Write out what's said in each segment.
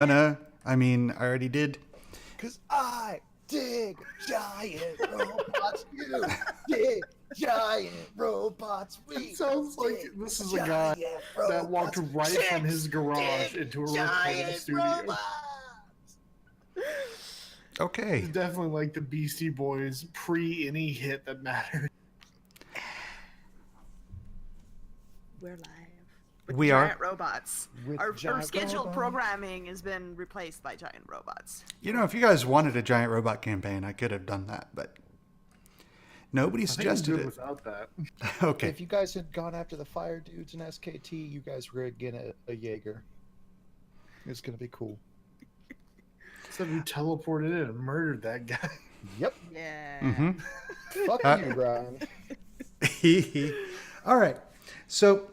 I mean, I already did. Because I dig giant robots. You dig giant robots. We It sounds like dig this is a guy that walked right from his garage into a recording studio. Robots. Okay. It's definitely like the Beastie Boys pre any hit that mattered. We're live. With We giant are. robots. With Our giant scheduled robots. programming has been replaced by giant robots. You know, if you guys wanted a giant robot campaign, I could have done that, but nobody I think I'm suggested good it. without that. Okay. If you guys had gone after the fire dudes in SKT, you guys were going to get a Jaeger. It's going to be cool. Except we teleported in and murdered that guy. Yep. Yeah. Mm-hmm. Fuck you, Brian. All right. So,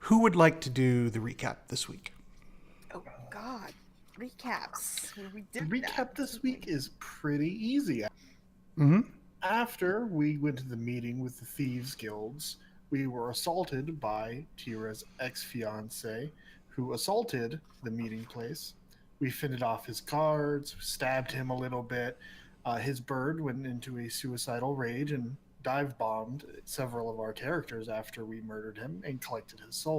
who would like to do the recap this week? Oh, God. Recaps. We The did recap that. this week is pretty easy. Mm-hmm. After we went to the meeting with the Thieves Guilds, we were assaulted by Tira's ex-fiance, who assaulted the meeting place. We fended off his guards, stabbed him a little bit. His bird went into a suicidal rage and dive-bombed several of our characters after we murdered him and collected his soul.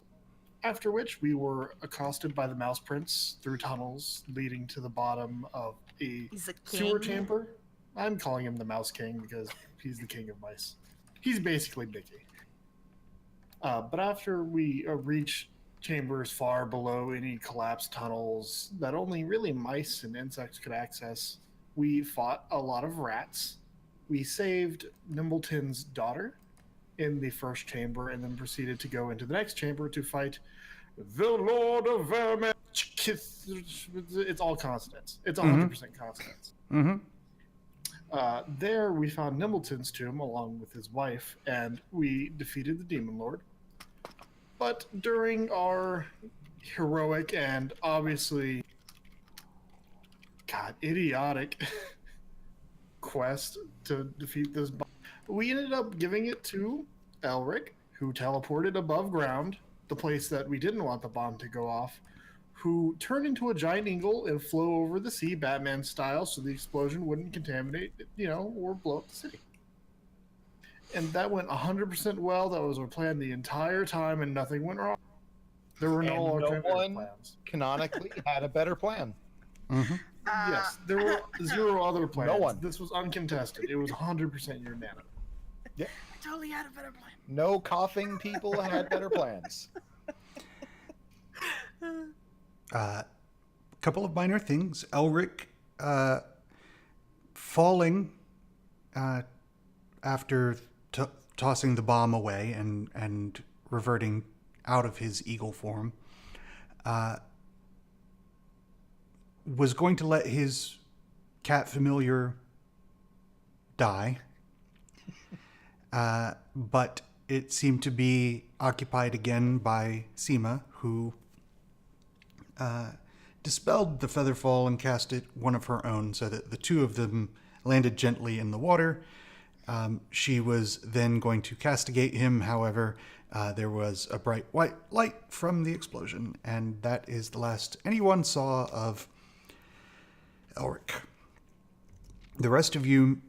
After which, we were accosted by the Mouse Prince through tunnels leading to the bottom of a He's a sewer king. chamber. I'm calling him the Mouse King because he's the king of mice. He's basically Mickey. But after we reach chambers far below any collapsed tunnels that only really mice and insects could access, we fought a lot of rats. We saved Nimbleton's daughter in the first chamber and then proceeded to go into the next chamber to fight the Lord of Vermin. It's all consonants. It's 100% consonants. Mm-hmm. There we found Nimbleton's tomb along with his wife, and we defeated the Demon Lord. But during our heroic and obviously, idiotic quest to defeat this bomb, we ended up giving it to Elric, who teleported above ground, the place that we didn't want the bomb to go off, who turned into a giant eagle and flew over the sea, Batman style, so the explosion wouldn't contaminate, or blow up the city. And that went 100% well. That was our plan the entire time, and nothing went wrong. There were no And no alternative one plans. canonically had a better plan. Mm-hmm. Yes, there were zero other plans. No one. This was uncontested. It was 100% unanimous. I totally had a better plan. No coughing people had better plans. A couple of minor things. Elric falling after tossing the bomb away and reverting out of his eagle form, was going to let his cat familiar die, but it seemed to be occupied again by Seema, who dispelled the featherfall and cast it one of her own, so that the two of them landed gently in the water. She was then going to castigate him. However, there was a bright white light from the explosion, and that is the last anyone saw of Elric. The rest of you,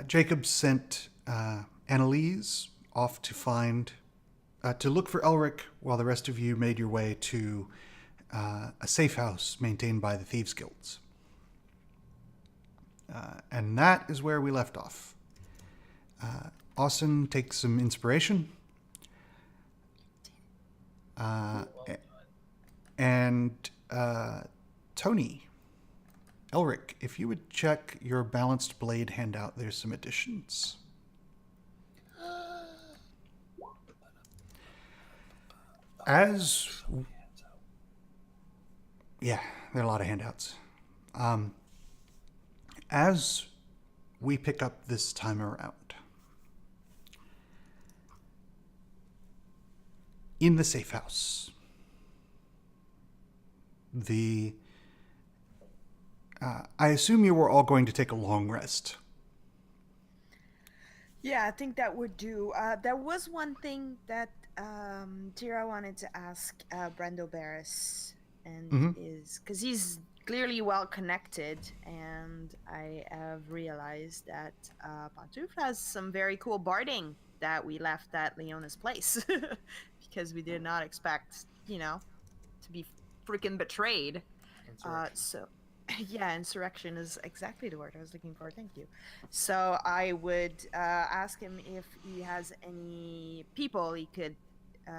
Jacob sent Annalise off to look for Elric, while the rest of you made your way to a safe house maintained by the Thieves Guilds. And that is where we left off. Austin takes some inspiration. And Tony, Elric, if you would check your balanced blade handout, there's some additions. Yeah, there are a lot of handouts. As we pick up this time around, in the safe house, I assume you were all going to take a long rest. Yeah, I think that would do. There was one thing that Tira wanted to ask Brendo Barris, and Mhm. is because he's clearly well connected, and I have realized that Pantouf has some very cool barding that we left at Leona's place because we did not expect, to be freaking betrayed. Insurrection. So yeah, insurrection is exactly the word I was looking for. Thank you. So I would ask him if he has any people he could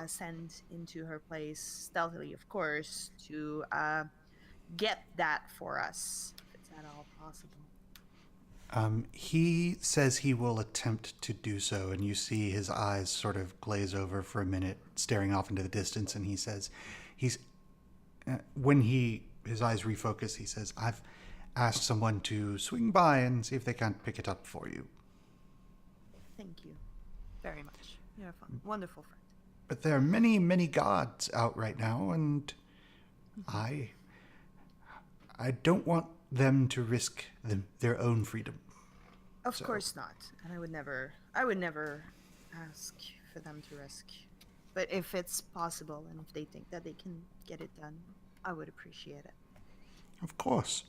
send into her place stealthily, of course, to get that for us, if it's at all possible. He says he will attempt to do so, and you see his eyes sort of glaze over for a minute, staring off into the distance, and he says, he's when his eyes refocus, he says, "I've asked someone to swing by and see if they can't pick it up for you. Thank you very much. You're a wonderful friend. But there are many, many guards out right now, and I don't want them to risk their own freedom." Of So- course not. And I would never ask for them to risk. But if it's possible and if they think that they can get it done, I would appreciate it. Of course.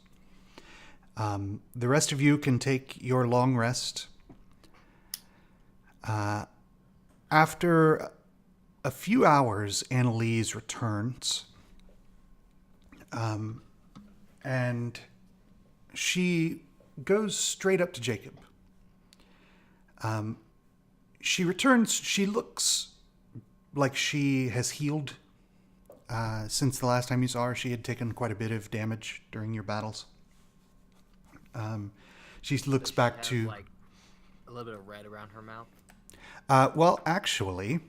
The rest of you can take your long rest. After a few hours, Annalise returns. And she goes straight up to Jacob. She returns. She looks like she has healed. Since the last time you saw her, she had taken quite a bit of damage during your battles. She looks Does she back have, to... like a little bit of red around her mouth. Well, actually,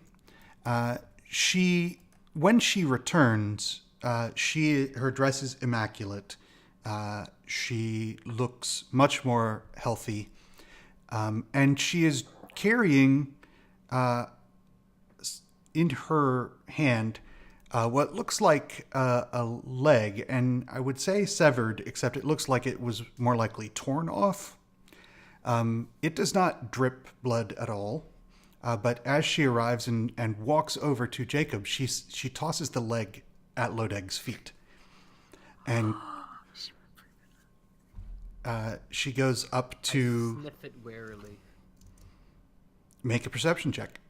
when she returns, her dress is immaculate. She looks much more healthy, and she is carrying in her hand what looks like a leg, and I would say severed, except it looks like it was more likely torn off. It does not drip blood at all. But as she arrives and walks over to Jacob, she tosses the leg at Lodeg's feet. And she goes up to I sniff it warily. make a perception check.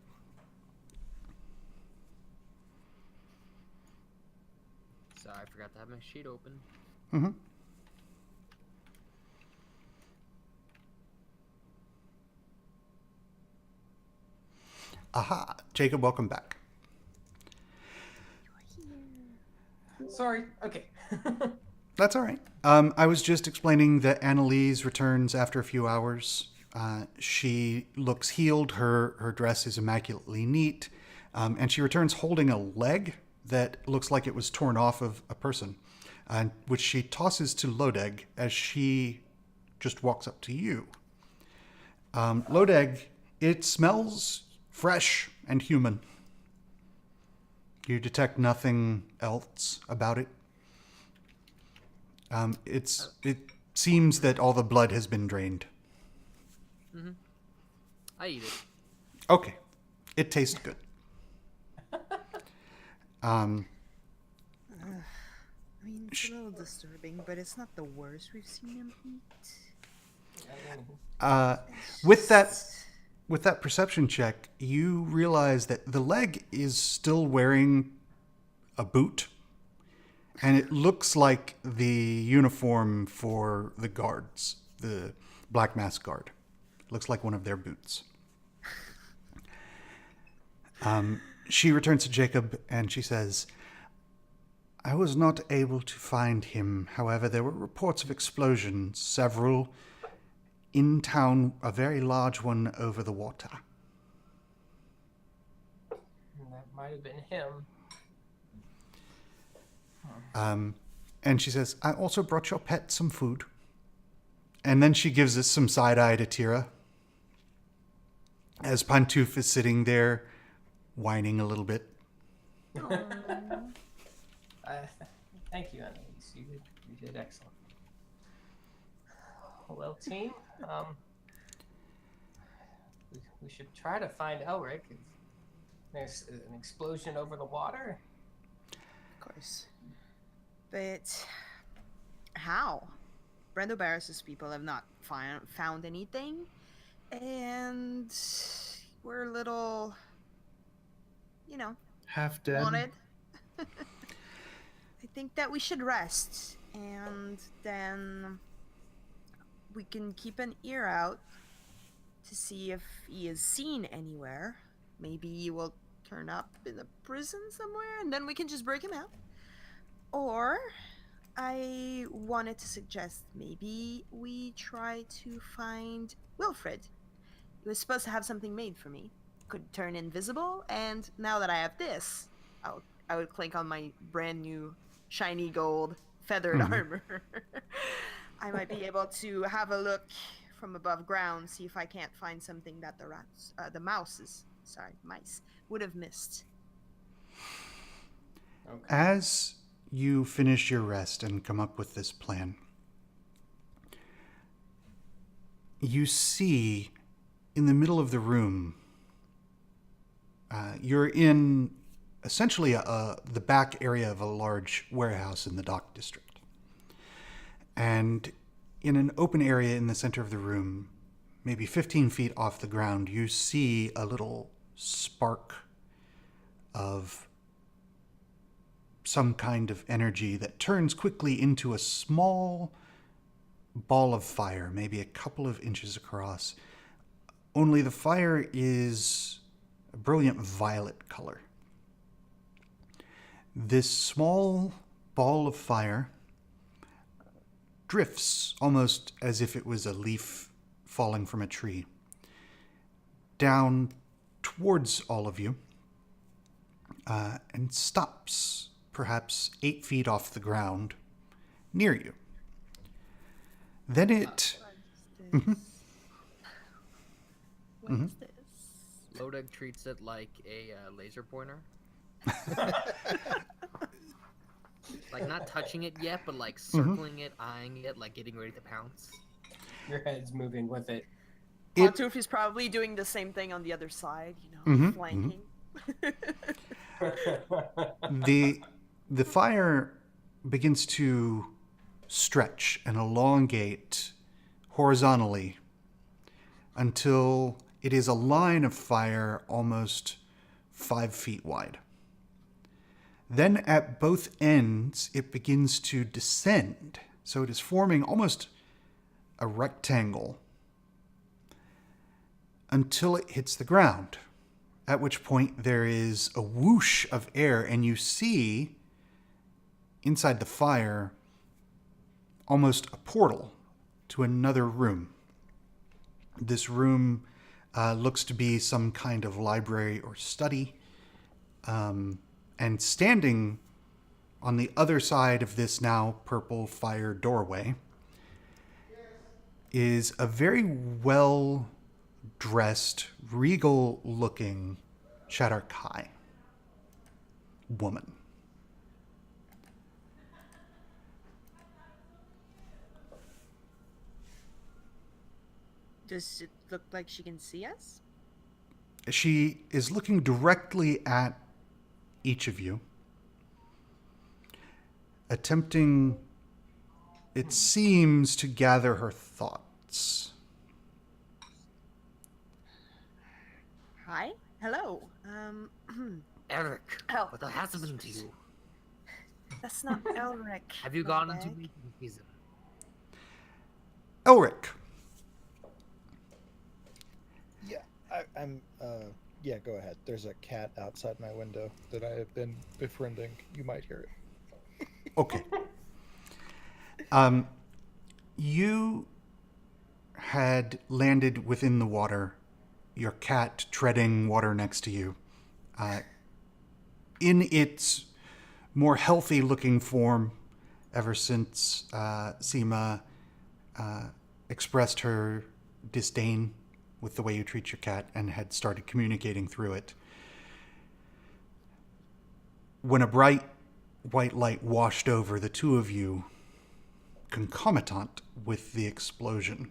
Sorry, I forgot to have my sheet open. Mm-hmm. Aha. Jacob, welcome back. Sorry. Okay. That's all right. I was just explaining that Annalise returns after a few hours. She looks healed. Her dress is immaculately neat. And she returns holding a leg that looks like it was torn off of a person, which she tosses to Lodeg as she just walks up to you. Lodeg, it smells fresh and human. You detect nothing else about it. It seems that all the blood has been drained. I eat it. Okay, it tastes good. I mean, it's a little disturbing, but it's not the worst we've seen him eat. With that perception check, you realize that the leg is still wearing a boot, and it looks like the uniform for the guards, the Black Mask Guard. It looks like one of their boots. She returns to Jacob and she says, "I was not able to find him. However, there were reports of explosions, several in town, a very large one over the water." That might have been him. And she says, "I also brought your pet some food." And then she gives us some side eye to Tira as Pantouf is sitting there whining a little bit. Thank you, Annalise. You did excellent. Well, team, we should try to find Elric. There's an explosion over the water. Of course. But how? Brendo Barris's people have not found anything, and we're a little, Half dead. wanted. I think that we should rest, and then we can keep an ear out to see if he is seen anywhere. Maybe he will turn up in a prison somewhere, and then we can just break him out. Or I wanted to suggest maybe we try to find Wilfred. He was supposed to have something made for me. Could turn invisible, and now that I have this, I would clink on my brand new shiny gold feathered armor. I might be able to have a look from above ground, see if I can't find something that the mice would have missed. Okay. As you finish your rest and come up with this plan, you see in the middle of the room, you're in essentially the back area of a large warehouse in the dock district. And in an open area in the center of the room, maybe 15 feet off the ground, you see a little spark of some kind of energy that turns quickly into a small ball of fire, maybe a couple of inches across. Only the fire is a brilliant violet color. This small ball of fire drifts almost as if it was a leaf falling from a tree down towards all of you and stops perhaps 8 feet off the ground near you. Then it... What is this? Lodeg treats it like a laser pointer. Like not touching it yet, but like circling it, eyeing it, like getting ready to pounce. Your head's moving with it. Pantoof is probably doing the same thing on the other side, flanking. The fire begins to stretch and elongate horizontally until it is a line of fire almost 5 feet wide. Then at both ends, it begins to descend. So it is forming almost a rectangle until it hits the ground, at which point there is a whoosh of air, and you see inside the fire almost a portal to another room. This room looks to be some kind of library or study. And standing on the other side of this now purple fire doorway is a very well-dressed, regal-looking Shadarkai woman. Does it look like she can see us? She is looking directly at each of you, attempting, it seems, to gather her thoughts. Hi? Hello. Eric, Oh. what the hell's happened to you? That's not Elric. Have you gone into Lodeg. mating season? Elric, Yeah, I'm. Yeah, go ahead. There's a cat outside my window that I have been befriending. You might hear it. okay. You had landed within the water, your cat treading water next to you. In its more healthy-looking form, ever since Seema expressed her disdain with the way you treat your cat and had started communicating through it. When a bright white light washed over the two of you, concomitant with the explosion,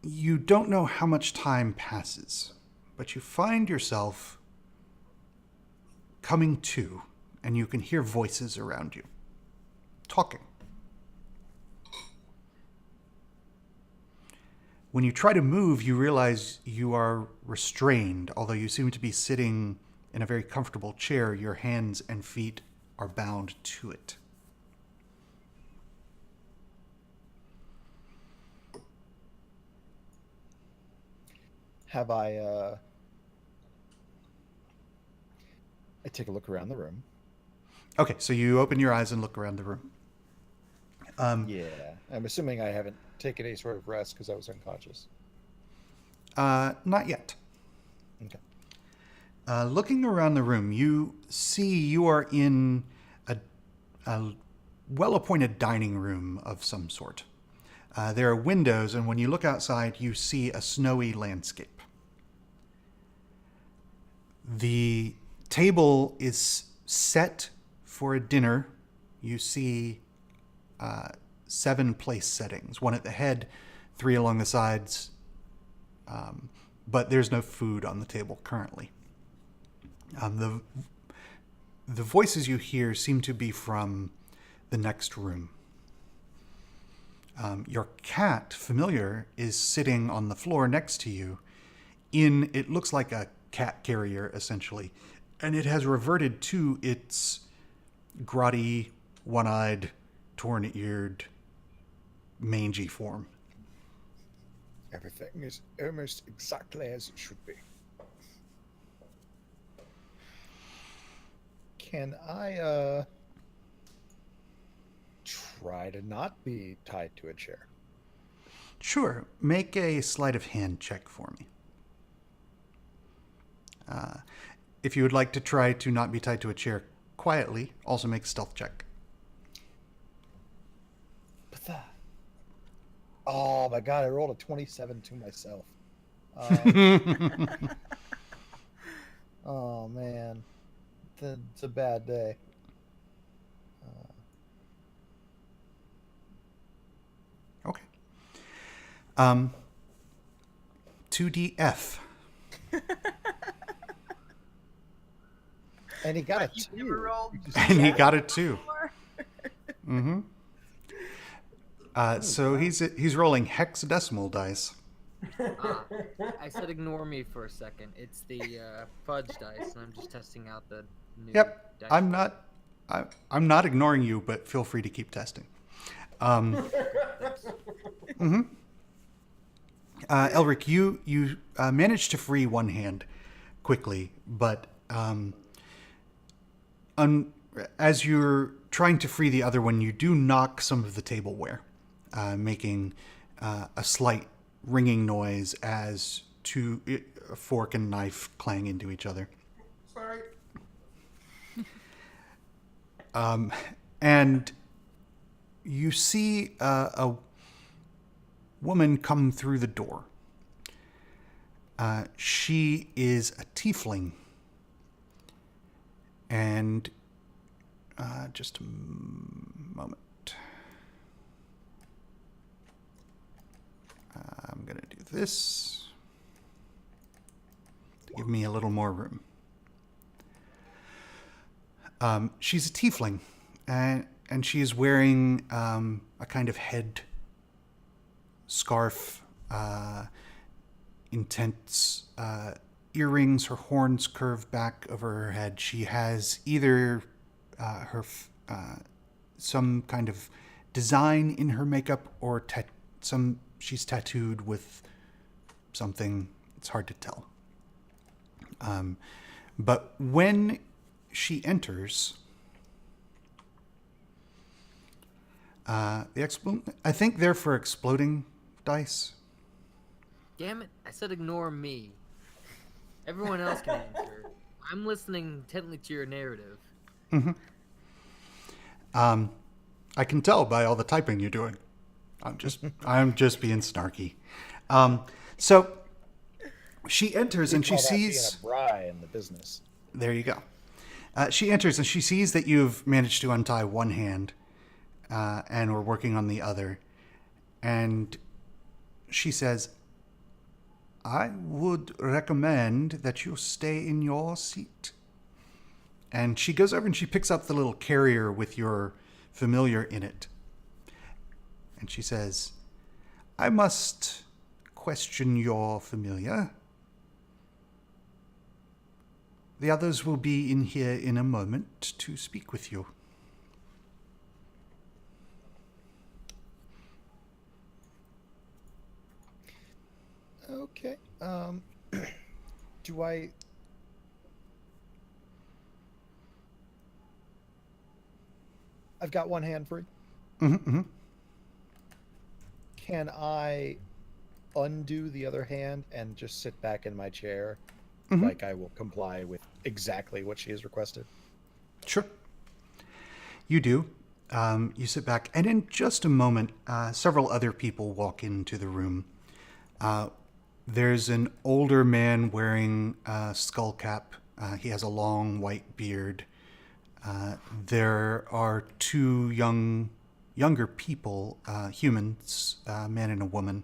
You don't know how much time passes, but you find yourself coming to, and you can hear voices around you, talking. When you try to move, you realize you are restrained. Although you seem to be sitting in a very comfortable chair, your hands and feet are bound to it. Have I take a look around the room. Okay, so you open your eyes and look around the room. Yeah. I'm assuming I haven't taken any sort of rest because I was unconscious. Not yet. Okay. Looking around the room, you see you are in a well-appointed dining room of some sort. There are windows, and when you look outside, you see a snowy landscape. The table is set for a dinner. You see 7 place settings, 1 at the head, 3 along the sides, but there's no food on the table currently. The voices you hear seem to be from the next room. Your cat, Familiar, is sitting on the floor next to you in, it looks like a cat carrier, essentially, and it has reverted to its grotty, one-eyed, torn-eared, mangy form. Everything is almost exactly as it should be. Can I try to not be tied to a chair? Sure, make a sleight of hand check for me. If you would like to try to not be tied to a chair quietly, also make a stealth check. But that. Oh my god! I rolled a 27 to myself. Oh man, it's a bad day. 2DF. And he got a You've 2. never rolled And he got a 2. before? Mm-hmm. So he's rolling hexadecimal dice. I said ignore me for a second. It's the fudge dice, and I'm just testing out the new Yep, dice. I'm not ignoring you, but feel free to keep testing. Elric, you managed to free one hand quickly, but as you're trying to free the other one, you do knock some of the tableware, making a slight ringing noise as a fork and knife clang into each other. Sorry. And you see a woman come through the door. She is a tiefling. And just a moment. I'm going to do this to give me a little more room. She's a tiefling, and she is wearing a kind of head scarf, intense earrings. Her horns curve back over her head. She has either some kind of design in her makeup or she's tattooed with something. It's hard to tell. But when she enters, I think they're for exploding dice. Damn it! I said ignore me. Everyone else can answer. I'm listening intently to your narrative. Mm-hmm. I can tell by all the typing you're doing. I'm just being snarky. So she enters and she sees. Being a bri in the business. There you go. She enters and she sees that you've managed to untie one hand, and we're working on the other. And she says, I would recommend that you stay in your seat. And she goes over and she picks up the little carrier with your familiar in it. And she says, I must question your familiar. The others will be in here in a moment to speak with you. Okay. Do I... I've got one hand free. Mm-hmm. Can I undo the other hand and just sit back in my chair? Mhm. Like I will comply with exactly what she has requested. Sure. You do. You sit back, and in just a moment, several other people walk into the room. There's an older man wearing a skull cap. He has a long white beard. There are two younger people, humans, a man and a woman.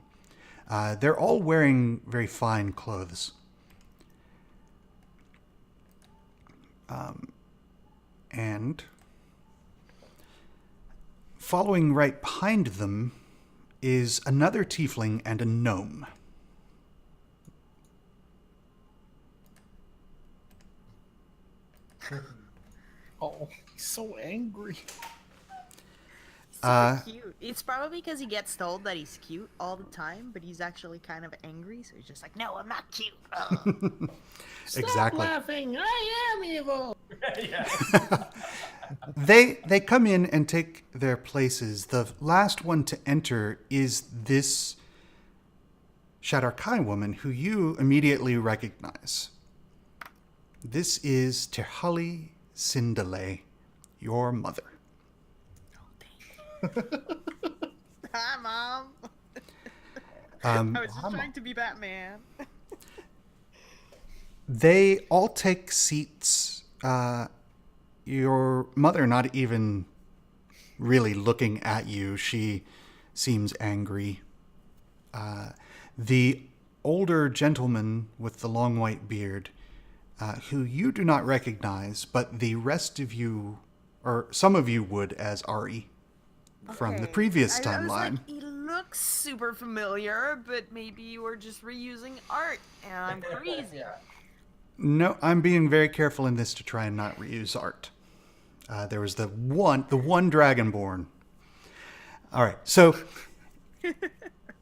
They're all wearing very fine clothes. And following right behind them is another tiefling and a gnome. Oh, he's so angry. Super cute. It's probably because he gets told that he's cute all the time, but he's actually kind of angry, so he's just like, no, I'm not cute. Ugh." Exactly. Laughing, I am evil. Yeah. They come in and take their places. The last one to enter is this Shadarkai woman who you immediately recognize. This is Terhali Sindale, your mother. Hi, Mom. I was just trying to be Batman. They all take seats. Your mother not even really looking at you. She seems angry. The older gentleman with the long white beard, who you do not recognize, but the rest of you, or some of you would as Ari from the Okay. previous I was timeline. like, he looks super familiar, but maybe you were just reusing art, and I'm crazy. Yeah. No, I'm being very careful in this to try and not reuse art. There was the one Dragonborn. All right, so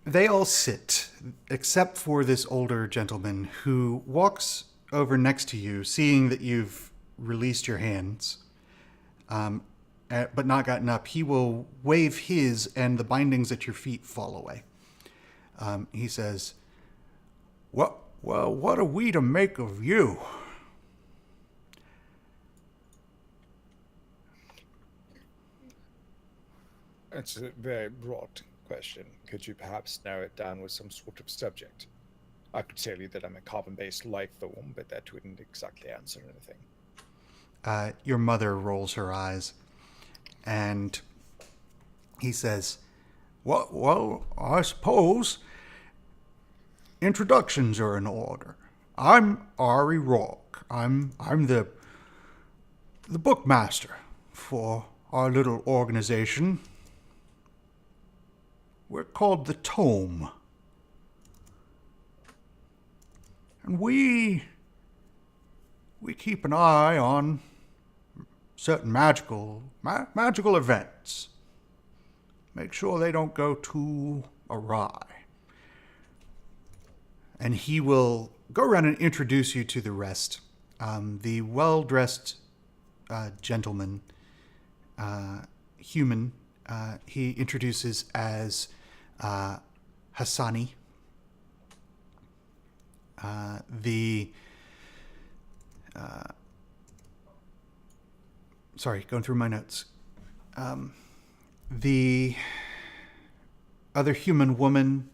they all sit, except for this older gentleman who walks over next to you, seeing that you've released your hands, but not gotten up. He will wave his, and the bindings at your feet fall away. He says, Well, what are we to make of you? It's a very broad question. Could you perhaps narrow it down with some sort of subject? I could tell you that I'm a carbon-based life form, but that wouldn't exactly answer anything. Your mother rolls her eyes, and he says, Well, I suppose introductions are in order. I'm Ari Rock. I'm the bookmaster for our little organization. We're called the Tome. And we keep an eye on certain magical events. Make sure they don't go too awry. And he will go around and introduce you to the rest. The well-dressed gentleman, human, he introduces as Hassani. Sorry, going through my notes. The other human woman,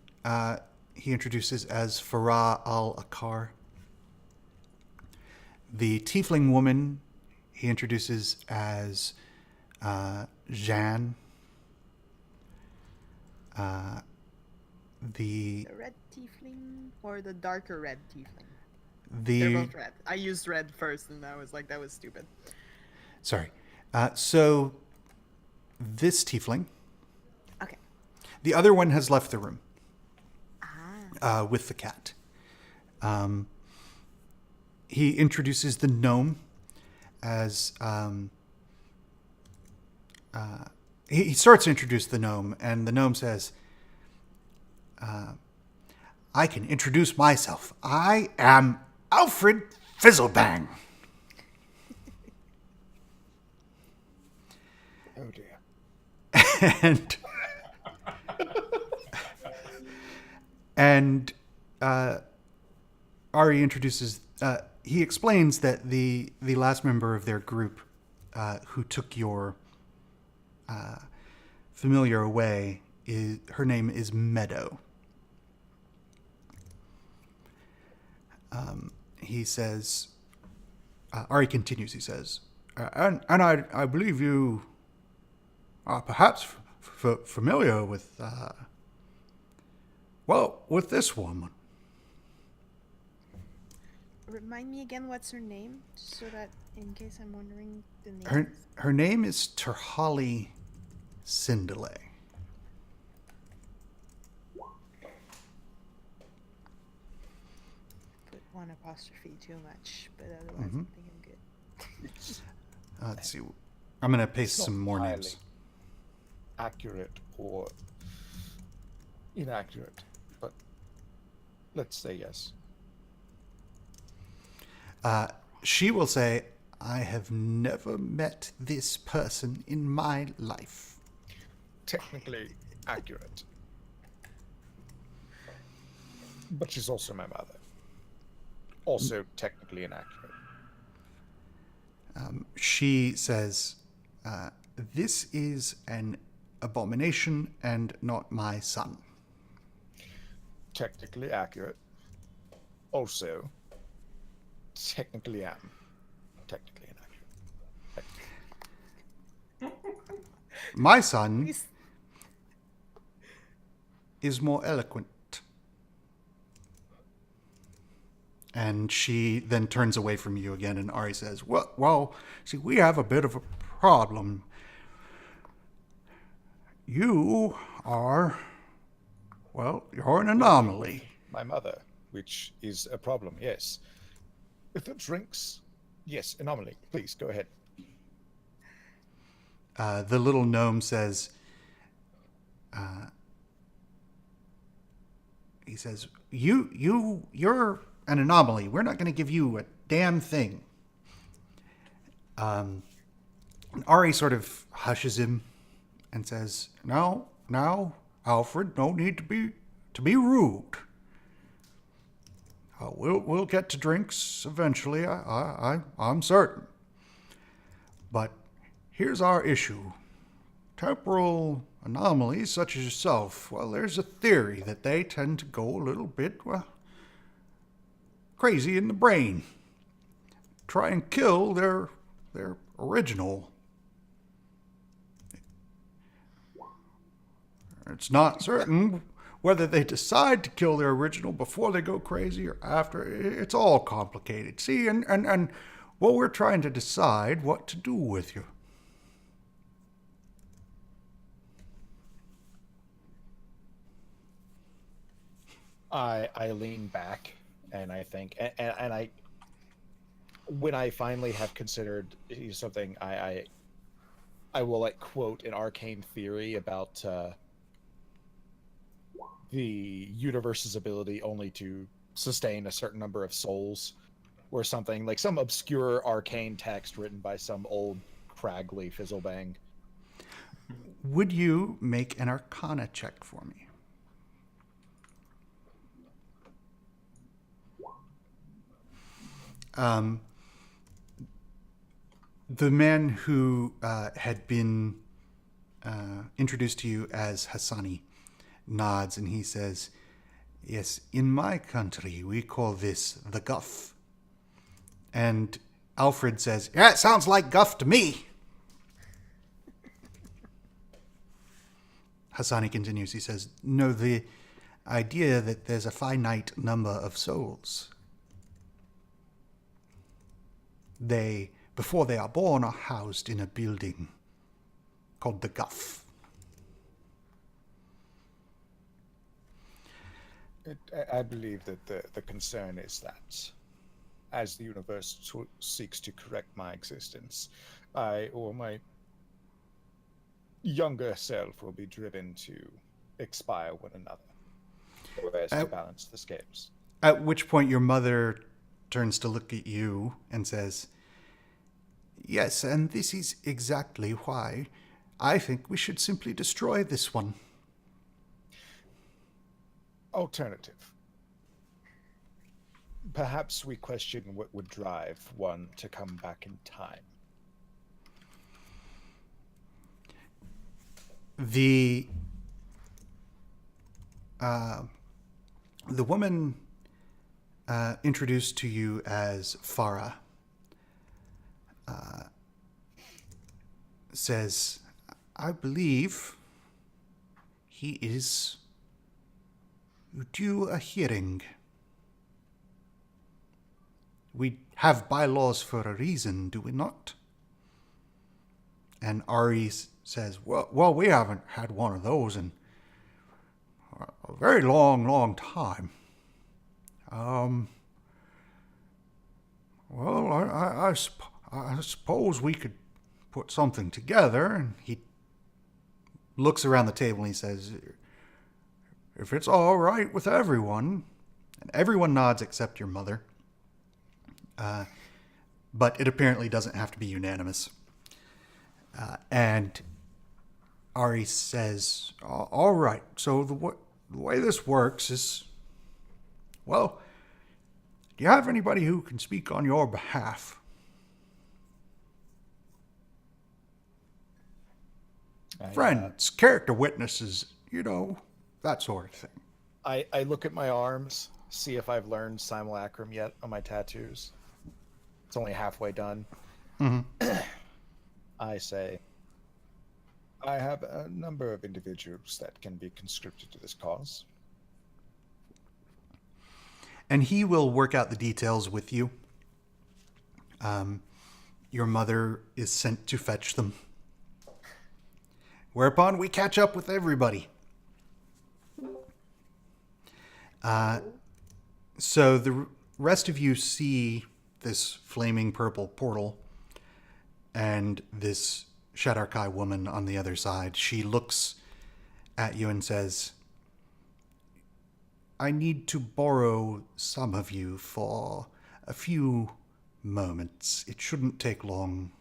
he introduces as Farah al-Akar. The tiefling woman, he introduces as Jeanne. The The red tiefling or the darker red tiefling? They're the both red. I used red first, and I was like, that was stupid. sorry. So this tiefling, Okay. the other one has left the room Ah. with the cat. He introduces the gnome as he starts to introduce the gnome, and the gnome says, I can introduce myself. I am Alfred Fizzlebang. Oh dear. and and Ari introduces. He explains that the last member of their group who took your familiar away her name is Meadow. He says. Ari continues. He says, and I believe you are perhaps familiar with with this woman. Remind me again, what's her name, so that in case I'm wondering the name. Her name is Terhali Sindele. Put one apostrophe too much, but otherwise I think I'm good. Let's see. I'm going to paste Not some more entirely names. accurate or inaccurate, but let's say yes. She will say, I have never met this person in my life. Technically accurate. But she's also my mother. Also technically inaccurate. She says, this is an abomination and not my son. Technically accurate. Also, technically am. Technically inaccurate. My son Please. is more eloquent. And she then turns away from you again, and Ari says, well, see, we have a bit of a problem. You are, you're an anomaly. My mother, which is a problem, yes. If it drinks, yes, anomaly. Please, go ahead. The little gnome says, he says, you're an anomaly. We're not going to give you a damn thing. Ari sort of hushes him and says, "Now, Alfred, no need to be rude. We'll get to drinks eventually. I'm certain. But here's our issue. Temporal anomalies such as yourself, well, there's a theory that they tend to go a little bit, crazy in the brain. Try and kill their original. It's not certain whether they decide to kill their original before they go crazy or after. It's all complicated. See, and well, we're trying to decide what to do with you." I lean back and I think, and I, when I finally have considered something, I will like quote an arcane theory about the universe's ability only to sustain a certain number of souls, or something like some obscure arcane text written by some old Cragley Fizzlebang. Would you make an Arcana check for me? The man who had been introduced to you as Hassani nods and he says, "Yes, in my country we call this the guff." And Alfred says, "Yeah, it sounds like guff to me." Hassani continues. He says, "No, the idea that there's a finite number of souls. They, before they are born, are housed in a building called the Guff. I believe that the concern is that as the universe seeks to correct my existence, I or my younger self will be driven to expire one another, whereas to balance the scales. At which point your mother turns to look at you and says, "Yes, and this is exactly why I think we should simply destroy this one." Alternative. Perhaps we question what would drive one to come back in time. The woman introduced to you as Farah says, "I believe he is due a hearing. We have bylaws for a reason, do we not?" And Ari says, well, we haven't had one of those in a very long time. Well, I suppose we could put something together. And he looks around the table and he says, "If it's all right with everyone," and everyone nods except your mother, but it apparently doesn't have to be unanimous. And Ari says, "All right, so the way this works is, well, do you have anybody who can speak on your behalf?" Friends, character witnesses, that sort of thing. I look at my arms, see if I've learned simulacrum yet on my tattoos. It's only halfway done. Mm-hmm. I say, I have a number of individuals that can be conscripted to this cause. And he will work out the details with you. Your mother is sent to fetch them. Whereupon we catch up with everybody. So the rest of you see this flaming purple portal and this Shadarkai woman on the other side. She looks at you and says, "I need to borrow some of you for a few moments. It shouldn't take long."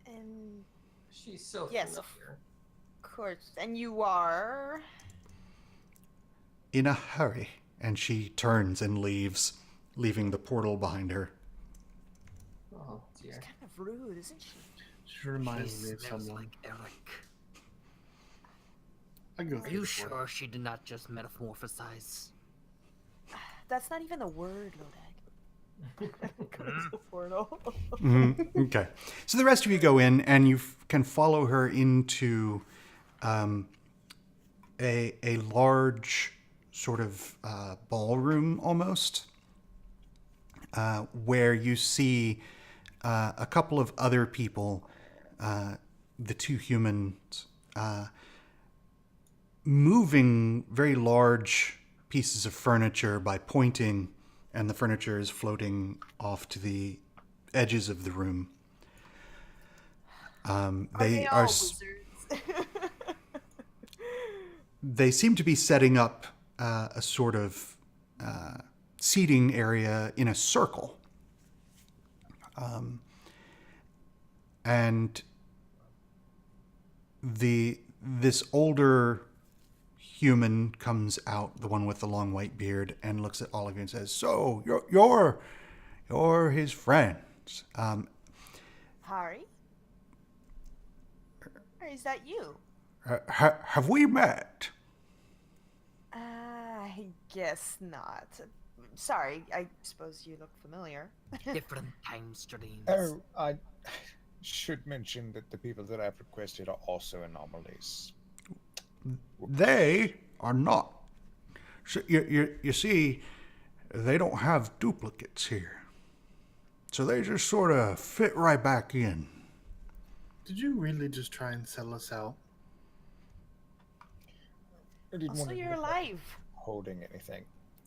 And She's so yes, familiar. of course. And you are? "In a hurry." And she turns and leaves, leaving the portal behind her. Oh dear. She's kind of rude, isn't she? She reminds me of Smells someone. like Eric. I go Are through you the sure portal. she did not just metamorphosize? That's not even a word, Lodag. Go to the portal. Mm-hmm. Okay. So the rest of you go in, and you can follow her into a large sort of ballroom almost, where you see a couple of other people, the two humans, moving very large pieces of furniture by pointing, and the furniture is floating off to the edges of the room. They all wizards. They seem to be setting up a sort of seating area in a circle. And this older human comes out, the one with the long white beard, and looks at all of you and says, "So you're his friends." Hari? Or is that you? Have we met? I guess not. Sorry, I suppose you look familiar. Different time streams. Oh, I should mention that the people that I've requested are also anomalies. They are not. So you see, they don't have duplicates here. So they just sort of fit right back in. Did you really just try and sell us out? I didn't Also, want to you're look like alive. holding anything.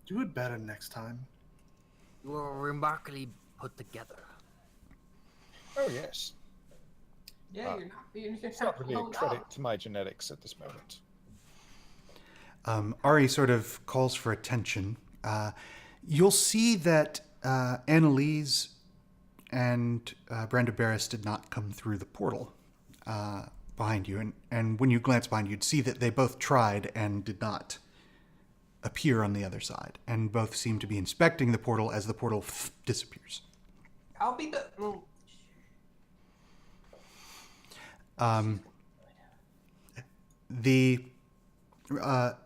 Do it better next time. You were remarkably put together. Oh yes. Yeah, you're It's not really a blown credit up. to my genetics at this moment. Ari sort of calls for attention. You'll see that Annalise and Brenda Barris did not come through the portal behind you. And when you glance behind you, you'd see that they both tried and did not appear on the other side. And both seem to be inspecting the portal as the portal disappears. I'll be the. The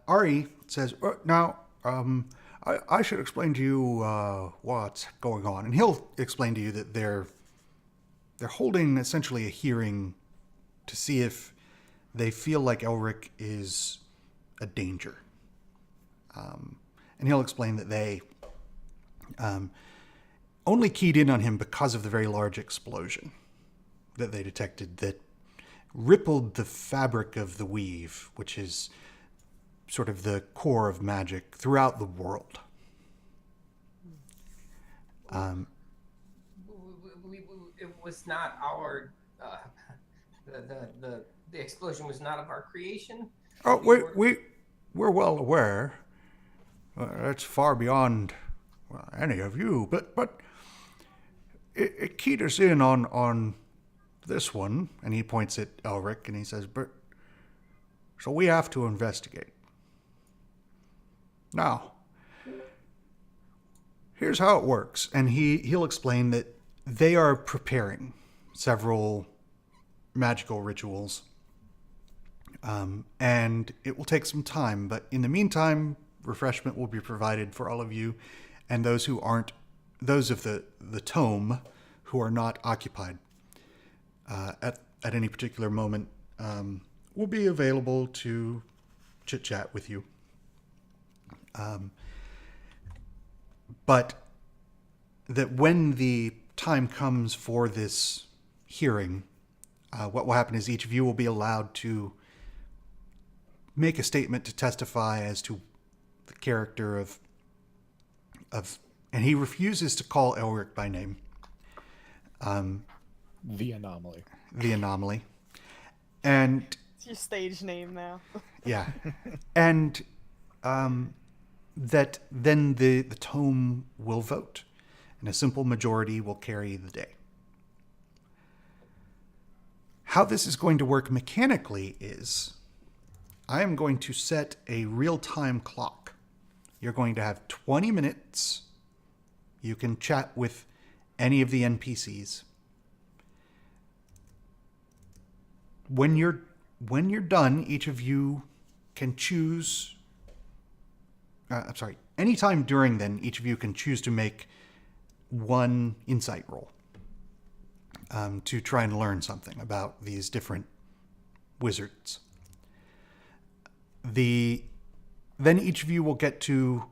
Ari says, "Now, I should explain to you what's going on," and he'll explain to you that they're holding essentially a hearing to see if they feel like Elric is a danger, and he'll explain that they only keyed in on him because of the very large explosion that they detected that rippled the fabric of the weave, which is sort of the core of magic throughout the world. It was not our. The explosion was not of our creation. Oh, we're well aware. That's far beyond any of you, but it keyed us in on this one, and he points at Elric, and he says, "But so we have to investigate. Now, here's how it works," and he'll explain that they are preparing several magical rituals, and it will take some time. But in the meantime, refreshment will be provided for all of you, and those of the tome who are not occupied at any particular moment will be available to chit chat with you. But that when the time comes for this hearing, what will happen is each of you will be allowed to make a statement to testify as to the character of and he refuses to call Elric by name. The anomaly. The anomaly. And It's your stage name now. yeah. And that then the tome will vote, and a simple majority will carry the day. How this is going to work mechanically is I am going to set a real-time clock. You're going to have 20 minutes. You can chat with any of the NPCs. When you're done, each of you can choose. Anytime during then, each of you can choose to make one insight roll to try and learn something about these different wizards. Then each of you will get to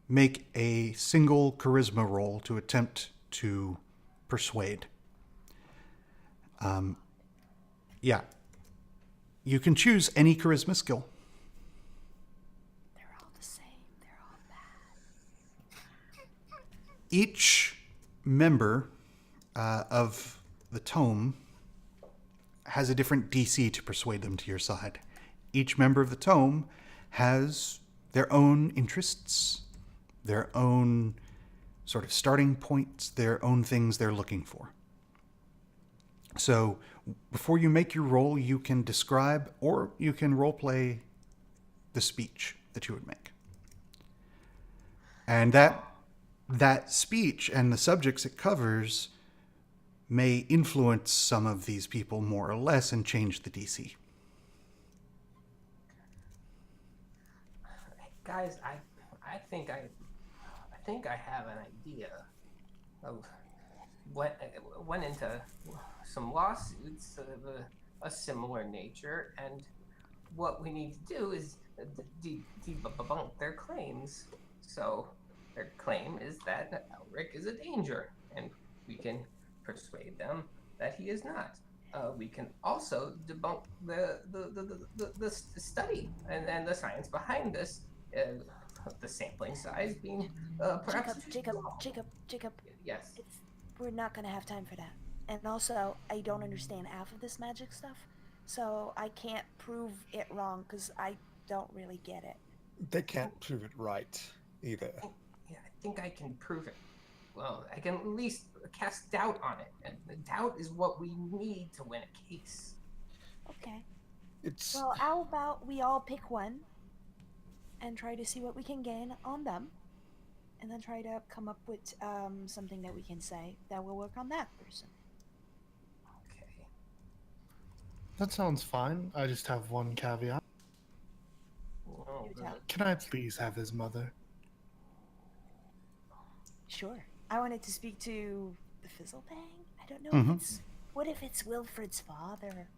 make a single charisma roll to attempt to persuade. Yeah. You can choose any charisma skill. They're all the same. They're all bad. Each member of the tome has a different DC to persuade them to your side. Each member of the tome has their own interests, their own sort of starting points, their own things they're looking for. So before you make your roll, you can describe or you can roleplay the speech that you would make. And that speech and the subjects it covers may influence some of these people more or less and change the DC. Guys, I think I have an idea of what went into some lawsuits of a similar nature, and what we need to do is debunk their claims. So their claim is that Elric is a danger, and we can persuade them that he is not. We can also debunk the study and the science behind this, the sampling size being perhaps too small. Jacob. Yes. We're not gonna have time for that. And also, I don't understand half of this magic stuff, so I can't prove it wrong because I don't really get it. They can't prove it right either. I think I can prove it. Well, I can at least cast doubt on it, and the doubt is what we need to win a case. Okay. It's Well, how about we all pick one and try to see what we can gain on them, and then try to come up with something that we can say that will work on that person. Okay. That sounds fine. I just have one caveat. Well, You tell. Can I please have his mother? Sure. I wanted to speak to the Fizzlebang. I don't know Mhm. if it's. What if it's Wilfred's father?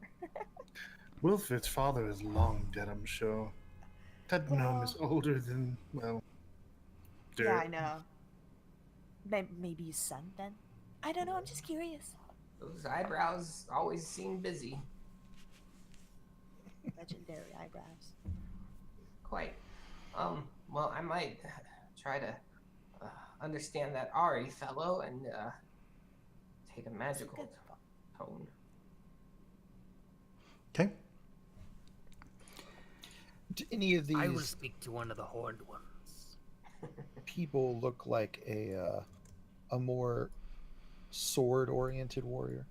Wilfred's father is long dead, I'm sure. That gnome is older than, well... Yeah, I dirt. know. Maybe his son then. I don't know. I'm just curious. those eyebrows always seem busy. Legendary eyebrows. Quite. Well, I might try to understand that Ari fellow and take a magical Good. tone. Okay. do any of I will these speak to one of the horned ones. people look like a more sword-oriented warrior?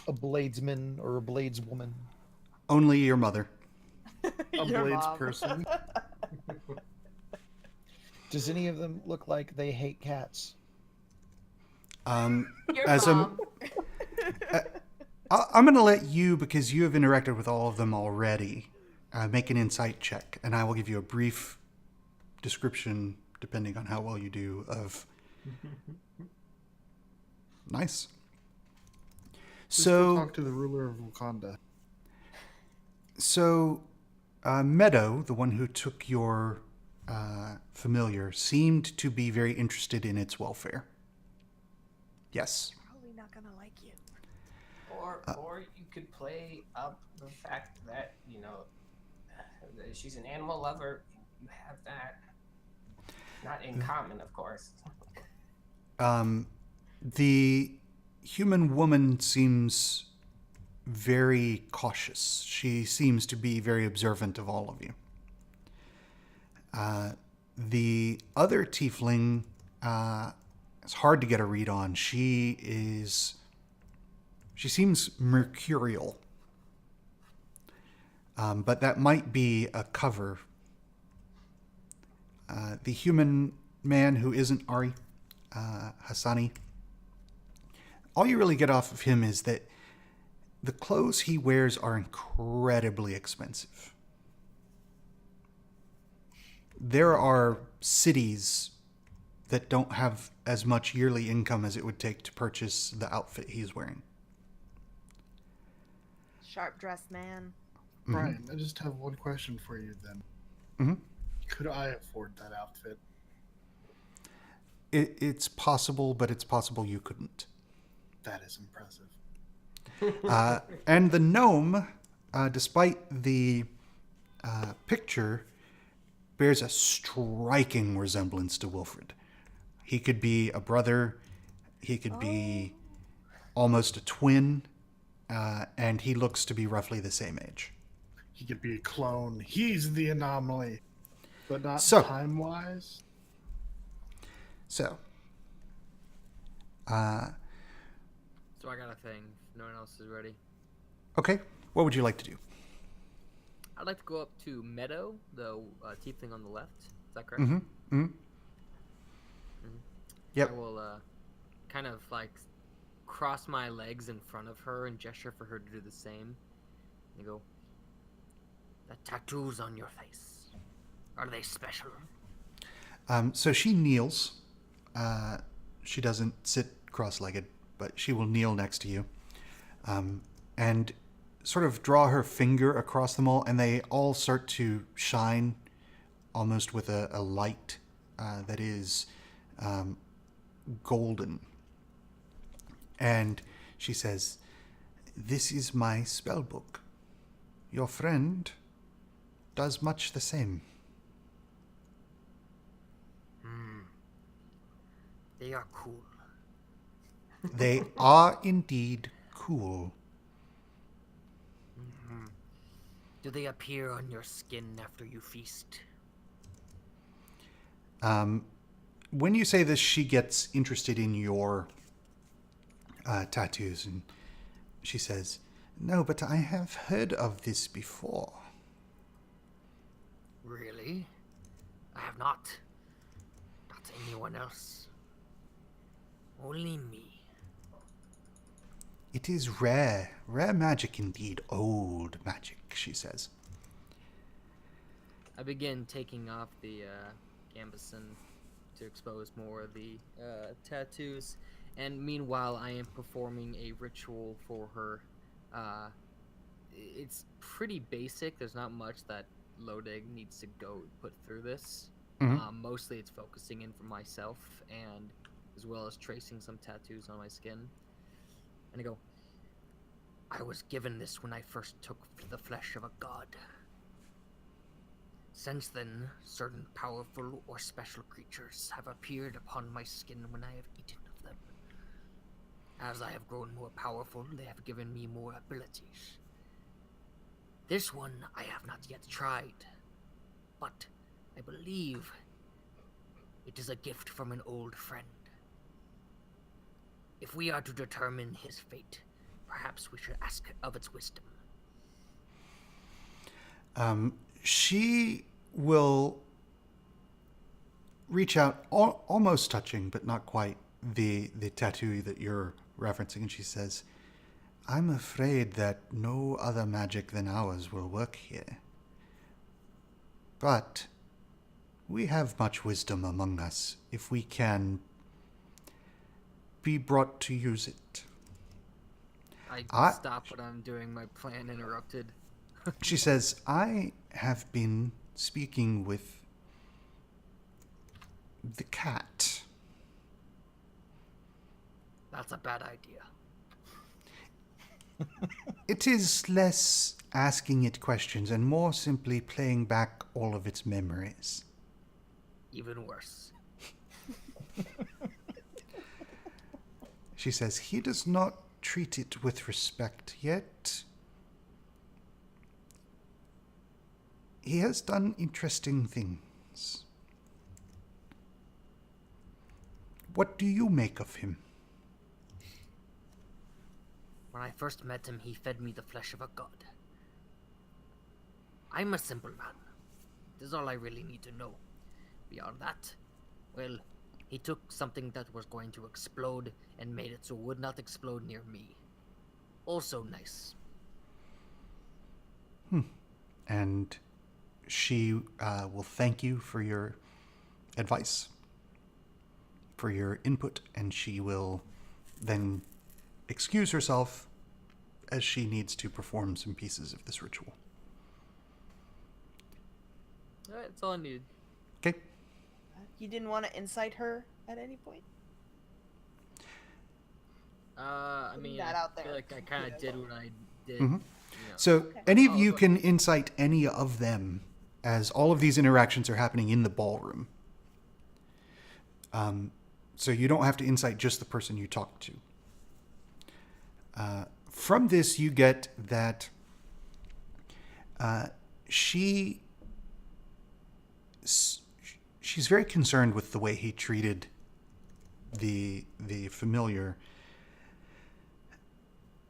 A bladesman or a bladeswoman? Only your mother. A Your blades mom. person. Does any of them look like they hate cats? Your As mom. I'm going to let you, because you have interacted with all of them already, make an insight check, and I will give you a brief description, depending on how well you do, of... Nice. Just go So, talk to the ruler of Wakanda. Meadow, the one who took your familiar, seemed to be very interested in its welfare. Yes. Probably not gonna like you. Or you could play up the fact that, that she's an animal lover. You have that. Not in common, of course. The human woman seems very cautious. She seems to be very observant of all of you. The other tiefling, it's hard to get a read on. She seems mercurial. But that might be a cover. The human man who isn't Ari, Hassani, all you really get off of him is that the clothes he wears are incredibly expensive. There are cities that don't have as much yearly income as it would take to purchase the outfit he's wearing. Sharp dressed man. Brian, I just have one question for you then. Mhm. Could I afford that outfit? It's possible, but it's possible you couldn't. That is impressive. And the gnome, despite the picture, bears a striking resemblance to Wilfred. He could be a brother, he could be almost a twin, and he looks to be roughly the same age. He could be a clone. He's the anomaly. But not So- time-wise? So, So I got a thing. If no one else is ready. okay, what would you like to do? I'd like to go up to Meadow, the tiefling on the left. Is that correct? Mm-hmm. Yep. I will kind of like cross my legs in front of her and gesture for her to do the same. And go, the tattoos on your face, are they special? So she kneels. She doesn't sit cross-legged, but she will kneel next to you. And sort of draw her finger across them all, and they all start to shine almost with a light that is golden. And she says, "This is my spell book. Your friend does much the same." They are cool. They are indeed cool. Do they appear on your skin after you feast? When you say this, she gets interested in your tattoos, and she says, "No, but I have heard of this before." Really? I have not. Not anyone else. Only me. "It is rare magic indeed, old magic," she says. I begin taking off the gambeson to expose more of the tattoos, and meanwhile I am performing a ritual for her. It's pretty basic. There's not much that Lodig needs to go put through this. Mhm. Mostly it's focusing in for myself, and as well as tracing some tattoos on my skin. And I go, "I was given this when I first took the flesh of a god. Since then, certain powerful or special creatures have appeared upon my skin when I have eaten of them. As I have grown more powerful, they have given me more abilities. This one I have not yet tried, but I believe it is a gift from an old friend. If we are to determine his fate, perhaps we should ask of its wisdom." She will reach out, almost touching, but not quite, the tattoo that you're referencing, and she says, "I'm afraid that no other magic than ours will work here. But we have much wisdom among us if we can be brought to use it." I stop what I'm doing, my plan interrupted. She says, "I have been speaking with the cat." That's a bad idea. It is less asking it questions and more simply playing back all of its memories. Even worse. She says, "He does not treat it with respect, yet he has done interesting things. What do you make of him?" When I first met him, he fed me the flesh of a god. I'm a simple man. This is all I really need to know. Beyond that, well, he took something that was going to explode and made it so it would not explode near me. Also nice. And she will thank you for your advice, for your input, and she will then excuse herself as she needs to perform some pieces of this ritual. Alright, that's all I needed. Okay. You didn't want to incite her at any point? I Putting mean, that I out feel there. like I kind of did what I did. Mhm. You know. So Okay. any of Oh, you but- can incite any of them, as all of these interactions are happening in the ballroom. So you don't have to incite just the person you talk to. From this, you get that she's very concerned with the way he treated the familiar,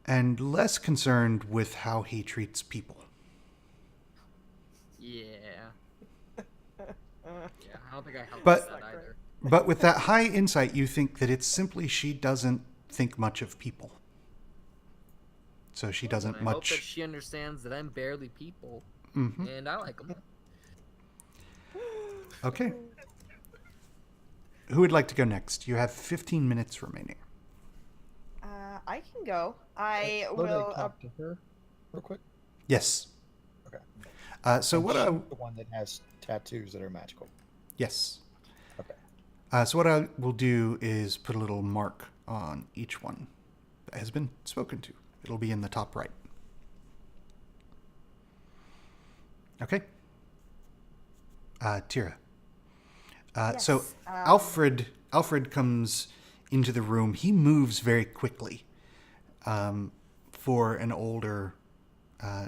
and less concerned with how he treats people. Yeah. Yeah, I don't think I helped But- with that either. But with that high insight, you think that it's simply she doesn't think much of people. So she doesn't I hope that much. she understands that I'm barely people, Mhm. and I like them. Okay. Who would like to go next? You have 15 minutes remaining. I can go. I Would will. talk to her? real quick? Yes. Okay. So And what she's I the one that has tattoos that are magical. yes. Okay. So what I will do is put a little mark on each one that has been spoken to. It'll be in the top right. Okay. Tira. So Yes, Alfred comes into the room. He moves very quickly for an older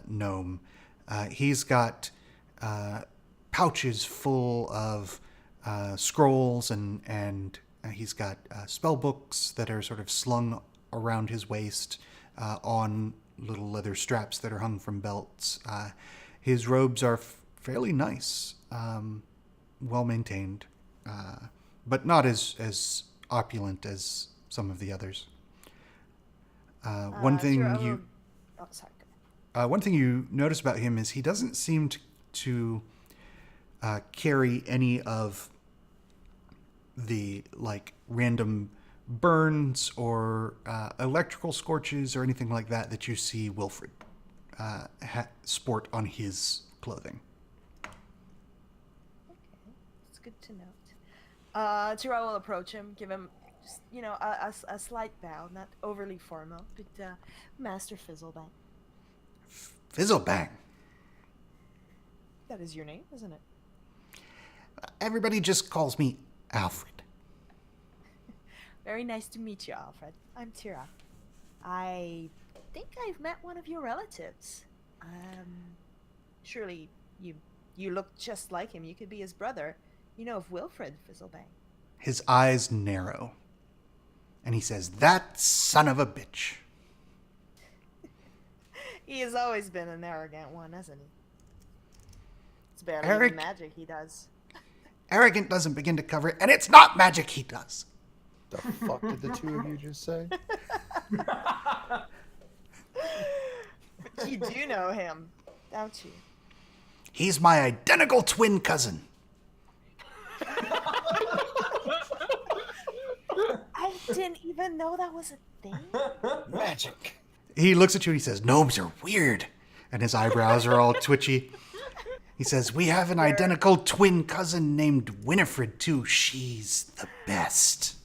gnome. He's got pouches full of scrolls and he's got spell books that are sort of slung around his waist on little leather straps that are hung from belts. His robes are fairly nice, well maintained, but not as opulent as some of the others. One thing Tira you will... Oh, sorry. Go ahead. one thing you notice about him is he doesn't seem to carry any of the like random burns or electrical scorches or anything like that you see Wilfred sport on his clothing. Okay, it's good to note. Tira will approach him, give him just, a slight bow, not overly formal, but Master Fizzlebang. Fizzlebang. That is your name, isn't it? Everybody just calls me Alfred. Very nice to meet you, Alfred. I'm Tira. I think I've met one of your relatives. Surely you look just like him. You could be his brother. You know of Wilfred Fizzlebang. His eyes narrow, and he says, "That son of a bitch." He has always been an arrogant one, hasn't he? It's barely Eric- even magic he does. Arrogant doesn't begin to cover it, and it's not magic he does. The fuck did the two of you just say? But you do know him, don't you? He's my identical twin cousin. I didn't even know that was a thing. Magic. He looks at you and he says, "Gnomes are weird." And his eyebrows are all twitchy. He says, "We have an identical twin cousin named Winifred, too. She's the best."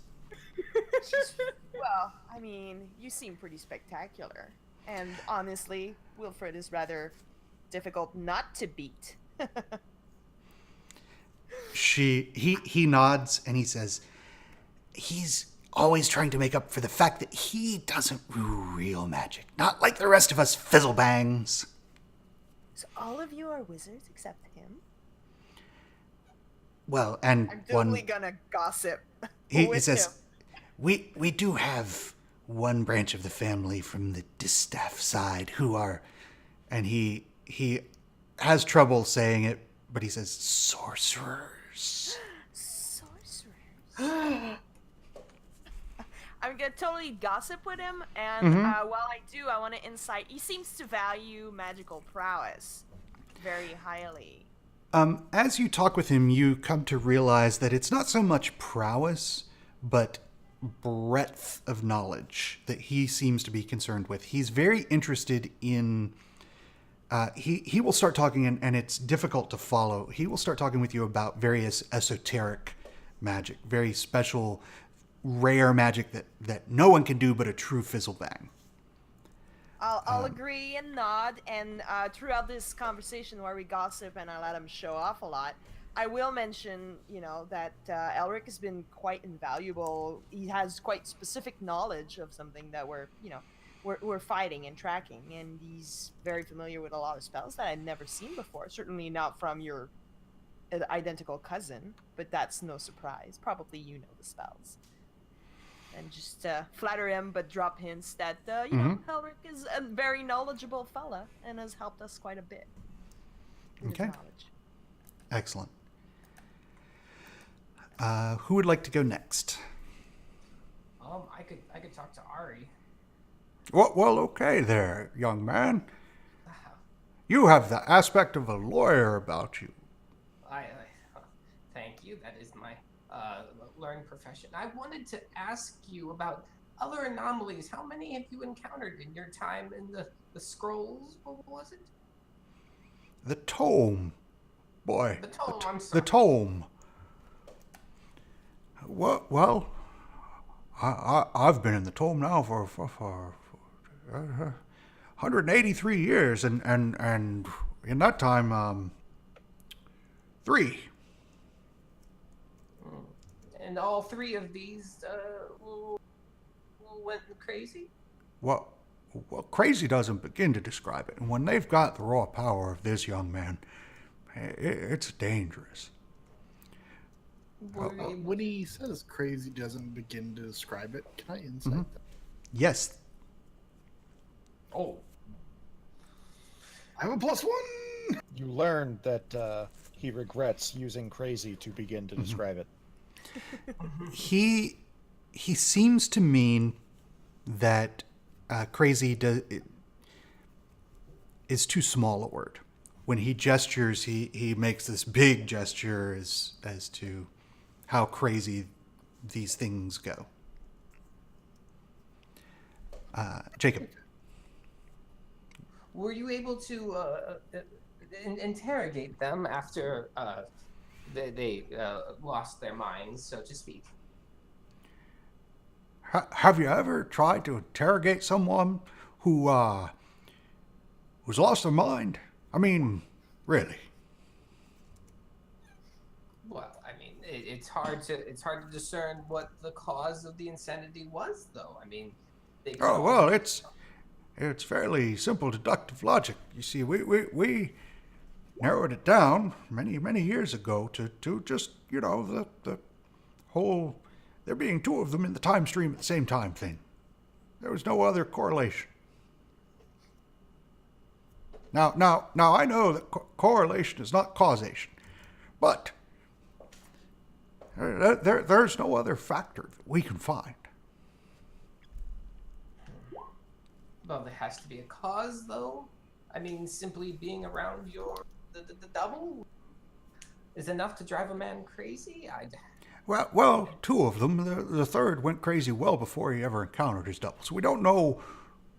Well, I mean, you seem pretty spectacular. And honestly, Wilfred is rather difficult not to beat. He nods and he says, "He's always trying to make up for the fact that he doesn't do real magic. Not like the rest of us fizzlebangs." So all of you are wizards except him? Well, and I'm one totally gonna gossip he with says, him. we do have one branch of the family from the distaff side who are, and he has trouble saying it, but he says sorcerers. Sorcerers. I'm gonna totally gossip with him, and while I do, I want to insight. He seems to value magical prowess very highly. As you talk with him, you come to realize that it's not so much prowess, but breadth of knowledge that he seems to be concerned with. He's very interested in. He will start talking, and it's difficult to follow. He will start talking with you about various esoteric magic, very special, rare magic that no one can do but a true fizzlebang. I'll agree and nod, and throughout this conversation where we gossip and I let him show off a lot, I will mention, that Elric has been quite invaluable. He has quite specific knowledge of something that we're fighting and tracking, and he's very familiar with a lot of spells that I've never seen before. Certainly not from your identical cousin, but that's no surprise. Probably you know the spells. And just flatter him, but drop hints that, Elric is a very knowledgeable fella and has helped us quite a bit with his Okay. knowledge. Excellent. Who would like to go next? I could talk to Ari. Well, okay there, young man. You have the aspect of a lawyer about you. Thank you. That is my learned profession. I wanted to ask you about other anomalies, how many have you encountered in your time in the scrolls? What was it? The tome. Boy. The tome, I'm The sorry. tome. Well, I've been in the tome now for 183 years, and in that time, 3. And all 3 of these went crazy? Well, crazy doesn't begin to describe it. And when they've got the raw power of this young man, it's dangerous. When he says crazy doesn't begin to describe it, can I insight that? Yes. Oh, I have a +1! You learned that he regrets using crazy to begin to describe it. He seems to mean that crazy is too small a word. When he gestures, he makes this big gesture as to how crazy these things go. Jacob. were you able to interrogate them after they lost their minds, so to speak? Have you ever tried to interrogate someone who's lost their mind? I mean, really? Well, I mean, it's hard to discern what the cause of the insanity was, though. I mean, they could Oh all- well, it's fairly simple deductive logic. You see, we narrowed it down many years ago to just the whole there being 2 of them in the time stream at the same time thing. There was no other correlation. Now I know that correlation is not causation, but there's no other factor that we can find. Well, there has to be a cause, though. I mean, simply being around the double is enough to drive a man crazy. Well, 2 of them. The third went crazy well before he ever encountered his double. So we don't know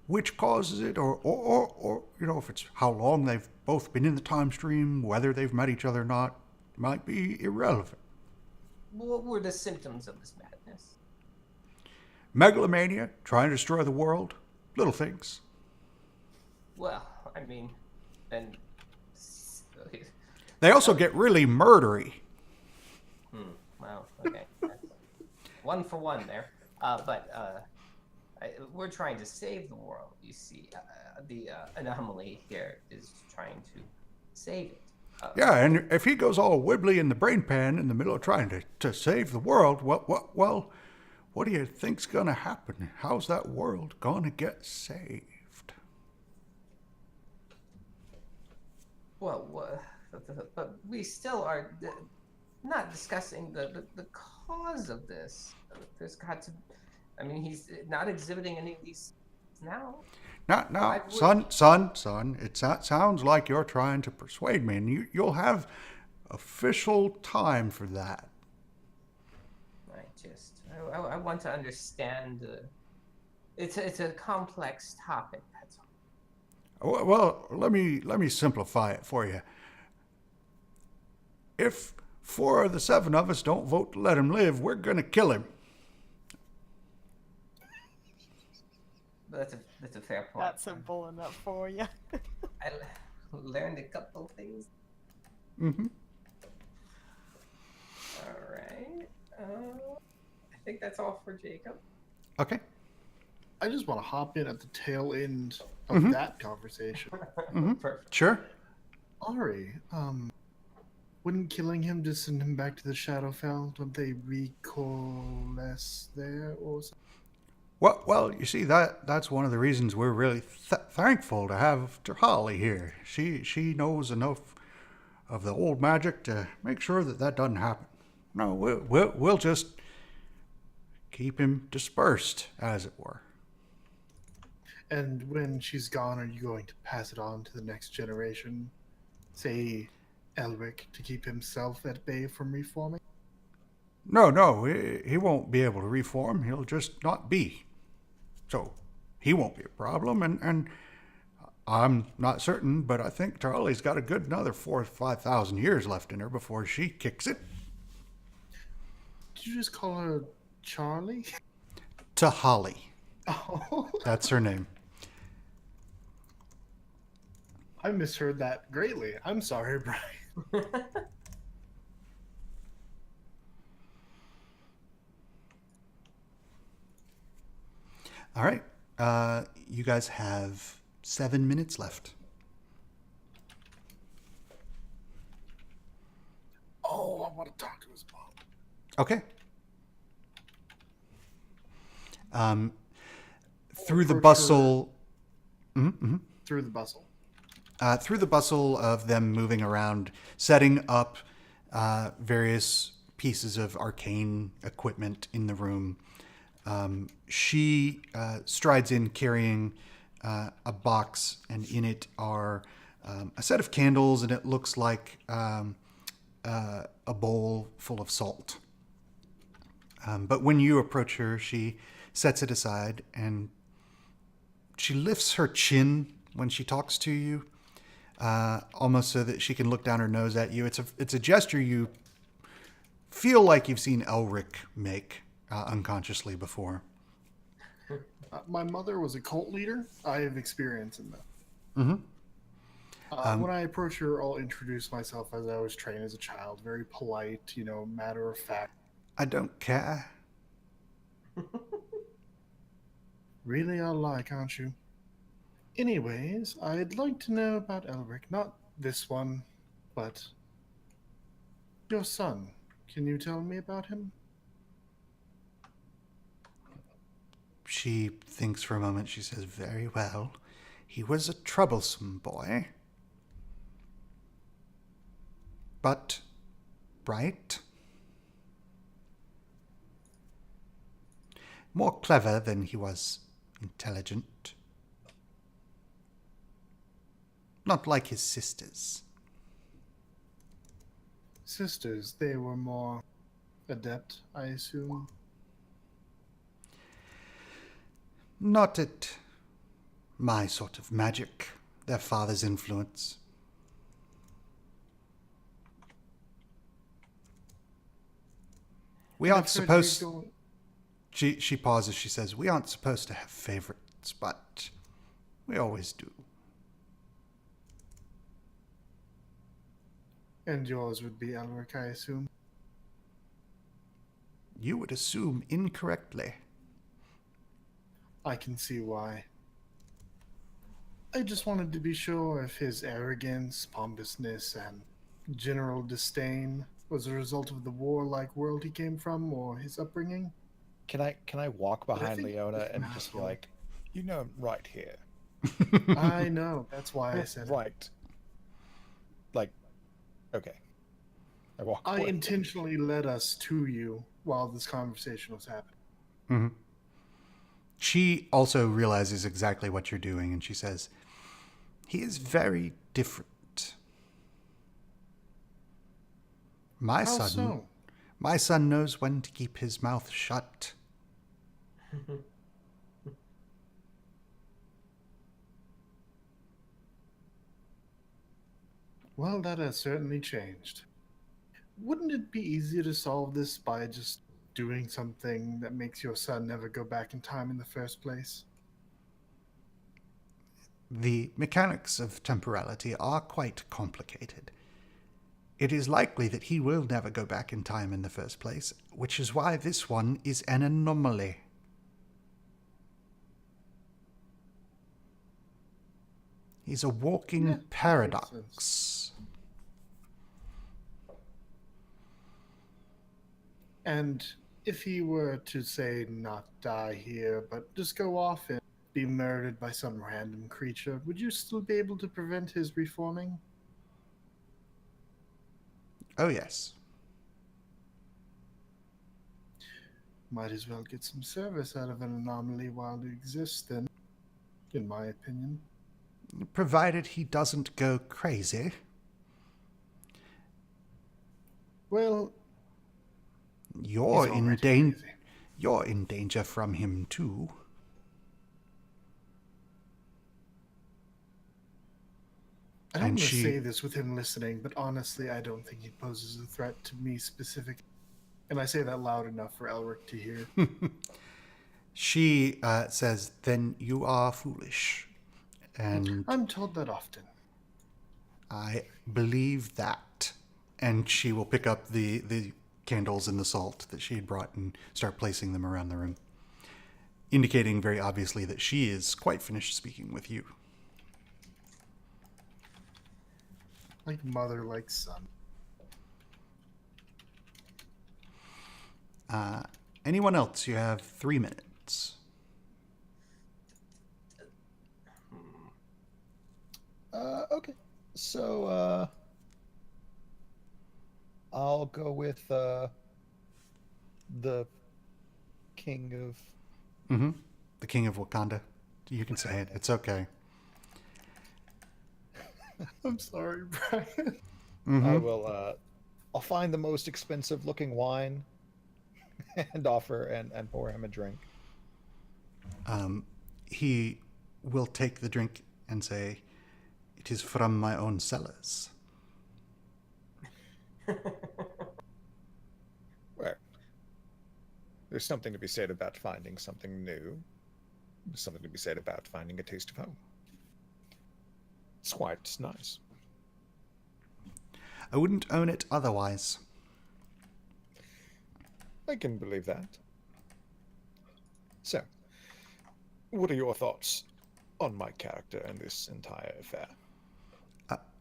which causes it, or if it's how long they've both been in the time stream, whether they've met each other or not, might be irrelevant. What were the symptoms of this madness? Megalomania, trying to destroy the world, little things. Well, I mean, and They also get really murdery. Wow. Okay. That's 1 for 1 there. We're trying to save the world. You see, the anomaly here is trying to save it. Yeah, and if he goes all wibbly in the brain pan in the middle of trying to save the world, well, what do you think's gonna happen? How's that world gonna get saved? Well, but we still are not discussing the cause of this. There's got to. I mean, he's not exhibiting any of these now. Now, son, it sounds like you're trying to persuade me, and you'll have official time for that. I want to understand. It's a complex topic. That's all. Well, let me simplify it for you. If 4 of the 7 of us don't vote to let him live, we're gonna kill him. That's a fair point. That's simple enough for you. I learned a couple things. Mm-hmm. All right. I think that's all for Jacob. Okay. I just want to hop in at the tail end of that conversation. Perfect. Sure. Ari, wouldn't killing him just send him back to the Shadowfell? Don't they recoalesce there or something? Well, you see, that's one of the reasons we're really thankful to have Terhali here. She knows enough of the old magic to make sure that doesn't happen. No, we'll just keep him dispersed, as it were. And when she's gone, are you going to pass it on to the next generation? Say, Elric, to keep himself at bay from reforming? No, he won't be able to reform. He'll just not be. So he won't be a problem, and I'm not certain, but I think Charlie's got a good another 4,000 or 5,000 years left in her before she kicks it. Did you just call her Charlie? To Holly. Oh, That's her name. I misheard that greatly. I'm sorry, Brian. All right. You guys have 7 minutes left. Oh, I want to talk to his mom. Okay. Through the bustle. Through the bustle. Through the bustle of them moving around, setting up various pieces of arcane equipment in the room, she strides in carrying a box, and in it are a set of candles, and it looks like a bowl full of salt. But when you approach her, she sets it aside, and she lifts her chin when she talks to you, almost so that she can look down her nose at you. It's a gesture you feel like you've seen Elric make unconsciously before. My mother was a cult leader. I have experience in that. Mm-hmm. When I approach her, I'll introduce myself as I was trained as a child. Very polite, matter of fact. I don't care. Really are like, aren't you? Anyways, I'd like to know about Elric. Not this one, but your son. Can you tell me about him? She thinks for a moment. She says, "Very well. He was a troublesome boy. But bright. More clever than he was intelligent. Not like his sisters. Sisters, they were more adept, I assume. Not at my sort of magic. Their father's influence. We aren't supposed... She pauses. She says, "We aren't supposed to have favorites, but we always do." And yours would be Elric, I assume? You would assume incorrectly. I can see why. I just wanted to be sure if his arrogance, pompousness, and general disdain was a result of the warlike world he came from or his upbringing. Can I walk behind think Leona it's and just be natural. like, I'm right here. I know, that's why I said it. Right. Like, okay. I walk I away. intentionally led us to you while this conversation was happening. Mm-hmm. She also realizes exactly what you're doing, and she says, "He is very different. My How son, so? my son knows when to keep his mouth shut." Well, that has certainly changed. Wouldn't it be easier to solve this by just doing something that makes your son never go back in time in the first place? The mechanics of temporality are quite complicated. It is likely that he will never go back in time in the first place, which is why this one is an anomaly. He's a walking Yeah, that makes paradox. And if he were to, say, not die here, but just go off and be murdered by some random creature, would you still be able to prevent his reforming? Oh, yes. Might as well get some service out of an anomaly while it exists, then, in my opinion. Provided he doesn't go crazy. Well, You're he's in already crazy. You're in danger from him, too. I don't And want to she- say this with him listening, but honestly, I don't think he poses a threat to me specific. And I say that loud enough for Elric to hear. She says, "Then you are foolish." And I'm told that often. I believe that. And she will pick up the candles and the salt that she had brought and start placing them around the room, indicating very obviously that she is quite finished speaking with you. Like mother, like son. Anyone else? You have 3 minutes. Okay. So, I'll go with the king of. Mm-hmm. The king of Wakanda. You can say it. It's okay. I'm sorry, Brian. I will. I'll find the most expensive looking wine, and offer and pour him a drink. He will take the drink and say, "It is from my own cellars." Well, there's something to be said about finding something new. There's something to be said about finding a taste of home. It's quite nice. I wouldn't own it otherwise. I can believe that. So, what are your thoughts on my character and this entire affair?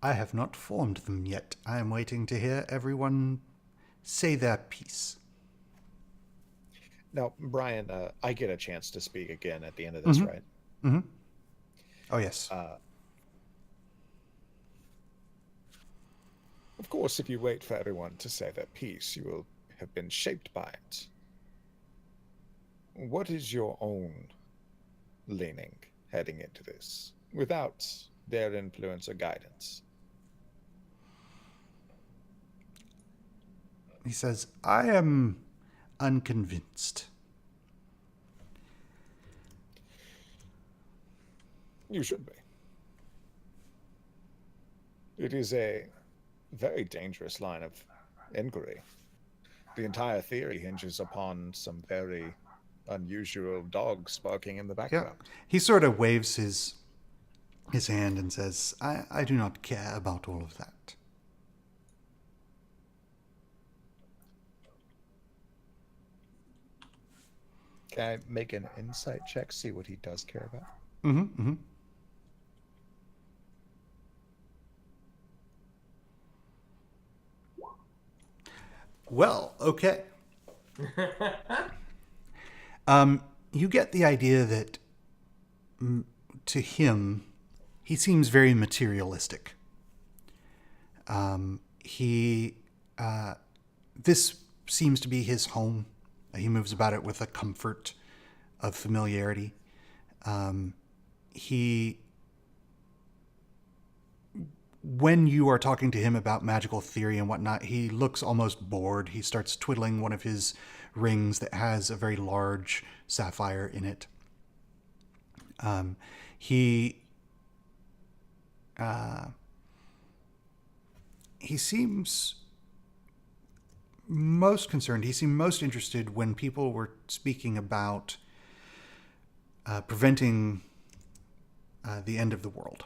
I have not formed them yet. I am waiting to hear everyone say their piece. Now, Brian, I get a chance to speak again at the end of this, right? Mm-hmm. Oh, yes. Of course, if you wait for everyone to say their piece, you will have been shaped by it. What is your own leaning heading into this, without their influence or guidance? He says, "I am unconvinced." You should be. It is a very dangerous line of inquiry. The entire theory hinges upon some very unusual dogs barking in the Yeah. background. He sort of waves his hand and says, I do not care about all of that. Can I make an insight check, see what he does care about? Mm-hmm, mm-hmm. Well, okay. You get the idea that to him, he seems very materialistic. This seems to be his home. He moves about it with a comfort of familiarity. When you are talking to him about magical theory and whatnot, he looks almost bored. He starts twiddling one of his rings that has a very large sapphire in it. He seems most concerned. He seemed most interested when people were speaking about preventing the end of the world.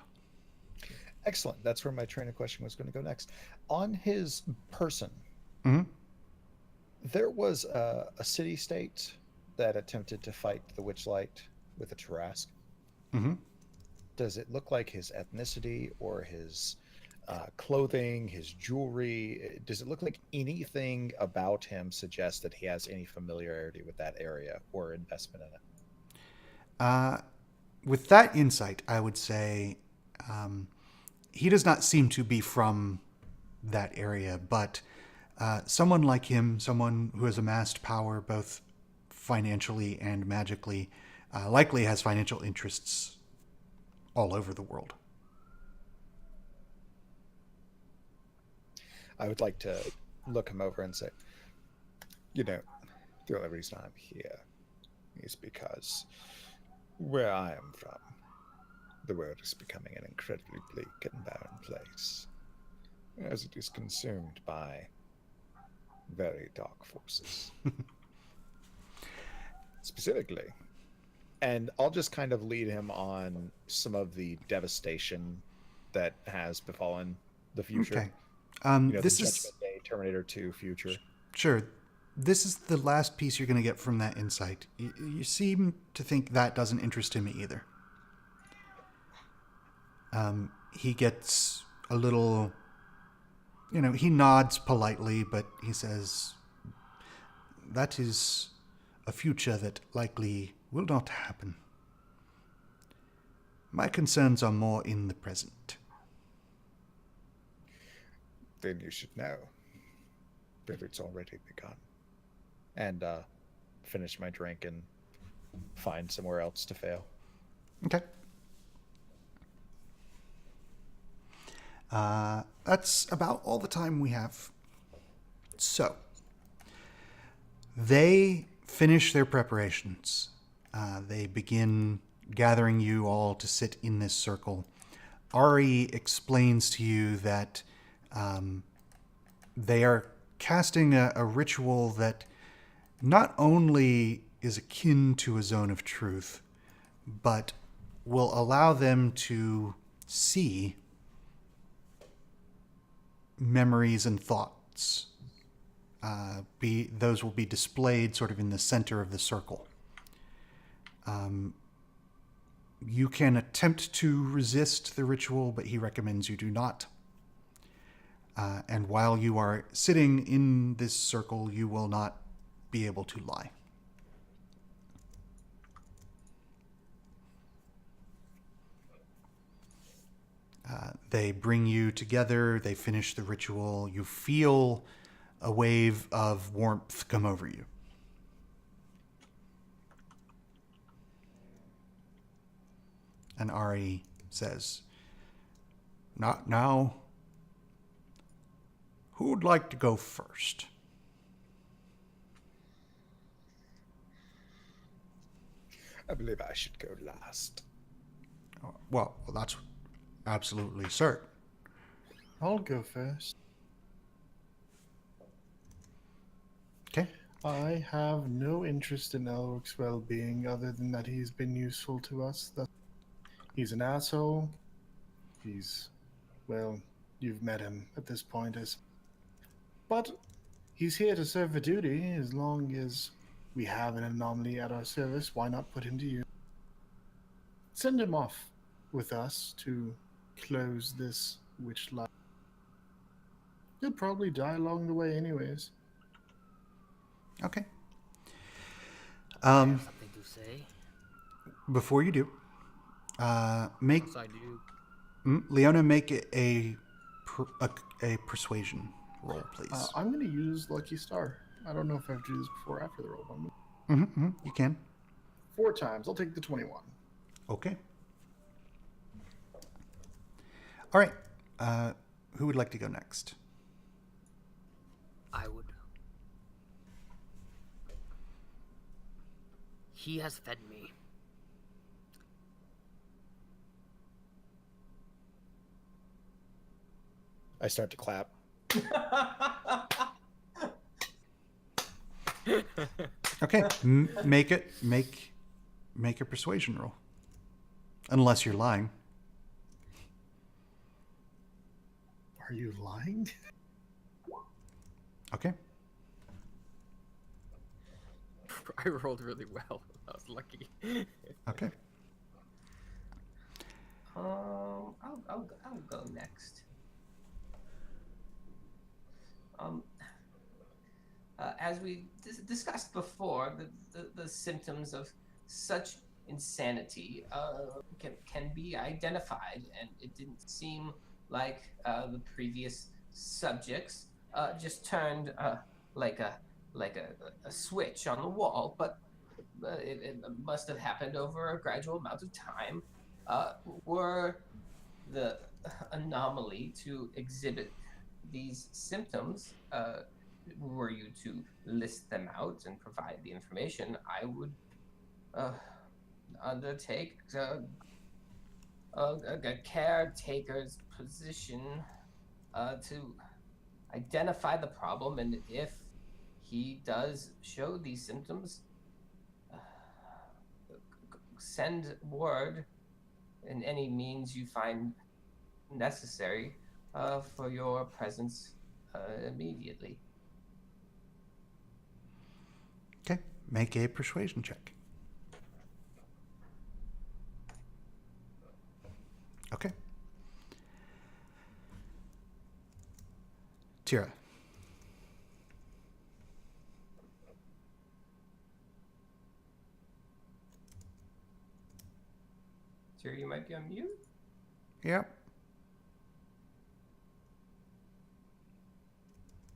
Excellent. That's where my train of question was going to go next. On his person, Mm-hmm. there was a city-state that attempted to fight the Witchlight with a Tarrasque. Mm-hmm. Does it look like his ethnicity or his clothing, his jewelry? Does it look like anything about him suggests that he has any familiarity with that area or investment in it? With that insight, I would say he does not seem to be from that area, but someone like him, someone who has amassed power both financially and magically, likely has financial interests all over the world. I would like to look him over and say, the only reason I'm here is because where I am from, the world is becoming an incredibly bleak and barren place, as it is consumed by very dark forces. Specifically. And I'll just kind of lead him on some of the devastation that has befallen the future. Okay. The This is Judgment Day, Terminator 2 future. sure. This is the last piece you're going to get from that insight. You seem to think that doesn't interest him either. He gets a little, he nods politely, but he says, "That is a future that likely will not happen. My concerns are more in the present." Then you should know that it's already begun. And finish my drink and find somewhere else to fail. Okay. That's about all the time we have. So, they finish their preparations. They begin gathering you all to sit in this circle. Ari explains to you that they are casting a ritual that not only is akin to a zone of truth, but will allow them to see memories and thoughts. Those will be displayed sort of in the center of the circle. You can attempt to resist the ritual, but he recommends you do not. And while you are sitting in this circle, you will not be able to lie. They bring you together. They finish the ritual. You feel a wave of warmth come over you. And Ari says, "Not now. Who'd like to go first?" I believe I should go last. Well, that's absolutely certain. I'll go first. Okay. I have no interest in Elric's well-being other than that he's been useful to us. He's an asshole. Well, you've met him at this point. But he's here to serve a duty. As long as we have an anomaly at our service, why not put him to use? Send him off with us to close this witch life. He'll probably die along the way anyways. Okay. I have something to say. Before you do, make Yes, I do. Leona make a persuasion roll, please. I'm going to use Lucky Star. I don't know if I have to do this before or after the roll. You can. 4 times. I'll take the 21. Okay. All right. Who would like to go next? I would. He has fed me. I start to clap. Okay. Make a persuasion roll. Unless you're lying. Are you lying? Okay. I rolled really well. I was lucky. Okay. I'll go next. As we discussed before, the symptoms of such insanity can be identified, and it didn't seem like the previous subjects just turned like a switch on the wall, but it must have happened over a gradual amount of time. Were the anomaly to exhibit these symptoms, were you to list them out and provide the information, I would undertake a caretaker's position to identify the problem, and if he does show these symptoms, send word in any means you find necessary for your presence immediately. Okay, make a persuasion check. Okay. Tira. Sure, you might be on mute. Yep.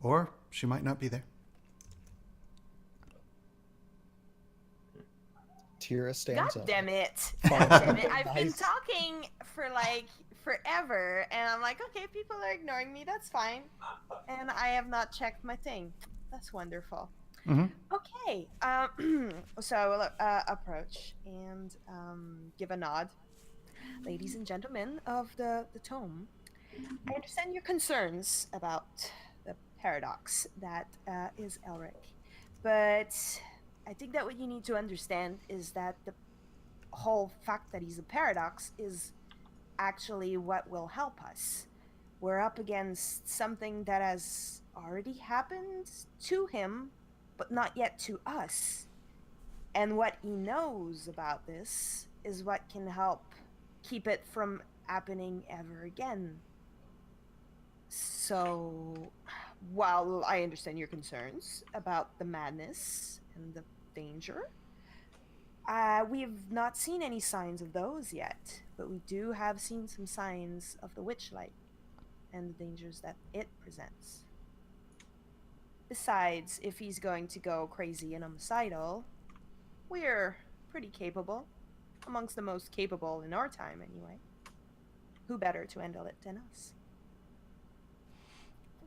Or she might not be there. Tira God stands up. damn it! Fine. God damn it! I've been Nice. talking for like forever, and I'm like, okay, people are ignoring me. That's fine. And I have not checked my thing. That's wonderful. Mm-hmm. Okay. So approach and give a nod, ladies and gentlemen of the tome. I understand your concerns about the paradox that is Elric, but I think that what you need to understand is that the whole fact that he's a paradox is actually what will help us. We're up against something that has already happened to him, but not yet to us. And what he knows about this is what can help keep it from happening ever again. So, while I understand your concerns about the madness and the danger, we've not seen any signs of those yet, but we do have seen some signs of the witchlight and the dangers that it presents. Besides, if he's going to go crazy and homicidal, we're pretty capable, amongst the most capable in our time anyway. Who better to handle it than us?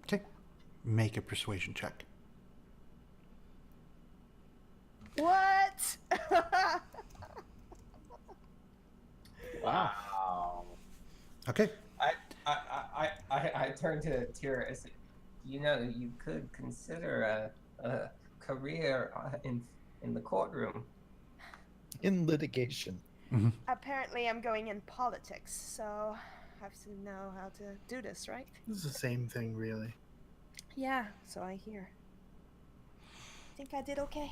Okay. Make a persuasion check. What? Wow. Okay. I turned to Tira and said, you know, you could consider a career in the courtroom. In litigation. Mm-hmm. Apparently, I'm going in politics, so I have to know how to do this, right? This is the same thing, really. Yeah, so I hear. Think I did okay.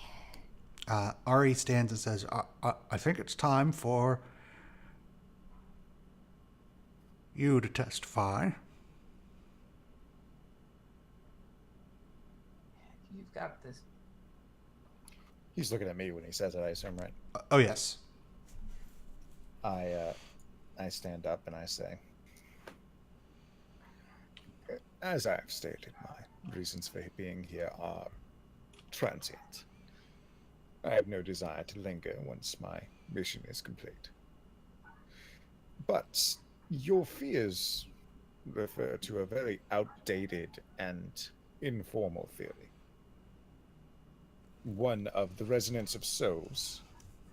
Ari stands and says, I think it's time for you to testify. You've got this. He's looking at me when he says it, I assume, right? Oh, yes. I stand up and I say, as I have stated, my reasons for being here are transient. I have no desire to linger once my mission is complete. But your fears refer to a very outdated and informal theory. One of the resonance of souls,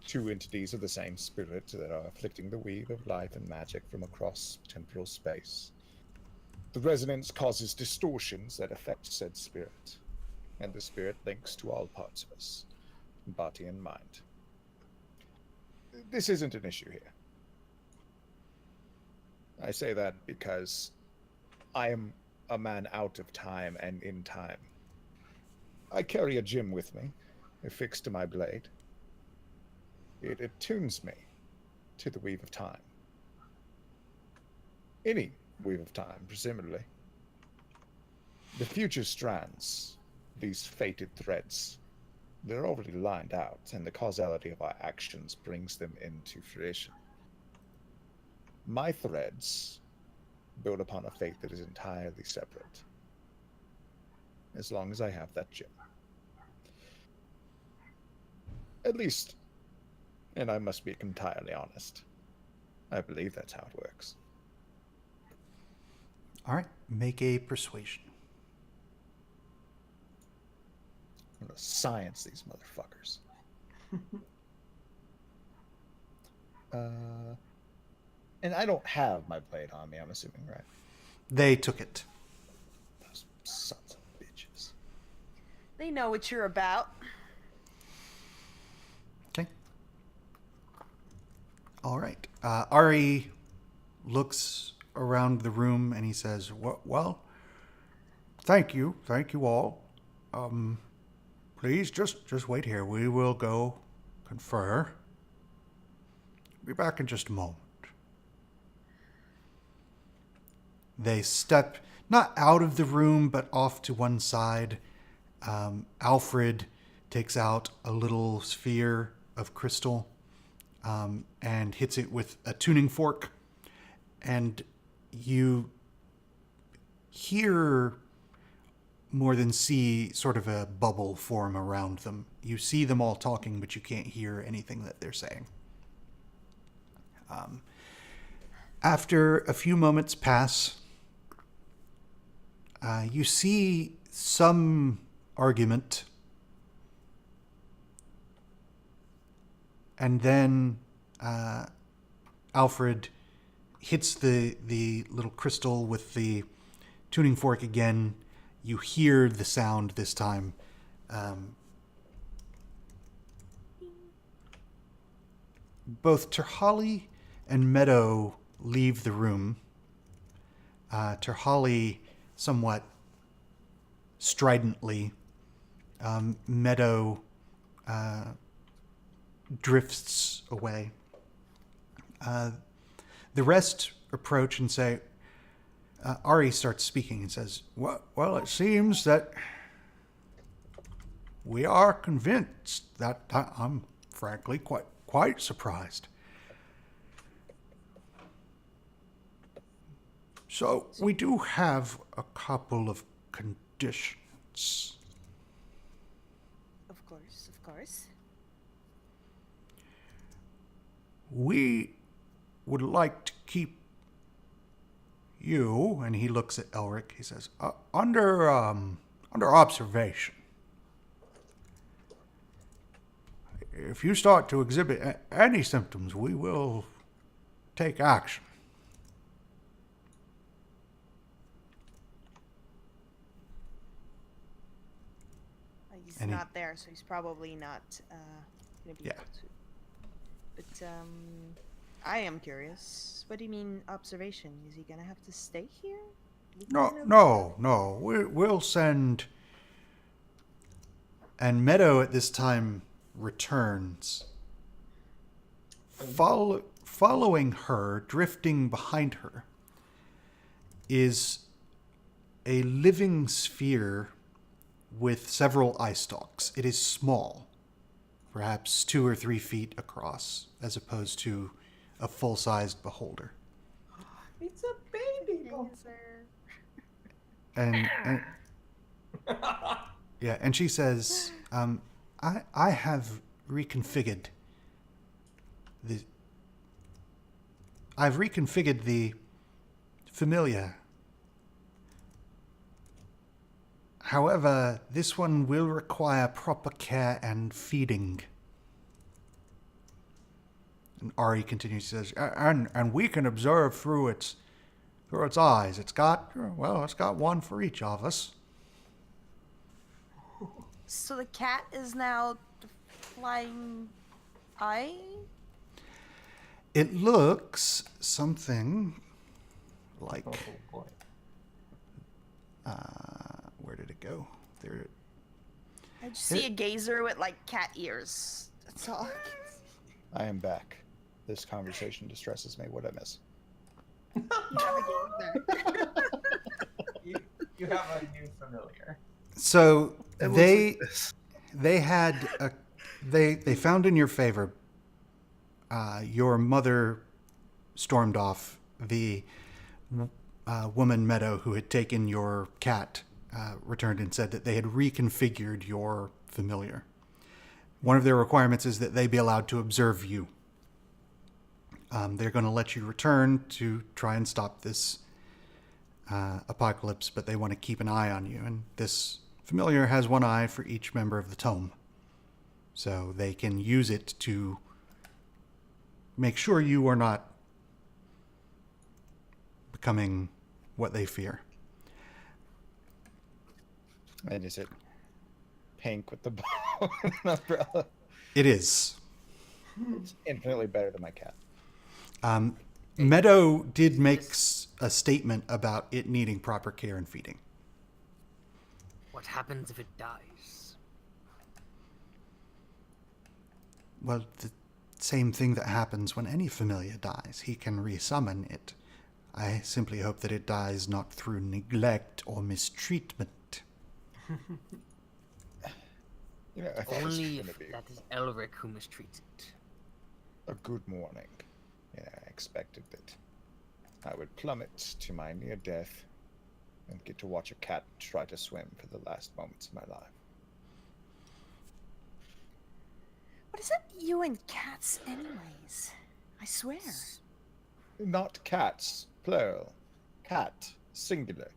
two entities of the same spirit that are afflicting the weave of life and magic from across temporal space. The resonance causes distortions that affect said spirit, and the spirit links to all parts of us, body and mind. This isn't an issue here. I say that because I am a man out of time and in time. I carry a gem with me, affixed to my blade. It attunes me to the weave of time. Any weave of time, presumably. The future strands, these fated threads, they're already lined out, and the causality of our actions brings them into fruition. My threads build upon a fate that is entirely separate, as long as I have that gem. At least, and I must be entirely honest, I believe that's how it works. All right. Make a persuasion. I'm gonna science these motherfuckers. And I don't have my blade on me, I'm assuming, right? They took it. Those sons of bitches. They know what you're about. Okay. All right. Ari looks around the room and he says, well, thank you all. Please just wait here. We will go confer. Be back in just a moment. They step not out of the room, but off to one side. Alfred takes out a little sphere of crystal and hits it with a tuning fork. And you hear more than see sort of a bubble form around them. You see them all talking, but you can't hear anything that they're saying. After a few moments pass, you see some argument, and then Alfred hits the little crystal with the tuning fork again. You hear the sound this time. Both Terhali and Meadow leave the room. Terhali somewhat stridently. Meadow drifts away. The rest approach and say, Ari starts speaking and says, well, it seems that we are convinced that I'm frankly quite surprised. So we do have a couple of conditions. Of course. We would like to keep you, and he looks at Elric, he says, under observation. If you start to exhibit any symptoms, we will take action. He's And he- not there, so he's probably not going to be Yeah. able to. But I am curious. What do you mean observation? Is he going to have to stay here? No. We'll send. And Meadow at this time returns. Following her, drifting behind her, is a living sphere with several eye stalks. It is small, perhaps 2 or 3 feet across, as opposed to a full-sized beholder. It's a baby. And yeah, and she says, I have reconfigured the familiar. However, this one will require proper care and feeding. And Ari continues, says, and we can observe through its eyes. It's got one for each of us. So the cat is now the flying eye? It looks something like... Oh boy. where did it go? There. I just see a gazer with like cat ears. That's all. I am back. This conversation distresses me. What I miss? You have a gazer. You have a new familiar. So It looks they like this. they found in your favor. Your mother stormed off. The woman Meadow who had taken your cat returned and said that they had reconfigured your familiar. One of their requirements is that they be allowed to observe you. They're going to let you return to try and stop this apocalypse, but they want to keep an eye on you. And this familiar has one eye for each member of the tome. So they can use it to make sure you are not becoming what they fear. And is it pink with the bow and an umbrella? It is. It's infinitely better than my cat. Meadow did make a statement about it needing proper care and feeding. What happens if it dies? Well, the same thing that happens when any familiar dies. He can resummon it. I simply hope that it dies not through neglect or mistreatment. You know, I thought it was Only gonna if be that is Elric who mistreats it. a good morning. Yeah, I expected that I would plummet to my near death and get to watch a cat try to swim for the last moments of my life. What is it, you and cats, anyways? I swear. Not cats, plural. Cat, singular.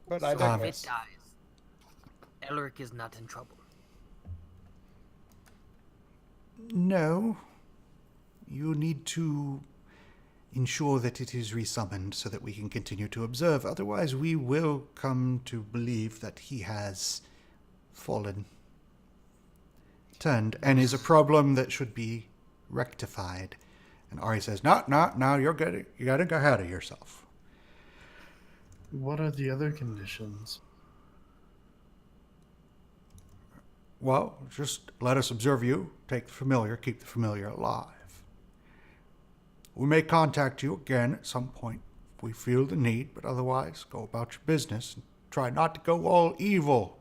But I So don't if know. it dies, Elric is not in trouble. No. You need to ensure that it is resummoned so that we can continue to observe. Otherwise, we will come to believe that he has fallen, turned, and is a problem that should be rectified. And Ari says, no, you gotta go ahead of yourself. What are the other conditions? Well, just let us observe you, take the familiar, keep the familiar alive. We may contact you again at some point if we feel the need, but otherwise, go about your business and try not to go all evil.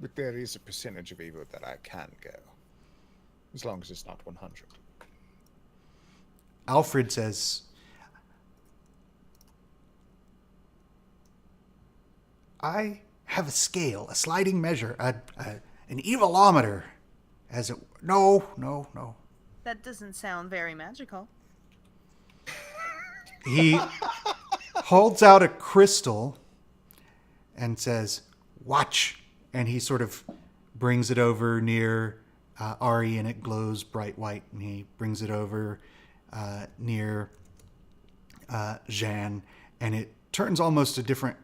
But there is a percentage of evil that I can go. As long as it's not 100. Alfred says, I have a scale, a sliding measure, an evilometer. As it, no. That doesn't sound very magical. He holds out a crystal and says, watch. And he sort of brings it over near Ari, and it glows bright white. And he brings it over near Jeanne, and it turns almost a different,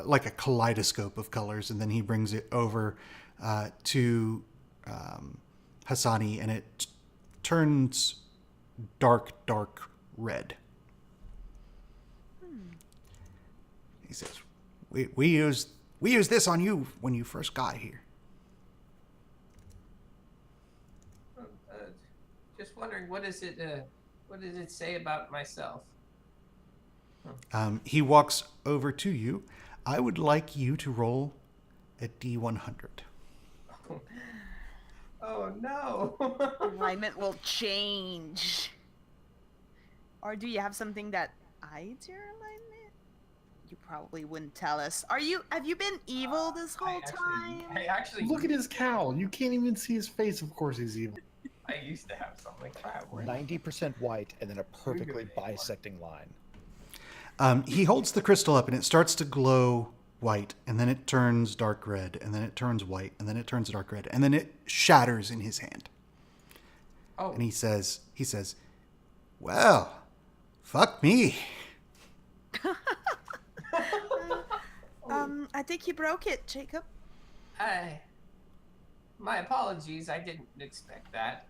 like a kaleidoscope of colors. And then he brings it over to Hassani, and it turns dark red. He says, we used this on you when you first got here. Just wondering, what does it say about myself? He walks over to you. I would like you to roll a D100. Oh no! Alignment will change. Or do you have something that aids your alignment? You probably wouldn't tell us. Have you been evil this whole time? I actually Look at his cowl. You can't even see his face. Of course he's evil. I used to have something like that. 90% white and then a perfectly bisecting line. He holds the crystal up, and it starts to glow white, and then it turns dark red, and then it turns white, and then it turns dark red, and then it shatters in his hand. Oh. And he says, well, fuck me. I think you broke it, Jacob. My apologies. I didn't expect that.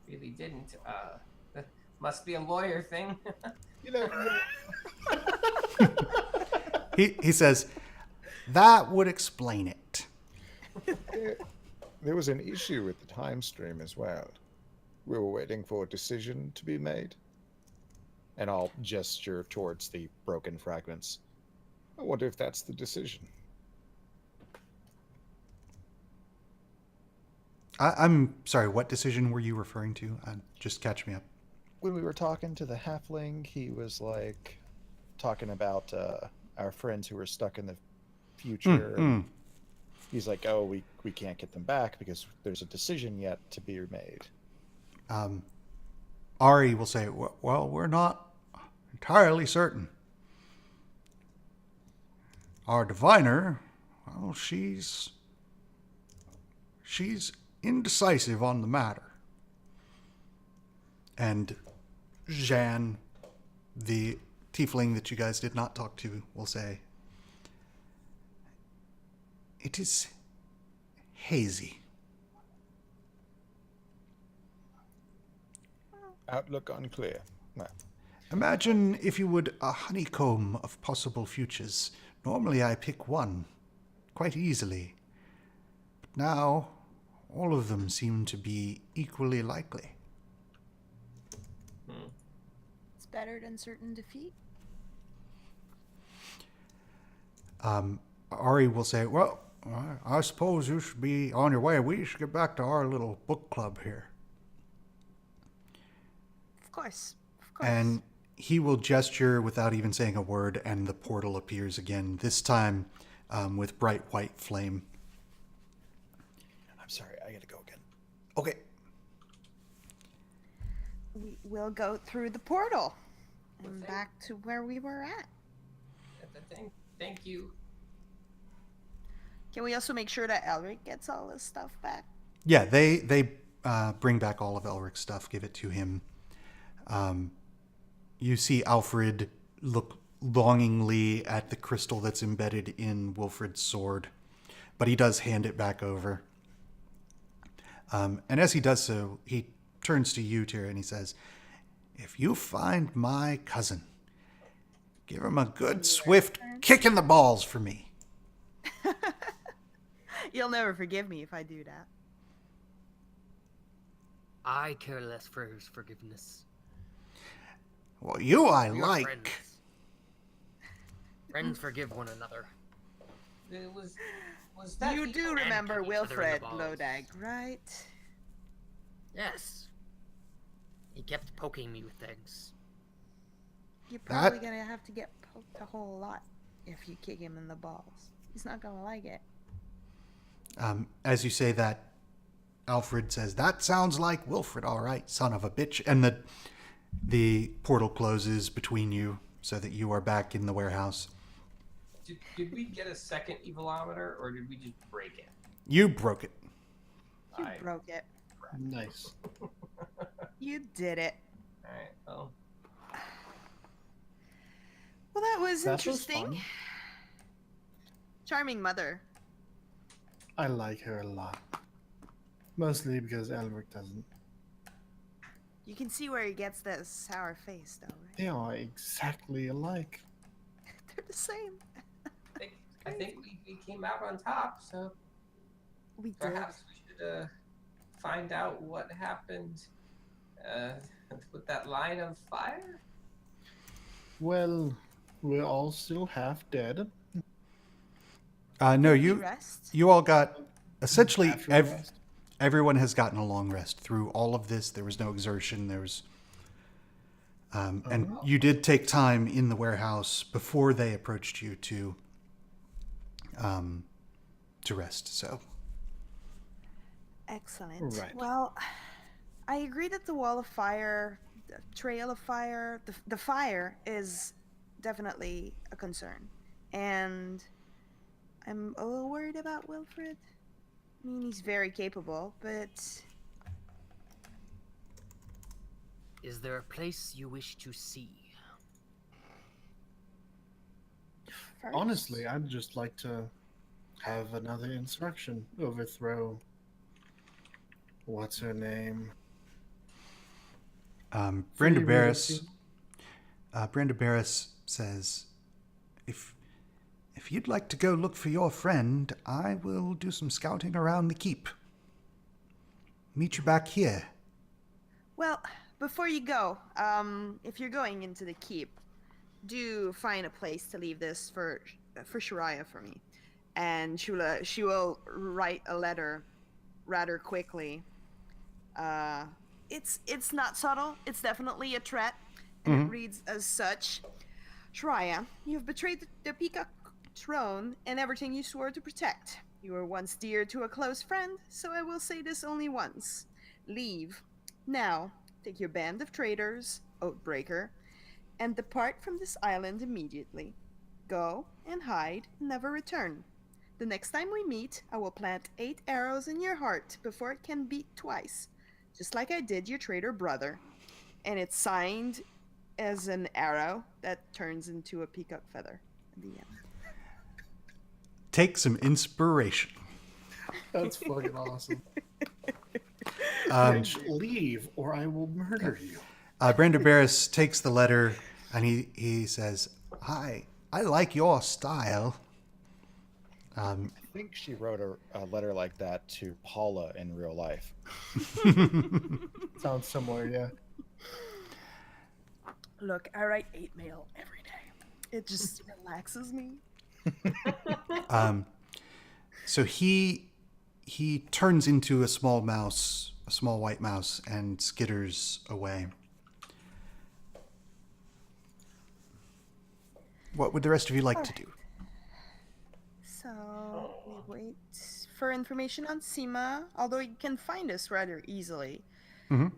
Really didn't. That must be a lawyer thing. You know, He says, that would explain it. there was an issue with the time stream as well. We were waiting for a decision to be made. And I'll gesture towards the broken fragments. I wonder if that's the decision. I'm sorry, what decision were you referring to? Just catch me up. When we were talking to the halfling, he was like talking about our friends who were stuck in the future. And he's like, oh, we can't get them back because there's a decision yet to be made. Ari will say, well, we're not entirely certain. Our diviner, well, she's indecisive on the matter. And Jeanne, the tiefling that you guys did not talk to, will say, "It is hazy." Outlook unclear. No. Imagine, if you would, a honeycomb of possible futures. Normally I pick one, quite easily. But now, all of them seem to be equally likely. It's better than certain defeat. Ari will say, "Well, I suppose you should be on your way. We should get back to our little book club here." Of course. Of course. And he will gesture without even saying a word, and the portal appears again, this time with bright white flame. I'm sorry, I gotta go again. Okay. We will go through the portal and back to where we were at. Thank you. Can we also make sure that Elric gets all his stuff back? Yeah, they bring back all of Elric's stuff, give it to him. You see Alfred look longingly at the crystal that's embedded in Wilfred's sword, but he does hand it back over. And as he does so, he turns to you, Tyr, and he says, "If you find my cousin, give him a good, swift kick in the balls for me." You'll never forgive me if I do that. I care less for his forgiveness. Well, you I We are like. friends. Friends forgive one another. It was that You the- do and remember kick each other in the Wilfred balls. Lodag, right? Yes. He kept poking me with things. You're probably gonna have to get poked a whole lot if you kick him in the balls. He's not gonna like it. As you say that, Alfred says, "That sounds like Wilfred, all right, son of a bitch." And the portal closes between you so that you are back in the warehouse. Did we get a second evilometer, or did we just break it? You broke it. You I- broke it. Nice. You did it. Alright, well, Well, that was That was interesting. fun. Charming mother. I like her a lot. Mostly because Elric doesn't. You can see where he gets that sour face, though, right? They are exactly alike. They're the same. I think we came out on top, so We did. perhaps we should find out what happened with that line of fire. Well, we're all still half dead. No, We you rest. you all got essentially After the rest. everyone has gotten a long rest through all of this. There was no exertion. There was, and you did take time in the warehouse before they approached you to rest. So Excellent. Right. Well, I agree that the wall of fire, the trail of fire, the fire is definitely a concern. And I'm a little worried about Wilfred. I mean, he's very capable, but Is there a place you wish to see? first, Honestly, I'd just like to have another insurrection. Overthrow. What's her name? Brenda Free Barris. Regency? Brenda Barris says, If you'd like to go look for your friend, I will do some scouting around the keep. Meet you back here." well, before you go, if you're going into the keep, do find a place to leave this for Shariah for me, and she will write a letter rather quickly. It's not subtle. It's definitely a threat, and it reads as such: Shariah, you have betrayed the Peacock throne and everything you swore to protect. You were once dear to a close friend, so I will say this only once. Leave. Now, take your band of traitors, Oathbreaker, and depart from this island immediately. Go and hide and never return. The next time we meet, I will plant 8 arrows in your heart before it can beat twice, just like I did your traitor brother. and it's signed as an arrow that turns into a peacock feather at the end. Take some inspiration. That's fucking awesome. Um, Rich, leave, or I will murder you. Brandabaris takes the letter and he says, "Hi, I like your style." I think she wrote a letter like that to Paula in real life. Sounds similar, yeah. Look, I write 8 mail every day. It just relaxes me. So he turns into a small mouse, a small white mouse, and skitters away. What would the rest of you like to do? So we wait for information on Sima, although you can find us rather easily. Mhm.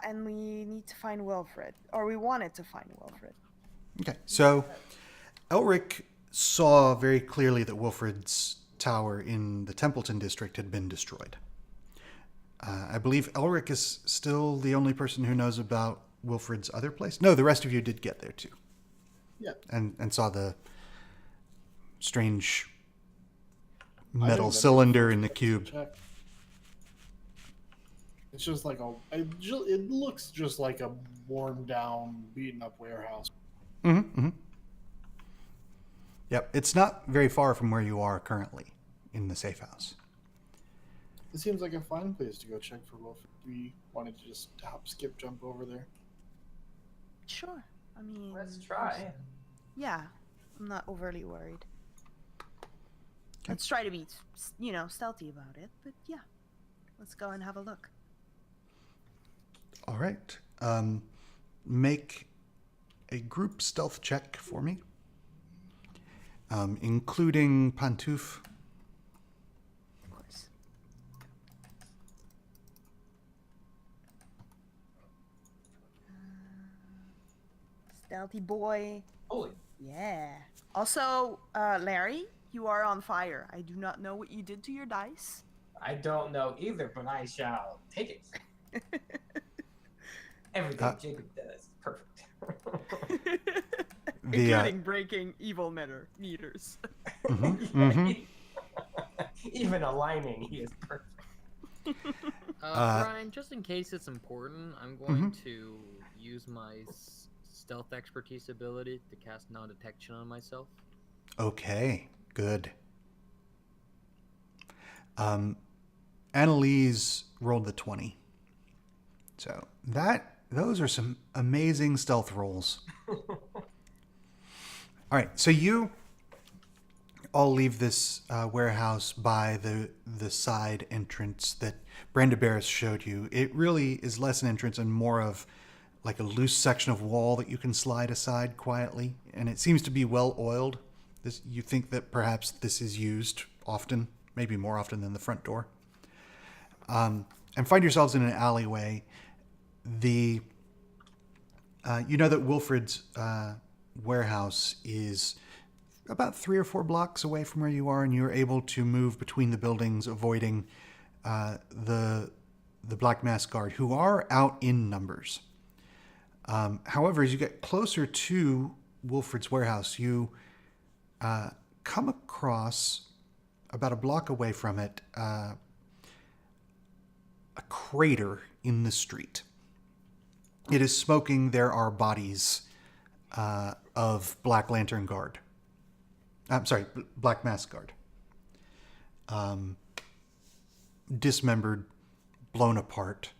And we need to find Wilfred, or we wanted to find Wilfred. Okay, so Elric saw very clearly that Wilfred's tower in the Templeton district had been destroyed. I believe Elric is still the only person who knows about Wilfred's other place. No, the rest of you did get there too. Yeah. And saw the strange I metal didn't cylinder know in the to cube. check. It's just like it looks just like a worn down, beaten up warehouse. Mm-hmm. Yep, it's not very far from where you are currently in the safe house. It seems like a fine place to go check for Wilfred. We wanted to just hop, skip, jump over there. Sure. I mean, Let's try. Yeah, I'm not overly worried. Let's try to be, stealthy about it. But yeah, let's go and have a look. All right. Make a group stealth check for me, including Pantouf. Of course. Stealthy boy. Holy. Yeah. Also, Larry, you are on fire. I do not know what you did to your dice. I don't know either, but I shall take it. Everything Jacob does, perfect. Including breaking evil meters. Even aligning, he is perfect. Brian, just in case it's important, I'm going to use my stealth expertise ability to cast non-detection on myself. Okay, good. Annalise rolled the 20. So those are some amazing stealth rolls. All right, so you all leave this warehouse by the side entrance that Brandabaris showed you. It really is less an entrance and more of like a loose section of wall that you can slide aside quietly, and it seems to be well oiled. You think that perhaps this is used often, maybe more often than the front door. And find yourselves in an alleyway. You know that Wilfred's warehouse is about 3 or 4 blocks away from where you are, and you're able to move between the buildings, avoiding the Black Mask Guard, who are out in numbers. However, as you get closer to Wilfred's warehouse, you come across, about a block away from it, a crater in the street. It is smoking. There are bodies of Black Lantern Guard. I'm sorry, Black Mask Guard. Dismembered, blown apart.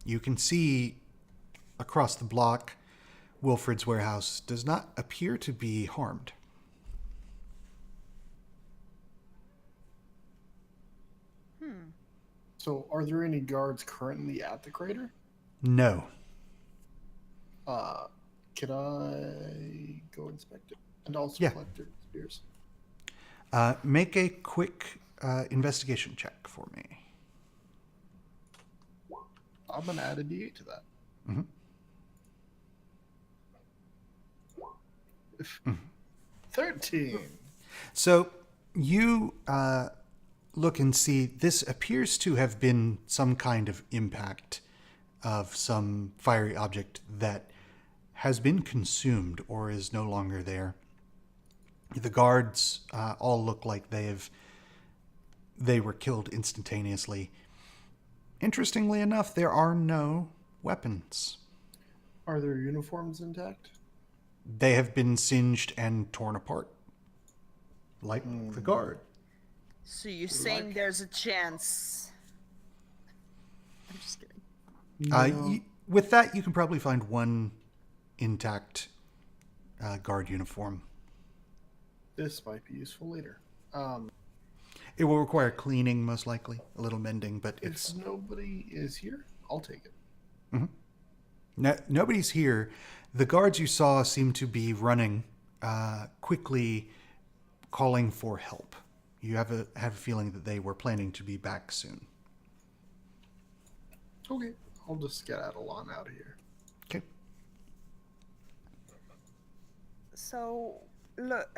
You can see across the block, Wilfred's warehouse does not appear to be harmed. So, are there any guards currently at the crater? No. Can I go inspect it and also Yeah. collect their spears? Make a quick investigation check for me. I'm gonna add a D8 to that. Mhm. 13. So you look and see, this appears to have been some kind of impact of some fiery object that has been consumed or is no longer there. The guards all look like they were killed instantaneously. Interestingly enough, there are no weapons. Are their uniforms intact? They have been singed and torn apart, like the guard. So you're saying there's a chance? I'm just kidding. No. With that, you can probably find one intact guard uniform. This might be useful later. It will require cleaning, most likely, a little mending, but it's... If nobody is here, I'll take it. Nobody's here. The guards you saw seem to be running, quickly calling for help. You have a feeling that they were planning to be back soon. Okay, I'll just skedaddle on out of here. Okay. So, look,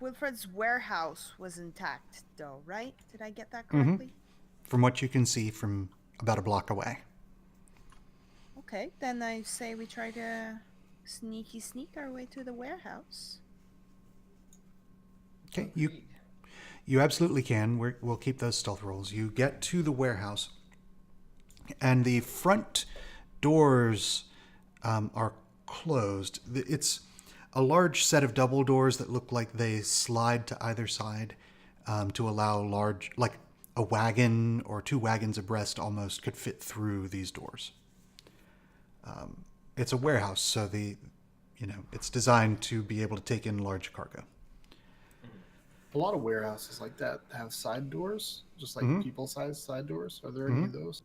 Wilfred's warehouse was intact, though, right? Did I get that correctly? From what you can see from about a block away. Okay, then I say we try to sneak our way to the warehouse. Okay, you absolutely can. We'll keep those stealth rolls. You get to the warehouse, and the front doors are closed. It's a large set of double doors that look like they slide to either side to allow like a wagon or two wagons abreast almost could fit through these doors. It's a warehouse, so it's designed to be able to take in large cargo. A lot of warehouses like that have side doors, just like people-sized side doors. Are there any of those?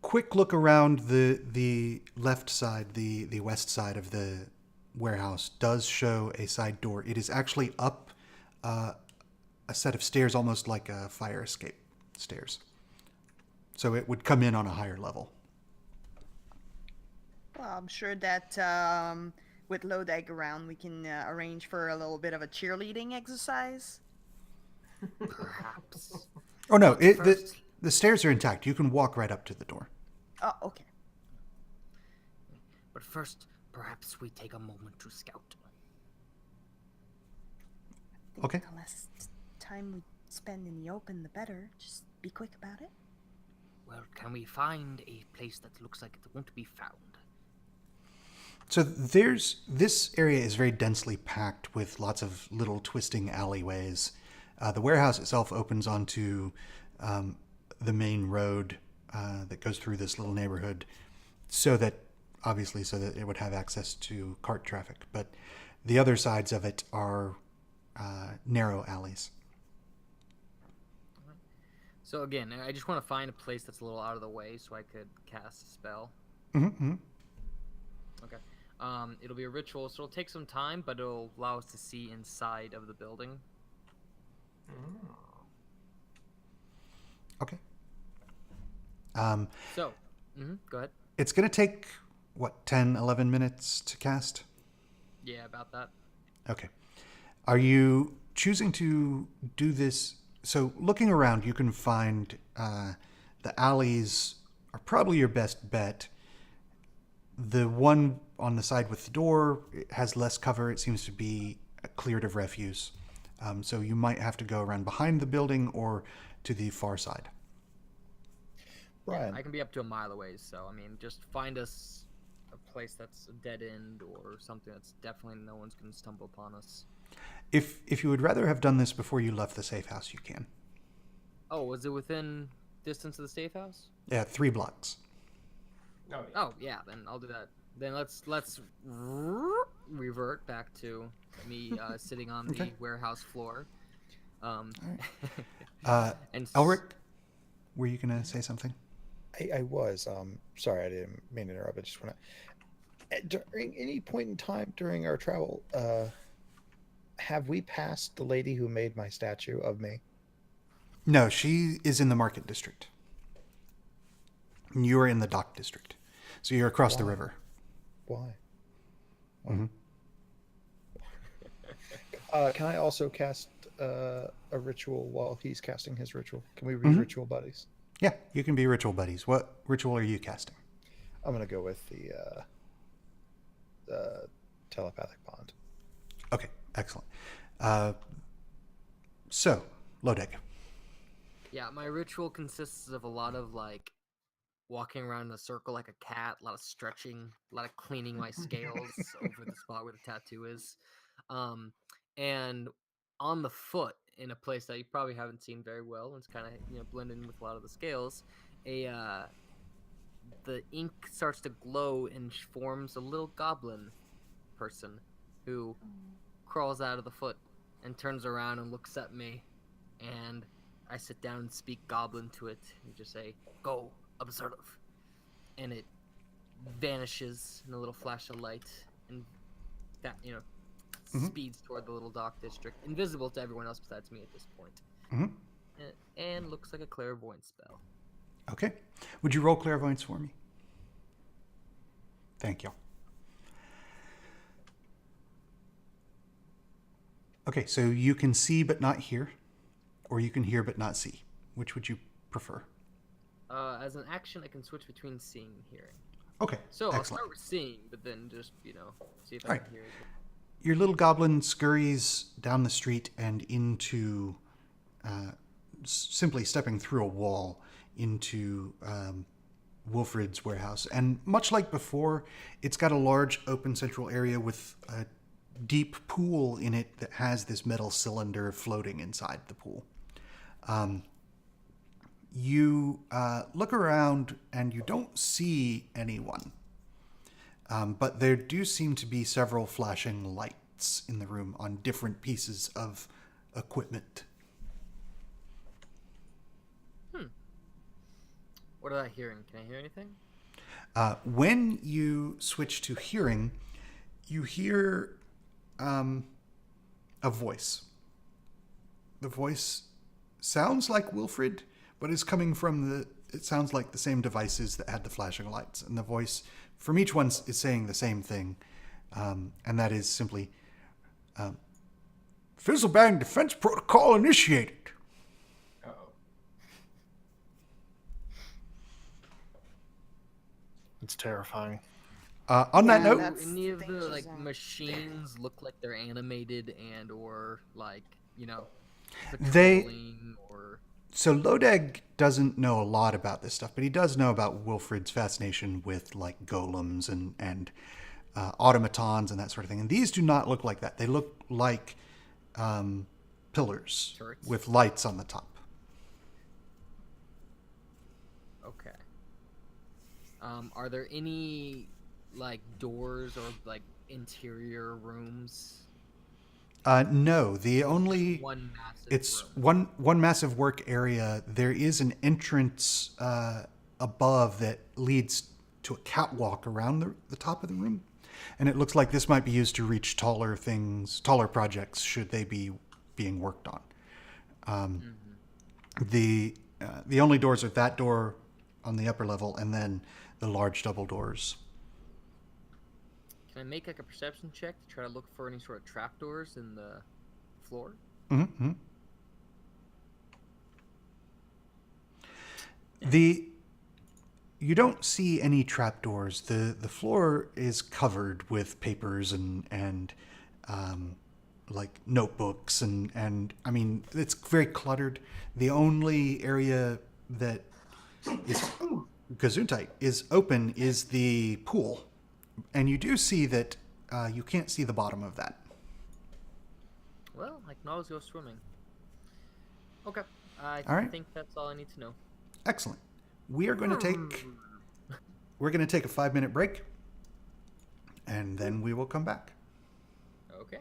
Quick look around the left side, the west side of the warehouse does show a side door. It is actually up a set of stairs, almost like a fire escape stairs. So it would come in on a higher level. Well, I'm sure that with Lodeg around, we can arrange for a little bit of a cheerleading exercise. Perhaps. Oh no, the stairs are intact. You can walk right up to the door. Oh, okay. But first, perhaps we take a moment to scout. Okay. The less time we spend in the open, the better. Just be quick about it. Well, can we find a place that looks like it won't be found? So this area is very densely packed with lots of little twisting alleyways. The warehouse itself opens onto the main road that goes through this little neighborhood, so that it would have access to cart traffic. But the other sides of it are narrow alleys. So again, I just want to find a place that's a little out of the way so I could cast a spell. Mm-hmm. Okay. It'll be a ritual, so it'll take some time, but it'll allow us to see inside of the building. Okay. Go ahead. It's going to take, 10, 11 minutes to cast? Yeah, about that. Okay. Are you choosing to do this? So looking around, you can find the alleys are probably your best bet. The one on the side with the door has less cover. It seems to be cleared of refuse. So you might have to go around behind the building or to the far side. Brian, I can be up to a mile away, so just find us a place that's a dead end or something that's definitely no one's going to stumble upon us. If you would rather have done this before you left the safe house, you can. Oh, was it within distance of the safe house? Yeah, 3 blocks. Oh yeah, then I'll do that. Then let's revert back to me sitting on the warehouse floor. And and Elric, were you gonna say something? I was. Sorry, I didn't mean to interrupt. I just want to. During any point in time during our travel, have we passed the lady who made my statue of me? No, she is in the market district. You are in the dock district, so you're across the river. Why? Mm-hmm. Can I also cast a ritual while he's casting his ritual? Can we be Mhm. ritual buddies? Yeah, you can be ritual buddies. What ritual are you casting? I'm gonna go with the telepathic bond. Okay, excellent. So, Lodeg. Yeah, my ritual consists of a lot of like walking around in a circle like a cat, a lot of stretching, a lot of cleaning my scales over the spot where the tattoo is. Um, and on the foot, in a place that you probably haven't seen very well, and it's kind of blended in with a lot of the scales, the ink starts to glow and forms a little goblin person who crawls out of the foot and turns around and looks at me, and I sit down and speak goblin to it and just say, "Go, observe," and it vanishes in a little flash of light, and that speeds toward the little dock district, invisible to everyone else besides me at this point, Mm-hmm. and looks like a clairvoyant spell. Okay. Would you roll clairvoyance for me? Thank you. Okay, so you can see but not hear, or you can hear but not see. Which would you prefer? As an action, I can switch between seeing and hearing. Okay, So I'll excellent. start with seeing, but then just see if I All right. can hear it. Your little goblin scurries down the street and into, simply stepping through a wall into Wilfred's warehouse. And much like before, it's got a large open central area with a deep pool in it that has this metal cylinder floating inside the pool. You look around and you don't see anyone. But there do seem to be several flashing lights in the room on different pieces of equipment. What am I hearing? Can I hear anything? When you switch to hearing, you hear a voice. The voice sounds like Wilfred, but is coming from it sounds like the same devices that had the flashing lights. And the voice from each one is saying the same thing. And that is simply, Fizzlebang defense protocol initiated. Uh-oh. It's terrifying. On that Yeah, note, that's Any of the danger like zone. machines look like they're animated and or like They- patrolling or so Lodeg doesn't know a lot about this stuff, but he does know about Wilfred's fascination with like golems and automatons and that sort of thing. And these do not look like that. They look like pillars Turrets? with lights on the top. okay. Are there any like doors or like interior rooms? No, the only One massive it's room. one massive work area. There is an entrance above that leads to a catwalk around the top of the room, and it looks like this might be used to reach taller projects should they be being worked on. The only doors are that door on the upper level, and then the large double doors. Can I make like a perception check to try to look for any sort of trapdoors in the floor? Mm-hmm. You don't see any trapdoors. The floor is covered with papers and like notebooks and I mean it's very cluttered. The only area that is Gesundheit is open is the pool, and you do see that you can't see the bottom of that. Well, I can always go swimming. Okay. I All right. think that's all I need to know. Excellent. We are going to take We're going to take a 5-minute break, and then we will come back. Okay.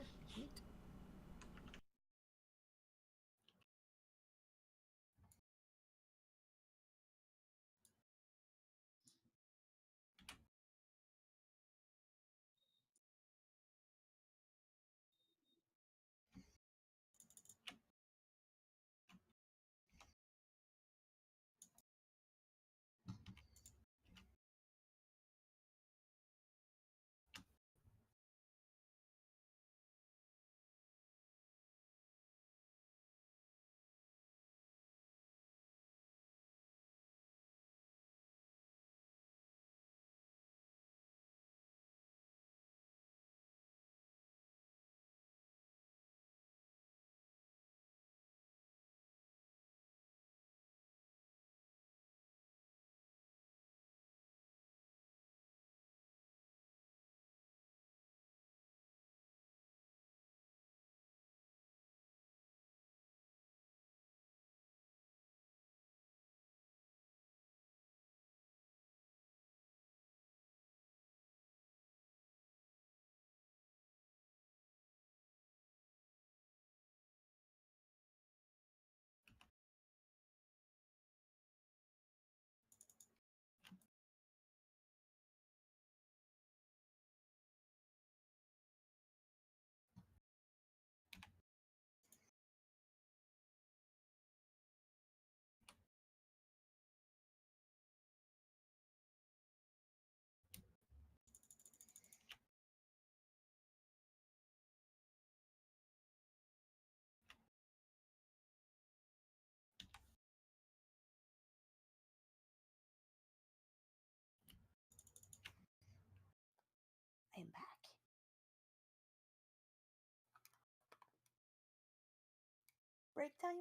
break time?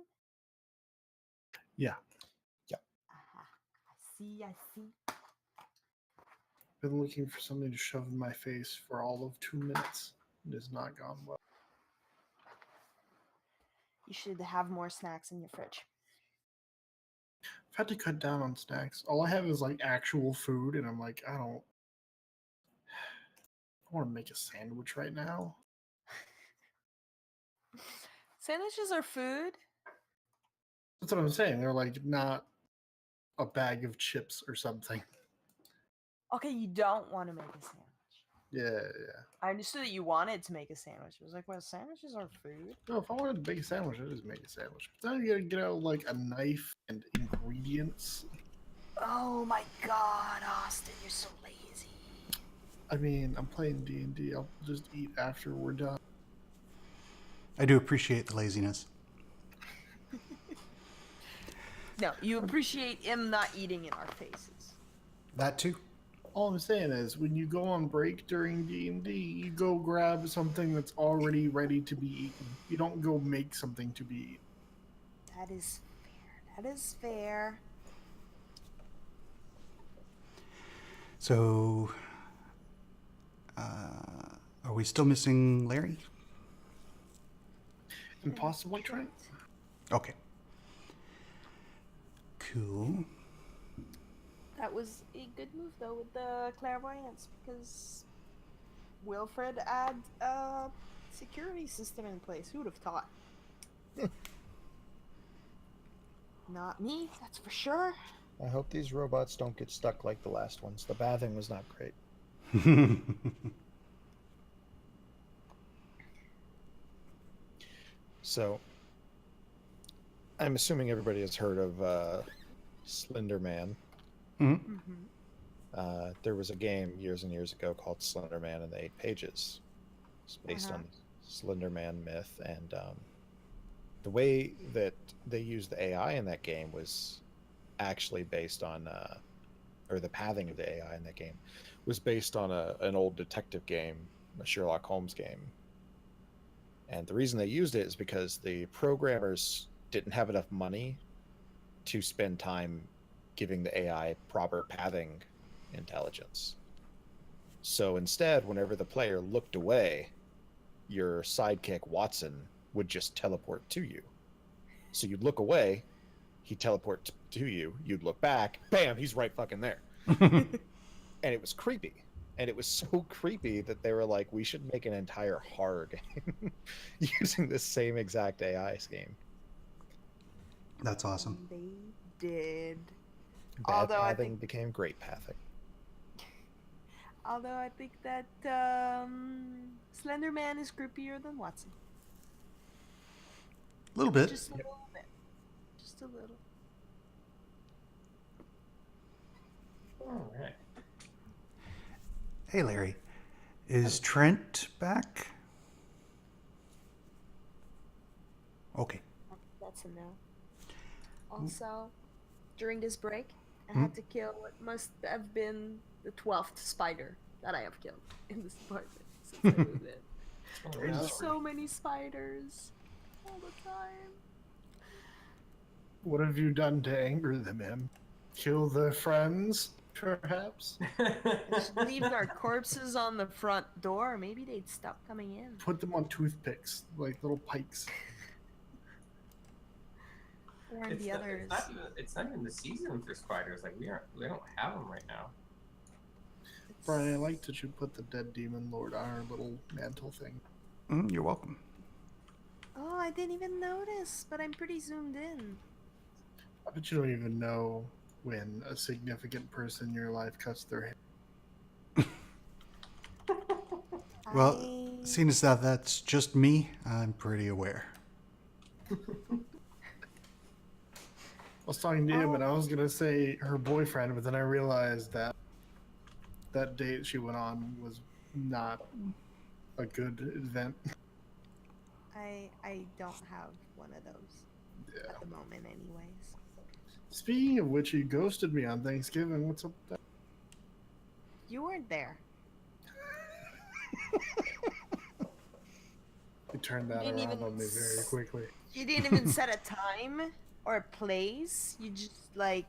Yeah. Aha. I see, I see. Been looking for something to shove in my face for all of 2 minutes. It has not gone well. You should have more snacks in your fridge. I've had to cut down on snacks. All I have is like actual food, and I'm like, I want to make a sandwich right now. Sandwiches are food. That's what I'm saying. They're like not a bag of chips or something. Okay, you don't want to make a sandwich. Yeah. I understood that you wanted to make a sandwich. I was like, well, sandwiches are food. No, if I wanted to make a sandwich, I just make a sandwich. But then you gotta get out like a knife and ingredients. Oh my god, Austin, you're so lazy. I mean, I'm playing D&D. I'll just eat after we're done. I do appreciate the laziness. No, you appreciate him not eating in our faces. That too. All I'm saying is, when you go on break during D&D, you go grab something that's already ready to be eaten. You don't go make something to be eaten. That is fair. That is fair. So, are we still missing Larry? And possibly Trent. Okay. Cool. That was a good move, though, with the clairvoyance, because Wilfred had a security system in place. Who would have thought? Not me, that's for sure. I hope these robots don't get stuck like the last ones. The bathing was not great. So, I'm assuming everybody has heard of Slender Man. Mhm. Mm-hmm. There was a game years and years ago called Slender Man and the 8 Pages. It's based on the Slender Man myth, and the way that they used the AI in that game was actually based on, or the pathing of the AI in that game was based on an old detective game, a Sherlock Holmes game. And the reason they used it is because the programmers didn't have enough money to spend time giving the AI proper pathing intelligence. So instead, whenever the player looked away, your sidekick Watson would just teleport to you. So you'd look away, he'd teleport to you, you'd look back, bam, he's right fucking there. And it was creepy. And it was so creepy that they were like, we should make an entire horror game using this same exact AI scheme. That's awesome. They did. Bad Although I pathing think- became great pathing. Although I think that Slender Man is creepier than Watson. A little bit. Just a little bit. Just a little. All right. Hey, Larry. Is Trent back? Okay. That's a no. Also, during this break, I had to kill what must have been the 12th spider that I have killed in this apartment since I moved in. Oh, There's wow. So many spiders all the time. What have you done to anger them, Em? Kill their friends, perhaps? Just leave our corpses on the front door. Maybe they'd stop coming in. Put them on toothpicks, like little pikes. Or in It's the not, others. it's not even the season for spiders. Like we don't have them right now. Brian, I like that you put the dead demon lord on our little mantle thing. You're welcome. Oh, I didn't even notice, but I'm pretty zoomed in. I bet you don't even know when a significant person in your life cuts their hair. Well, I- seeing as that's just me, I'm pretty aware. I was talking to him and I was gonna say her boyfriend, but then I realized that that date she went on was not a good event. I don't have one of those Yeah. at the moment, anyways. Speaking of which, he ghosted me on Thanksgiving. What's up with that? You weren't there. I turned that didn't around even on me very quickly. You didn't even set a time or a place. You just like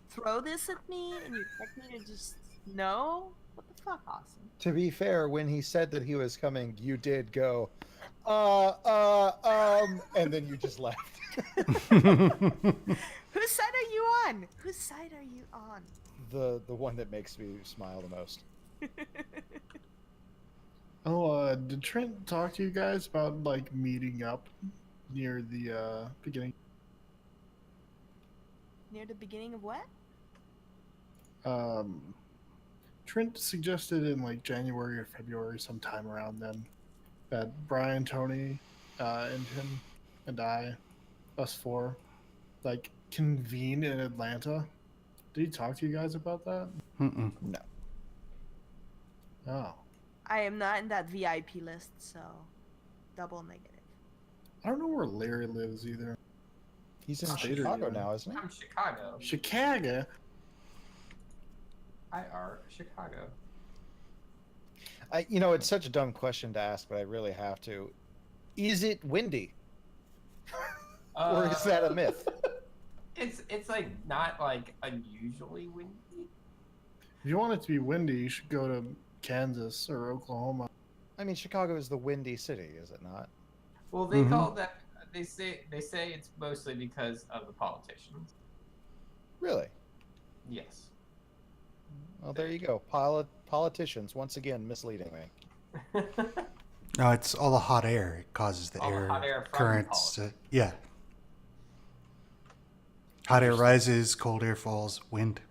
throw this at me and you expect me to just know? What the fuck, Austin? To be fair, when he said that he was coming, you did go, and then you just left. Whose side are you on? Whose side are you on? The one that makes me smile the most. Oh, did Trent talk to you guys about like meeting up near the beginning? Near the beginning of what? Trent suggested in like January or February, sometime around then, that Brian, Tony, and him and us four, like convene in Atlanta. Did he talk to you guys about that? Mm-mm. No. Oh, I am not in that VIP list, so double negative. I don't know where Larry lives either. He's in State or Chicago union? now, isn't he? I'm Chicago. Chicago. I are Chicago. It's such a dumb question to ask, but I really have to. Is it windy? Or is that a myth? It's like not like unusually windy. If you want it to be windy, you should go to Kansas or Oklahoma. I mean, Chicago is the windy city, is it not? Well, they Mhm. call that. They say it's mostly because of the politicians. Really? Yes. Well, there you go. Politicians, once again, misleading me. No, it's all the hot air. It causes the All the air hot air from currents. politics. Yeah. Hot air rises, cold air falls, wind.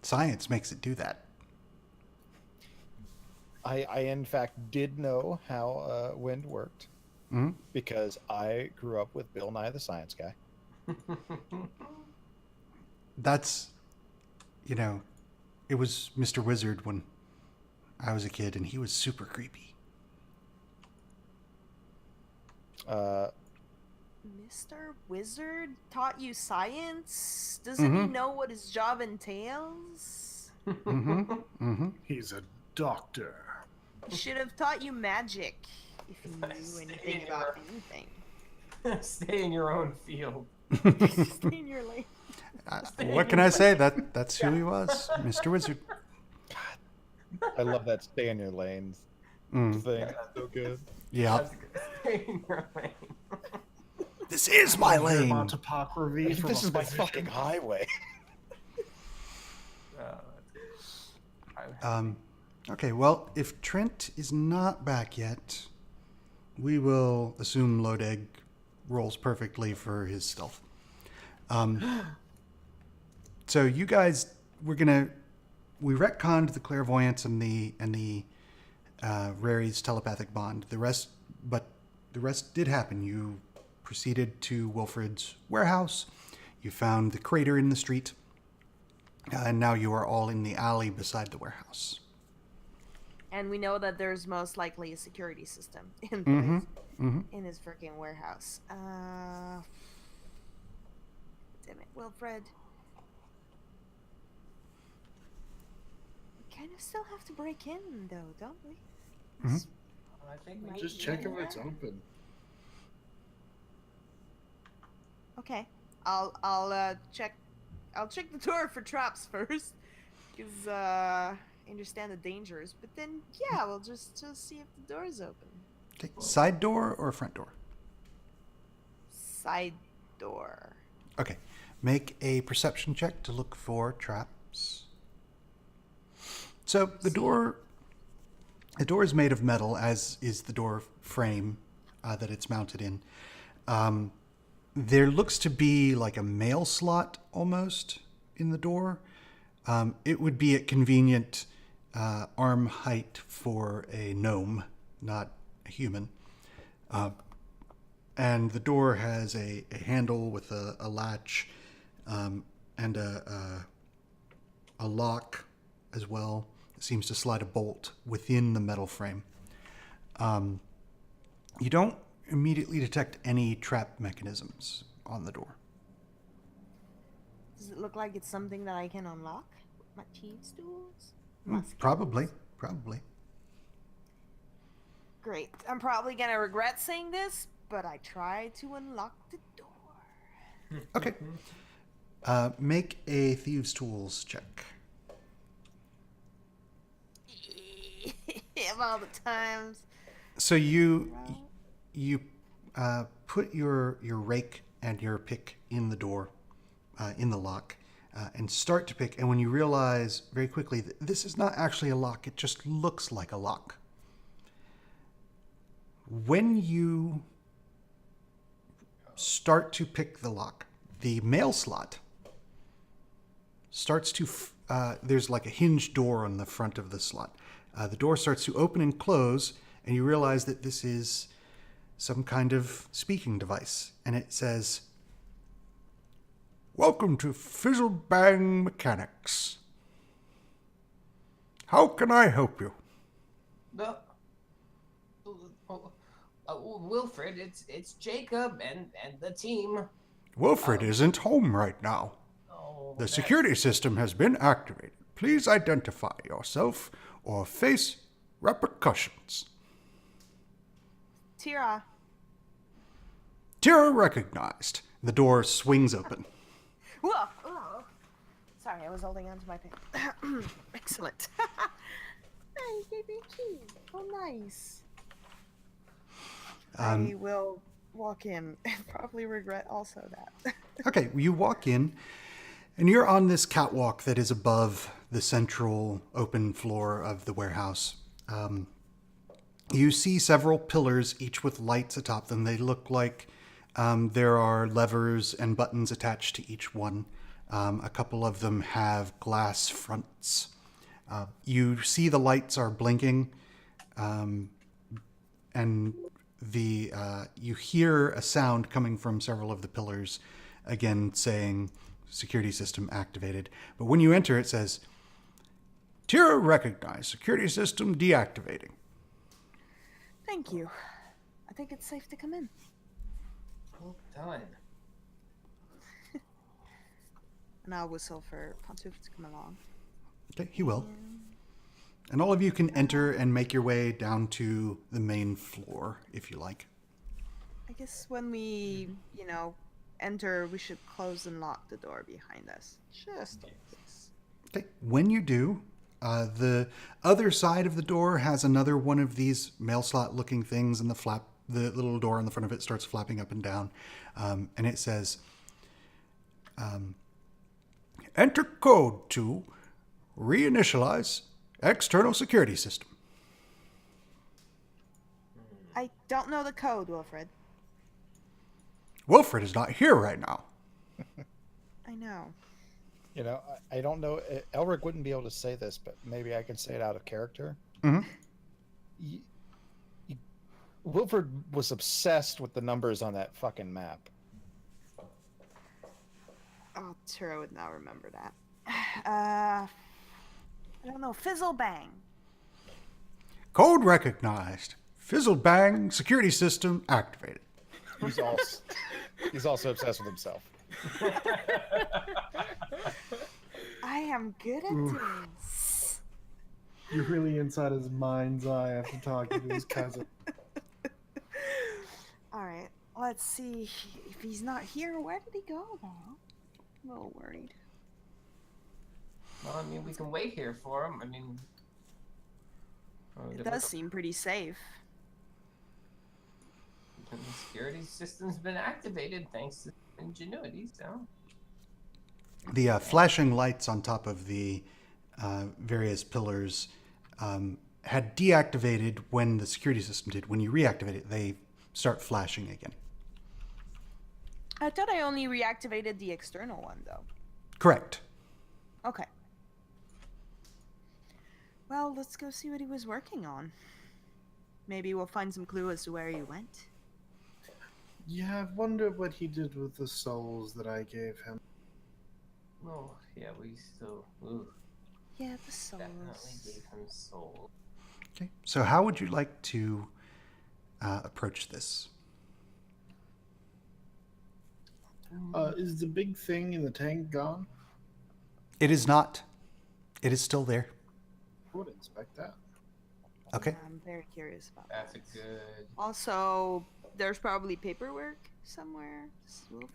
Science makes it do that. I in fact did know how wind worked Hmm. because I grew up with Bill Nye the Science Guy. That's, it was Mr. Wizard when I was a kid, and he was super creepy. Mr. Wizard taught you science? Doesn't he Mhm. know what his job entails? Mm-hmm. Mm-hmm. He's a doctor. He should have taught you magic if he knew Stay anything in about your- anything. Stay in your own field. Stay in your lane. What can I say? That's who he was, Mr. Wizard. I love that stay in your lanes Mm. thing. It's so good. Yeah. That's good. Stay in your lane. This is my Hear lane. about topography from This a is my physician. fucking highway. That's good. Okay, well, if Trent is not back yet, we will assume Lodeg rolls perfectly for his stealth. So you guys, we retconned the clairvoyance and the Rary's telepathic bond. The rest did happen. You proceeded to Wilfred's warehouse. You found the crater in the street, and now you are all in the alley beside the warehouse. And we know that there's most likely a security system in Mm-hmm. place Mm-hmm. in his freaking warehouse. Damn it, Wilfred. We kind of still have to break in, though, don't we? Mhm. I think we Just check if it's open. Okay, I'll check. I'll check the door for traps first, because I understand the dangers. But then, yeah, we'll just see if the door is open. Okay. Side door or front door? Side door. Okay. Make a perception check to look for traps. So the door is made of metal, as is the door frame that it's mounted in. There looks to be like a mail slot almost in the door. It would be at convenient arm height for a gnome, not a human. And the door has a handle with a latch and a lock as well. It seems to slide a bolt within the metal frame. You don't immediately detect any trap mechanisms on the door. Does it look like it's something that I can unlock with my thieves' tools? My skills? Probably. Great. I'm probably gonna regret saying this, but I tried to unlock the door. Okay. Make a thieves' tools check. Of all the times. So you put your rake and your pick in the door, in the lock, and start to pick. And when you realize very quickly that this is not actually a lock, it just looks like a lock. When you start to pick the lock, the mail slot starts to, there's like a hinged door on the front of the slot. The door starts to open and close, and you realize that this is some kind of speaking device. And it says, "Welcome to Fizzle Bang Mechanics. How can I help you?" Wilfred, it's Jacob and the team. Wilfred isn't home right now. Oh, The security system has been activated. Please identify yourself or face repercussions. Tira. Tira recognized. The door swings open. Whoa. Oh. Sorry, I was holding on to my pen. Excellent. Hey, you gave me a key. Oh, nice. I will walk in and probably regret also that. Okay, you walk in, and you're on this catwalk that is above the central open floor of the warehouse. You see several pillars, each with lights atop them. They look like there are levers and buttons attached to each one. A couple of them have glass fronts. You see the lights are blinking, and you hear a sound coming from several of the pillars, again saying security system activated. But when you enter, it says, "Tira recognized, security system deactivating." Thank you. I think it's safe to come in. Well done. And I'll whistle for Pantouf to come along. Okay, he will. And all of you can enter and make your way down to the main floor, if you like. I guess when we, enter, we should close and lock the door behind us. Just in case. Okay, when you do, the other side of the door has another one of these mail slot looking things, and the little door on the front of it starts flapping up and down. And it says, "Enter code to reinitialize external security system." I don't know the code, Wilfred. Wilfred is not here right now. I know. I don't know. Elric wouldn't be able to say this, but maybe I can say it out of character. Mm-hmm. Wilfred was obsessed with the numbers on that fucking map. Oh, Tira would not remember that. I don't know. Fizzle Bang. Code recognized. Fizzle bang. Security system activated. He's also obsessed with himself. I am good at this. You're really inside his mind's eye after talking to his cousin. Alright, let's see. If he's not here, where did he go, though? I'm a little worried. Well, we can wait here for him. It does seem pretty safe. The security system's been activated thanks to ingenuity, so. The flashing lights on top of the various pillars had deactivated when the security system did. When you reactivate it, they start flashing again. I thought I only reactivated the external one, though. Correct. Okay. Well, let's go see what he was working on. Maybe we'll find some clue as to where he went. Yeah, I wonder what he did with the souls that I gave him. Oh, yeah, we still. Ooh, Yeah, the souls. definitely gave him soul. Okay. So how would you like to approach this? Is the big thing in the tank gone? It is not. It is still there. I would expect that. Okay. I'm very curious about That's a that. good. Also, there's probably paperwork somewhere.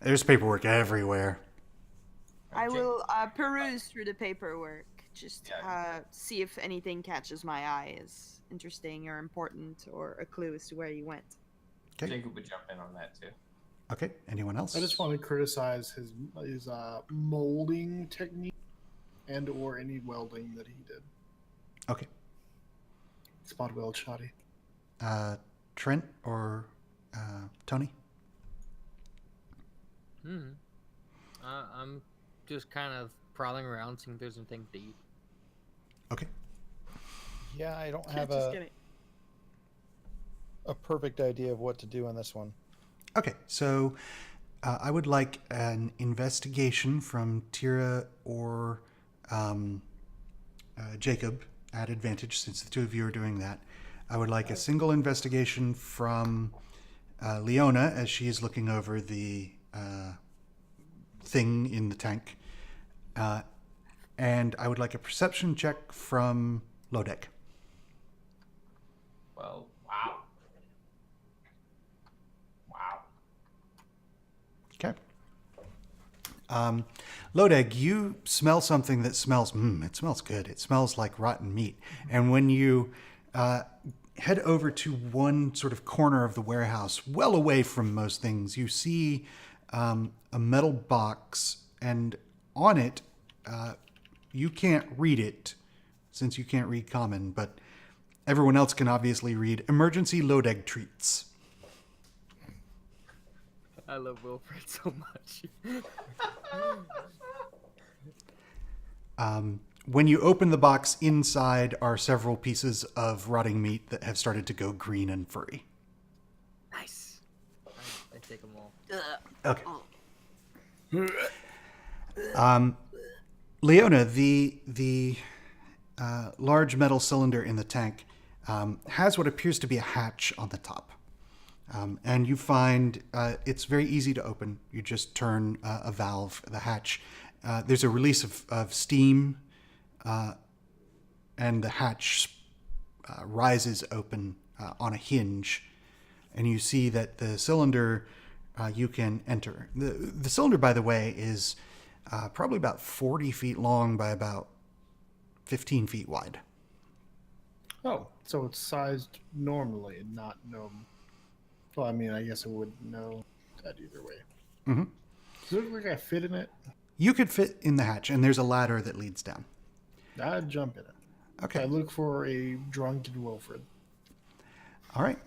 There's paperwork everywhere. I Jake- will peruse through the paperwork, just Yeah. see if anything catches my eye as interesting or important or a clue as to where you went. Okay. Jacob would jump in on that too. Okay. Anyone else? I just want to criticize his molding technique and or any welding that he did. Okay. Spot weld shoddy. Trent or Tony? I'm just kind of prowling around, seeing if there's anything to eat. Okay. Yeah, I don't have Just a kidding. perfect idea of what to do on this one. Okay. So I would like an investigation from Tira or Jacob at advantage, since the two of you are doing that. I would like a single investigation from Leona as she is looking over the thing in the tank. And I would like a perception check from Lodek. Well, wow. Wow. Okay. Lodeg, you smell something that smells, it smells good. It smells like rotten meat. And when you head over to one sort of corner of the warehouse, well away from most things, you see a metal box, and on it, you can't read it since you can't read common, but everyone else can obviously read emergency Lodeg treats. I love Wilfred so much. When you open the box, inside are several pieces of rotting meat that have started to go green and furry. Nice. I take them all. Okay. Leona, the large metal cylinder in the tank has what appears to be a hatch on the top. And you find it's very easy to open. You just turn a valve, the hatch. There's a release of steam, and the hatch rises open on a hinge. And you see that the cylinder you can enter. The cylinder, by the way, is probably about 40 feet long by about 15 feet wide. Oh, so it's sized normally and not gnome. Well, I mean, I guess I wouldn't know that either way. Mm-hmm. Does it look like I fit in it? You could fit in the hatch, and there's a ladder that leads down. I'd jump in it. Okay. I look for a drunken Wilfred. All right.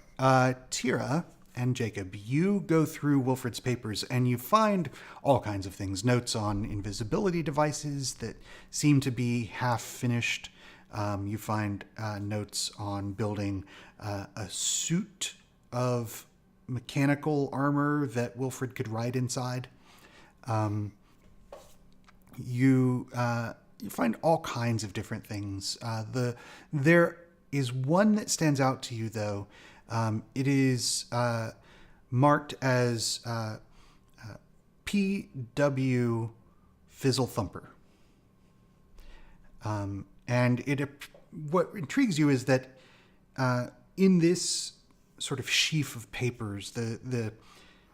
Tira and Jacob, you go through Wilfred's papers and you find all kinds of things. Notes on invisibility devices that seem to be half finished. You find notes on building a suit of mechanical armor that Wilfred could ride inside. You find all kinds of different things. There is one that stands out to you, though. It is marked as PW Fizzle Thumper. And what intrigues you is that in this sort of sheaf of papers, the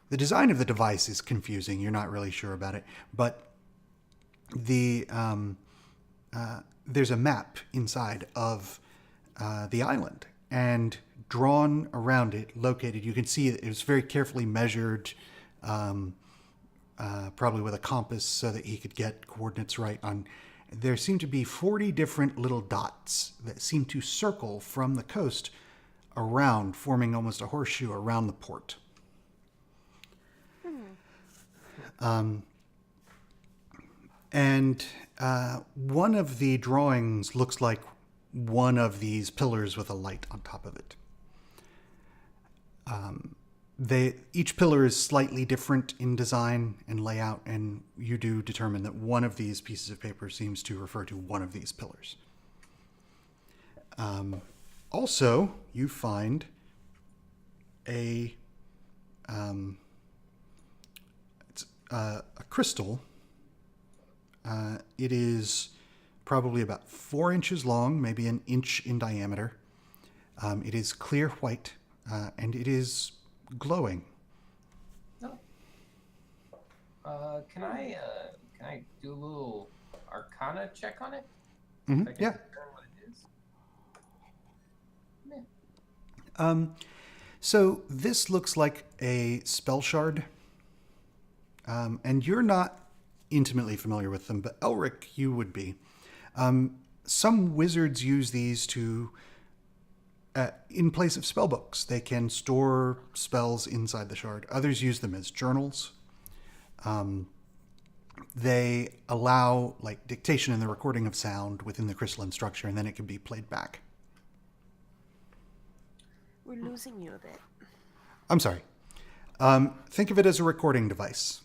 design of the device is confusing. You're not really sure about it, but there's a map inside of the island, and drawn around it, located, you can see it was very carefully measured, probably with a compass so that he could get coordinates right on. There seem to be 40 different little dots that seem to circle from the coast around, forming almost a horseshoe around the port. And one of the drawings looks like one of these pillars with a light on top of it. Each pillar is slightly different in design and layout, and you do determine that one of these pieces of paper seems to refer to one of these pillars. Also, you find a crystal. It is probably about 4 inches long, maybe an inch in diameter. It is clear white, and it is glowing. No. Can I do a little Arcana check on it? Mhm, If I can yeah. discern what it is. So this looks like a spell shard, and you're not intimately familiar with them, but Elric, you would be. Some wizards use these to, in place of spell books. They can store spells inside the shard. Others use them as journals. They allow like dictation and the recording of sound within the crystalline structure, and then it can be played back. We're losing you a bit. I'm sorry. Think of it as a recording device.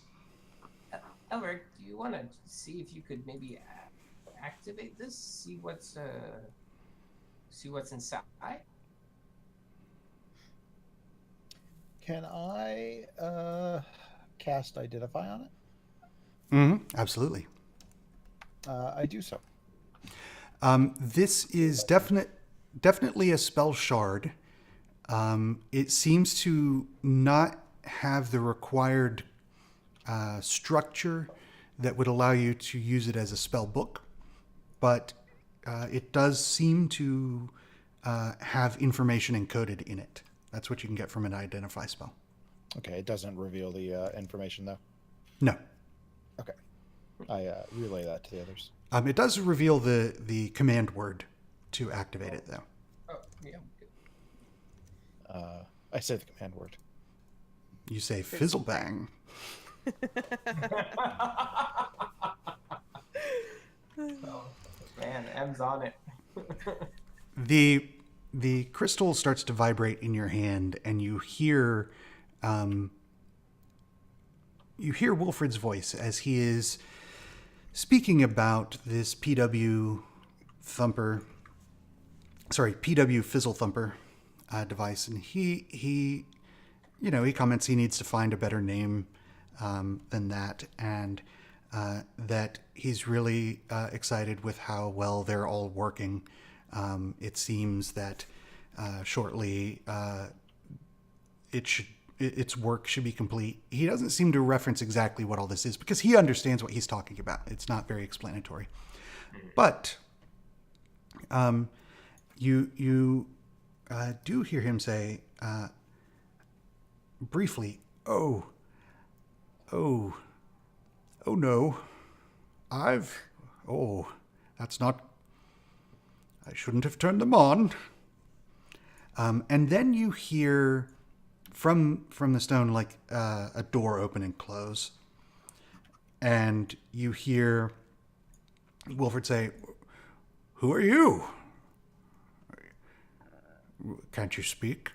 Elric, do you want to see if you could maybe activate this? See what's inside? Can I cast Identify on it? Absolutely. I do so. This is definitely a spell shard. It seems to not have the required structure that would allow you to use it as a spell book, but it does seem to have information encoded in it. That's what you can get from an Identify spell. Okay, it doesn't reveal the information, though. No. Okay. I relay that to the others. It does reveal the command word to activate it, though. Oh, yeah. I say the command word. You say fizzle-bang. Oh, man, M's on it. The crystal starts to vibrate in your hand, and you hear Wilfred's voice as he is speaking about this PW Fizzle Thumper device, and he comments he needs to find a better name than that, and that he's really excited with how well they're all working. It seems that shortly its work should be complete. He doesn't seem to reference exactly what all this is because he understands what he's talking about. It's not very explanatory. But you do hear him say briefly, oh no, that's not, I shouldn't have turned them on. And then you hear from the stone like a door open and close. And you hear Wilfred say, "Who are you? Can't you speak?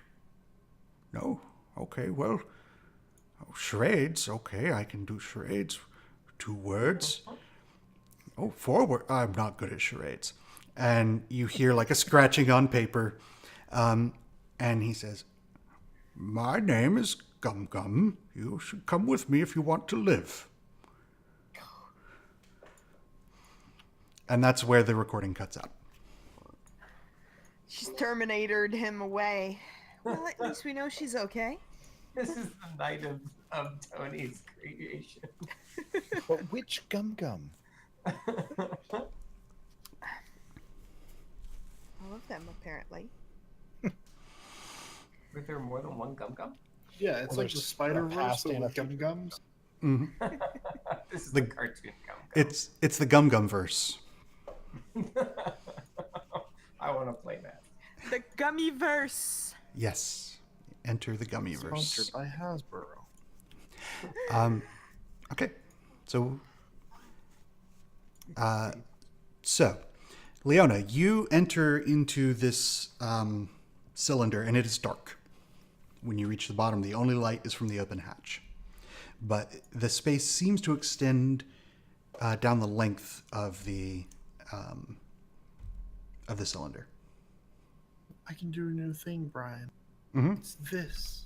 No? Okay, well, charades. Okay, I can do charades. 2 words. Oh, 4 words. I'm not good at charades." And you hear like a scratching on paper. And he says, "My name is Gum Gum. You should come with me if you want to live." And that's where the recording cuts out. She's Terminatored him away. Well, at least we know she's okay. This is the night of Tony's creation. But which Gum Gum? All of them, apparently. Was there more than one Gum Gum? Yeah, it's Well, like the there's Spider a Verse past but and a with Gum Gums. This is The- the cartoon Gum Gum. It's the Gum Gum verse. I want to play that. The Gummy Verse. Yes. Enter the Gummyverse. Sponsored by Hasbro. Okay. So, Leona, you enter into this cylinder, and it is dark. When you reach the bottom, the only light is from the open hatch. But the space seems to extend down the length of the cylinder. I can do a new thing, Brian. Mhm. It's this.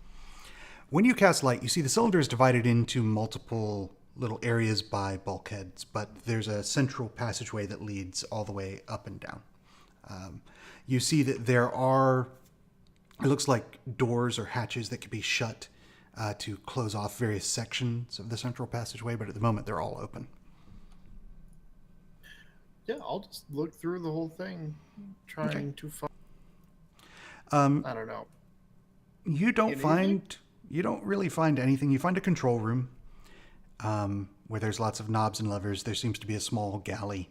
When you cast light, you see the cylinder is divided into multiple little areas by bulkheads, but there's a central passageway that leads all the way up and down. You see that there are It looks like doors or hatches that could be shut to close off various sections of the central passageway, but at the moment they're all open. Yeah, I'll just look through the whole thing, trying to find. I don't know. You don't Anything? you don't really find anything. You find a control room where there's lots of knobs and levers. There seems to be a small galley,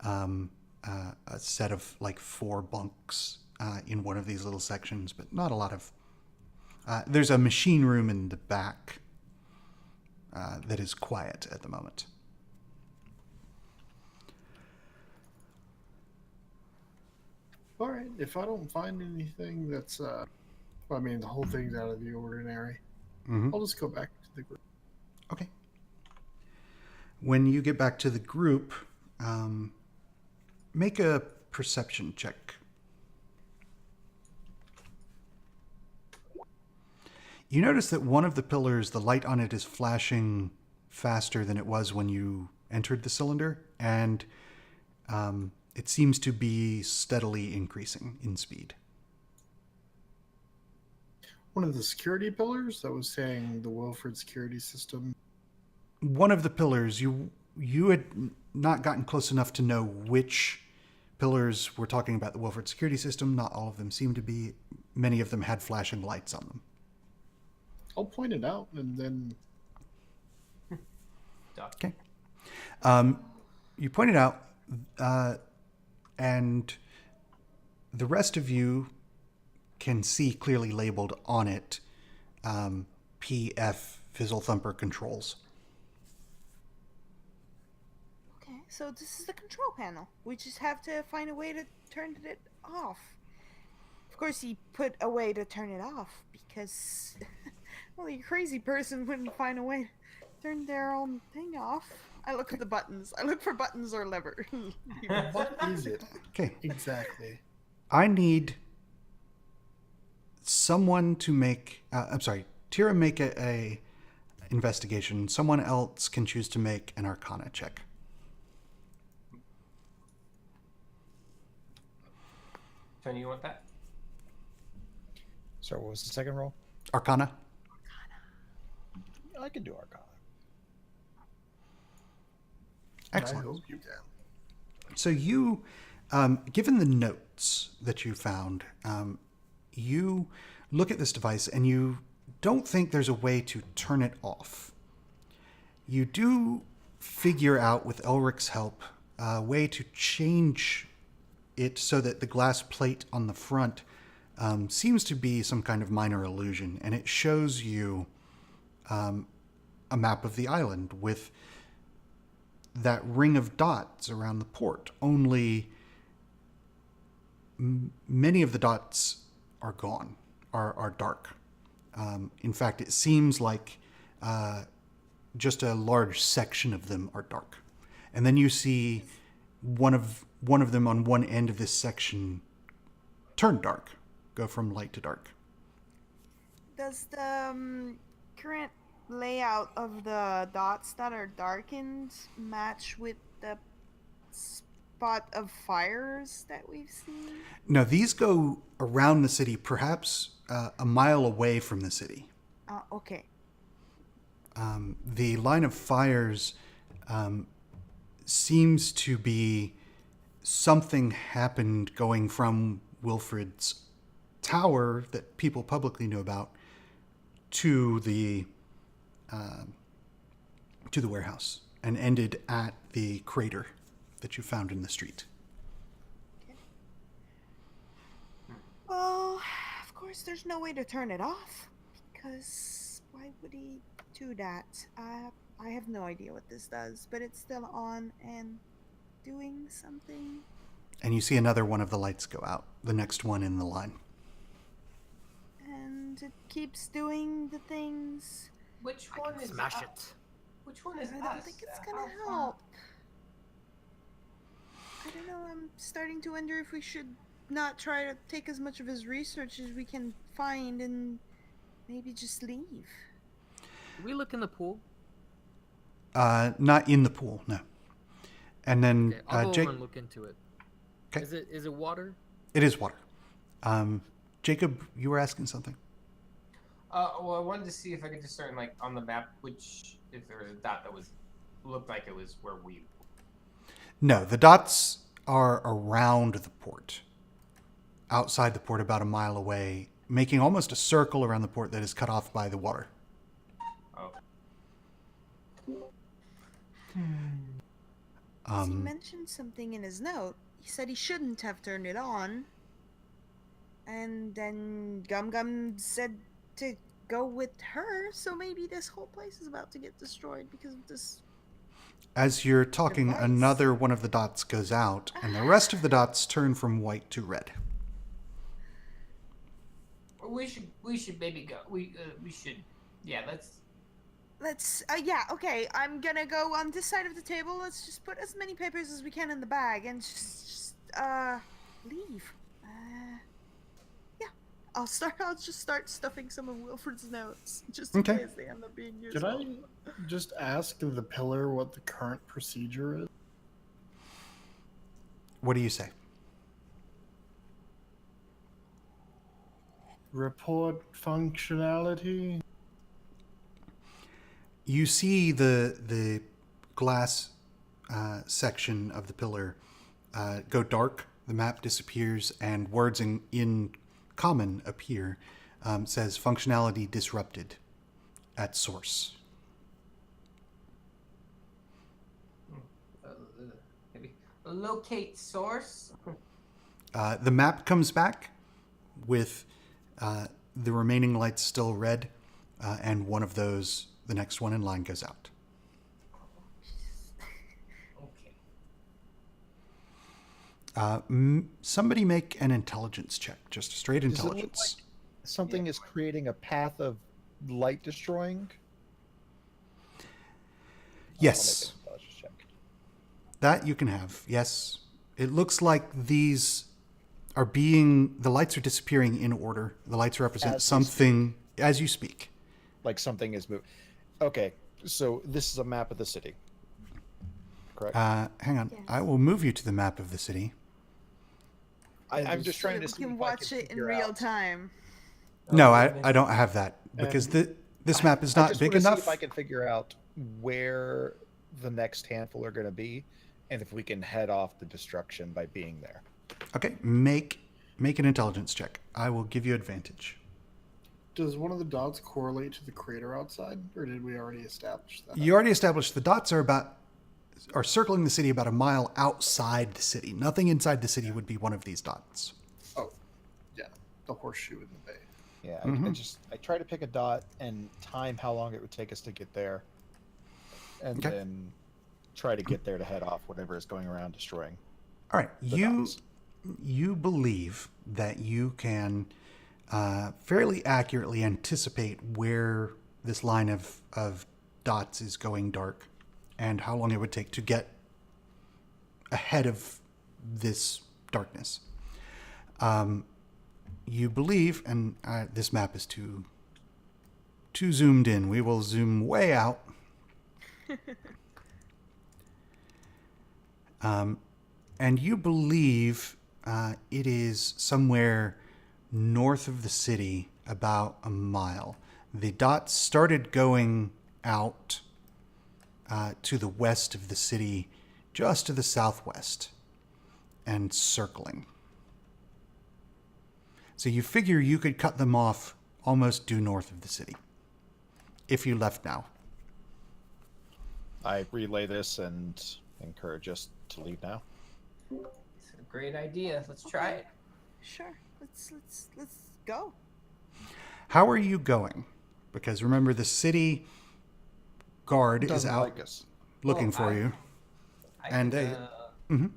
a set of like 4 bunks in one of these little sections, but not a lot of. There's a machine room in the back that is quiet at the moment. All right, if I don't find anything that's, I mean, the whole thing's out of the ordinary, I'll just go back to the group. Okay. When you get back to the group, make a perception check. You notice that one of the pillars, the light on it is flashing faster than it was when you entered the cylinder, and it seems to be steadily increasing in speed. One of the security pillars that was saying the Wilfred security system. One of the pillars, you had not gotten close enough to know which pillars were talking about the Wilfred security system. Not all of them seem to be. Many of them had flashing lights on them. I'll point it out and then. Okay. You point it out, and the rest of you can see clearly labeled on it PF Fizzle Thumper Controls. Okay, so this is the control panel. We just have to find a way to turn it off. Of course, he put a way to turn it off because, well, a crazy person wouldn't find a way to turn their own thing off. I look at the buttons. I look for buttons or lever. What is it Okay. exactly? I need someone to make. Tira make a investigation. Someone else can choose to make an Arcana check. Tony, you want that? So what was the second roll? Arcana. I can do Arcana. Excellent. I hope you can. So you, given the notes that you found, you look at this device and you don't think there's a way to turn it off. You do figure out, with Elric's help, a way to change it so that the glass plate on the front seems to be some kind of minor illusion, and it shows you a map of the island with that ring of dots around the port. Only many of the dots are gone, are dark. In fact, it seems like just a large section of them are dark. And then you see one of them on one end of this section turn dark, go from light to dark. Does the current layout of the dots that are darkened match with the spot of fires that we've seen? No, these go around the city, perhaps a mile away from the city. Okay. The line of fires seems to be something happened going from Wilfred's tower that people publicly knew about to the warehouse and ended at the crater that you found in the street. Okay. Well, of course, there's no way to turn it off because why would he do that? I have no idea what this does, but it's still on and doing something. And you see another one of the lights go out, the next one in the line. And it keeps doing the things. Which I one can is smash us? it. Which one is I us? don't think it's gonna How far- help. I don't know, I'm starting to wonder if we should not try to take as much of his research as we can find and maybe just leave. Did we look in the pool? Not in the pool, no. And then Okay, I'll go Jake, over and look into it. Okay. Is it water? it is water. Jacob, you were asking something. Well, I wanted to see if I could discern, like, on the map, if there was a dot that looked like it was where we. No, the dots are around the port, outside the port, about a mile away, making almost a circle around the port that is cut off by the water. Oh. He mentioned something in his note. He said he shouldn't have turned it on. And then Gum Gum said to go with her, so maybe this whole place is about to get destroyed because of this. As you're talking, Device. another one of the dots goes out, and the rest of the dots turn from white to red. We should maybe go. We should. Yeah, Let's, okay, I'm gonna go on this side of the table. Let's just put as many papers as we can in the bag and just leave. Yeah. I'll just start stuffing some of Wilfred's notes, just in Okay. case they end up being useful. Could I just ask the pillar what the current procedure is? What do you say? Report functionality? You see the glass section of the pillar go dark. The map disappears, and words in common appear. Says functionality disrupted at source. maybe locate source. The map comes back with the remaining lights still red, and one of those, the next one in line, goes out. Okay. Somebody make an intelligence check, just a straight Does it look intelligence. Something is creating a path of light destroying. Yes, I'll make an intelligence check. that you can have. Yes, it looks like these are the lights are disappearing in order. The lights represent As we something as you speak. Like something is moving. Okay, so this is a map of the city. Correct. Hang on, Yes. I will move you to the map of the city. I'm just trying to You see can if watch I it in figure real out- time. No, I don't have that because this map is I not just big wanna see enough. if I can figure out where the next handful are going to be, and if we can head off the destruction by being there. Okay, make an intelligence check. I will give you advantage. Does one of the dots correlate to the crater outside, or did we already establish that? You already established the dots are circling the city about a mile outside the city. Nothing inside the city would be one of these dots. Oh, yeah, the horseshoe in the bay. Yeah, Mhm. I try to pick a dot and time how long it would take us to get there, and Okay. then try to get there to head off whatever is going around destroying. All right, the you dots. you believe that you can fairly accurately anticipate where this line of dots is going dark and how long it would take to get ahead of this darkness. You believe, and this map is too zoomed in. We will zoom way out. And you believe it is somewhere north of the city, about a mile. The dots started going out to the west of the city, just to the southwest, and circling. So you figure you could cut them off almost due north of the city, if you left now. I relay this and encourage us to leave now. It's a great idea. Let's try it. Sure. Let's go. How are you going? Because remember, the city guard is Doesn't out like us. looking Well, for you. I And, could, mhm.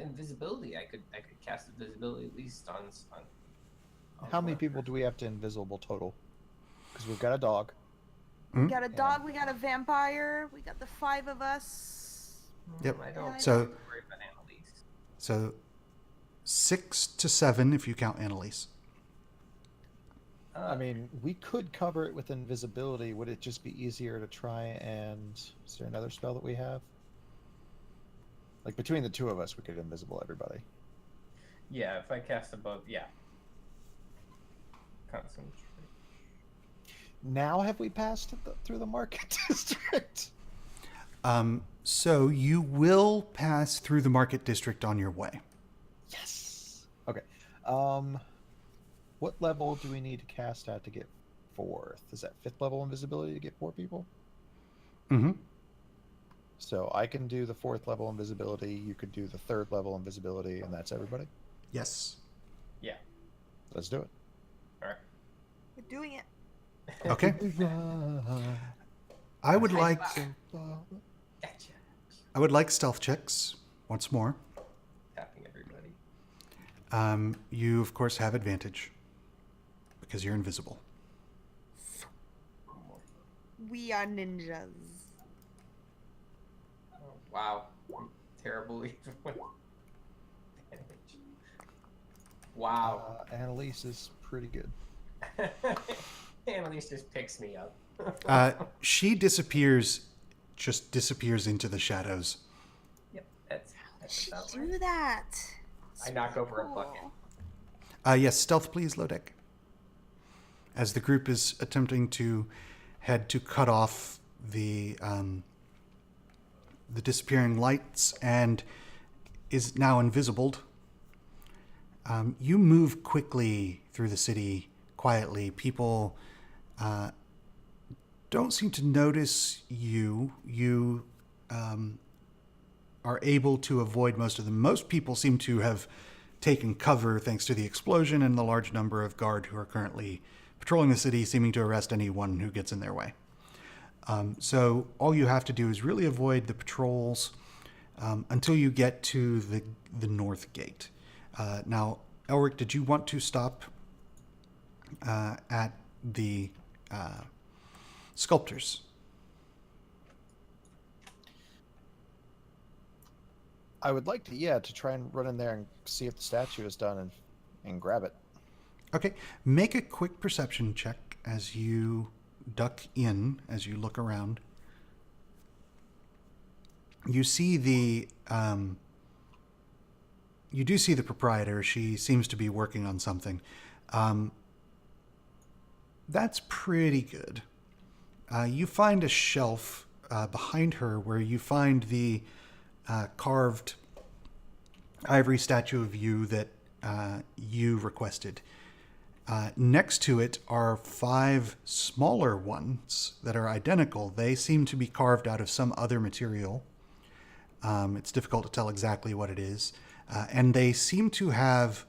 Invisibility. I could cast invisibility at least on How many people do we have to invisible total? Because we've got a dog. We got a dog, we got a vampire, we got the 5 of us. Yep. I don't So- worry about Annalise. So 6 to 7 if you count Annalise. I mean, we could cover it with invisibility. Would it just be easier to try and... Is there another spell that we have? Like, between the two of us, we could invisible everybody. Yeah, if I cast above, yeah. Concentrate. Now have we passed through the market district? So you will pass through the market district on your way. Yes. Okay. What level do we need to cast at to get 4th? Is that 5th level invisibility to get 4 people? Mm-hmm. So I can do the 4th level invisibility. You could do the 3rd level invisibility, and that's everybody. Yes. Yeah. Let's do it. All right. We're doing it. Okay. I would like Gotcha. stealth checks once more. Tapping everybody. You of course have advantage because you're invisible. We are ninjas. Oh, wow. I'm terribly. Wow. Annalise is pretty good. Annalise just picks me up. She disappears into the shadows. Yep, that's about Do right. that. I knock over a Cool. bucket. Yes, stealth please, low deck. As the group is attempting to head to cut off the disappearing lights and is now invisibled. You move quickly through the city quietly. People don't seem to notice you. You are able to avoid most of them. Most people seem to have taken cover thanks to the explosion and the large number of guard who are currently patrolling the city, seeming to arrest anyone who gets in their way. So all you have to do is really avoid the patrols until you get to the north gate. Now, Elric, did you want to stop at the sculptors? I would like to try and run in there and see if the statue is done and grab it. Okay, make a quick perception check as you duck in, as you look around. You see you do see the proprietor. She seems to be working on something. That's pretty good. You find a shelf behind her where you find the carved ivory statue of you that you requested. Next to it are 5 smaller ones that are identical. They seem to be carved out of some other material. It's difficult to tell exactly what it is. And they seem to have...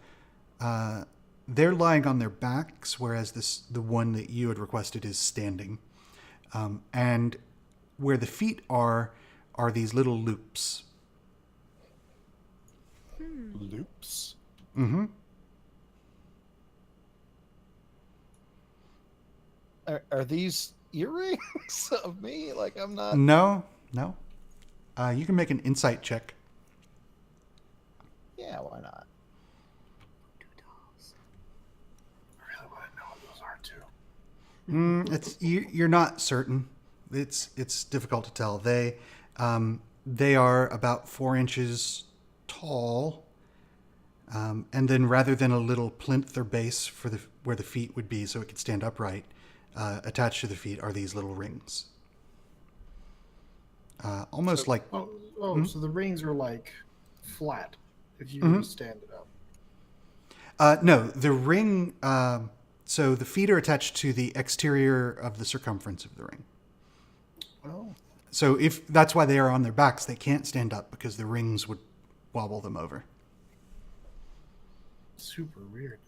they're lying on their backs, whereas the one that you had requested is standing. And where the feet are these little loops. Loops? Mm-hmm. Are these earrings of me? Like, I'm not... No. You can make an insight check. Yeah, why not? I really want to know what those are too. You're not certain. It's difficult to tell. They are about 4 inches tall, and then rather than a little plinth or base for where the feet would be, so it could stand upright, attached to the feet are these little rings. Almost like... So the rings are like flat if you stand it up. No, the ring... so the feet are attached to the exterior of the circumference of the ring. Oh. So if that's why they are on their backs, they can't stand up because the rings would wobble them over. Super weird.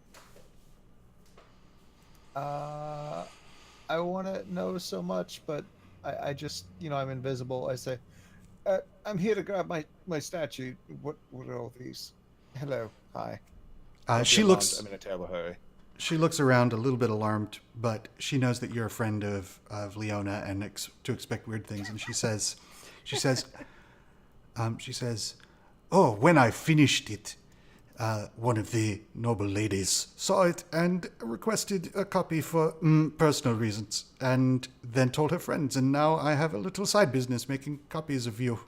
I want to know so much, but I just, I'm invisible. I say, I'm here to grab my statue. What are all these? Hello. Hi. She looks... I'm in a terrible hurry. She looks around a little bit alarmed, but she knows that you're a friend of Leona and to expect weird things. And she says, "Oh, when I finished it, one of the noble ladies saw it and requested a copy for personal reasons, and then told her friends. And now I have a little side business making copies of you."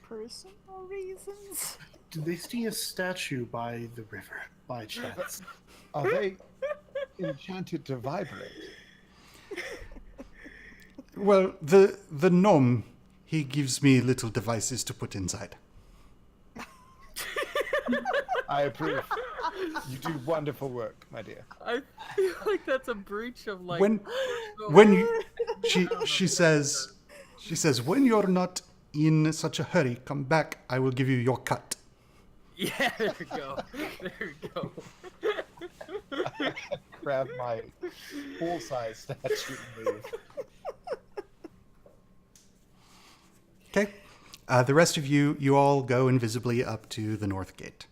Personal reasons? Did they see a statue by the river by chance? Are they enchanted to vibrate? Well, the gnome, he gives me little devices to put inside. I approve. You do wonderful work, my dear. I feel like that's a breach of like. When you, she says, when you're not in such a hurry, come back. I will give you your cut. Yeah, there we go. There we go. Grab my full-size statue and leave. Okay. The rest of you all go invisibly up to the north gate.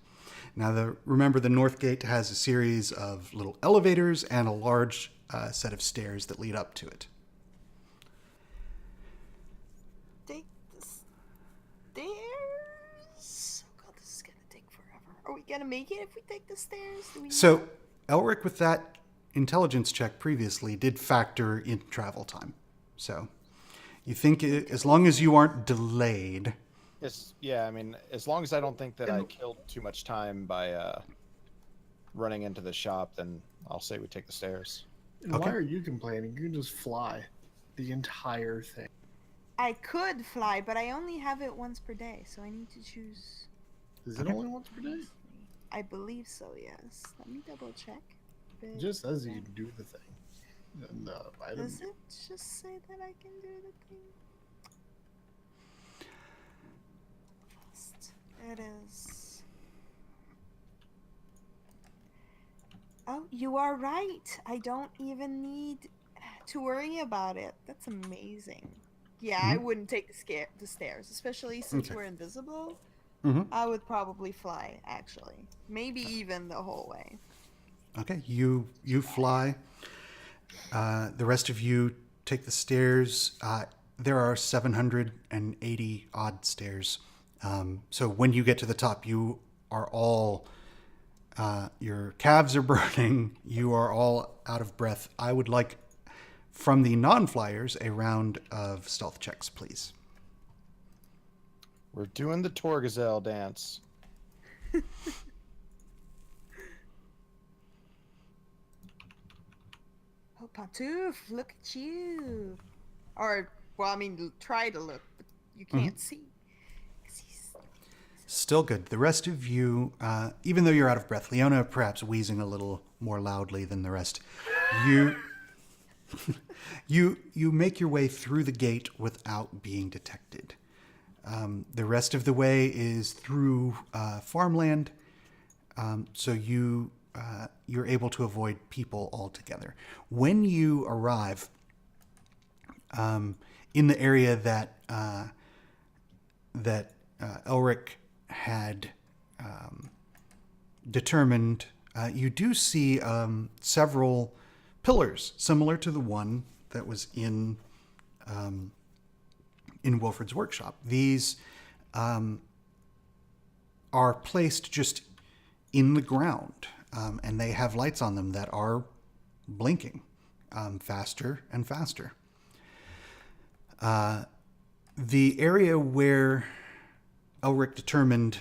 Now, remember, the north gate has a series of little elevators and a large set of stairs that lead up to it. Take the stairs. Oh god, this is gonna take forever. Are we gonna make it if we take the stairs? So, Elric, with that intelligence check previously, did factor in travel time. So, you think as long as you aren't delayed. Yes, yeah, I mean, as long as I don't think that I killed too much time by running into the shop, then I'll say we take the stairs. And Okay. why are you complaining? You can just fly the entire thing. I could fly, but I only have it once per day, so I need to choose. Is it only once per day? I believe so, yes. Let me double check. It just says you can do the thing. And, item. Does it just say that I can do the thing? It is. Oh, you are right. I don't even need to worry about it. That's amazing. Yeah, I wouldn't take the stairs, especially since Okay. we're invisible. Mm-hmm. I would probably fly, actually. Maybe even the whole way. Okay, you fly. The rest of you take the stairs. There are 780 odd stairs. So when you get to the top, you are all, your calves are burning. You are all out of breath. I would like, from the non-flyers, a round of stealth checks, please. We're doing the Torgazelle dance. Oh, Pantouf, look at you. Or, well, I mean, try to look, but you can't see. 'Cause he's... Still good. The rest of you, even though you're out of breath, Leona perhaps wheezing a little more loudly than the rest, you you make your way through the gate without being detected. The rest of the way is through farmland, so you're able to avoid people altogether. When you arrive in the area that Elric had determined, you do see several pillars similar to the one that was in Wilfred's workshop. These are placed just in the ground, and they have lights on them that are blinking faster and faster. The area where Elric determined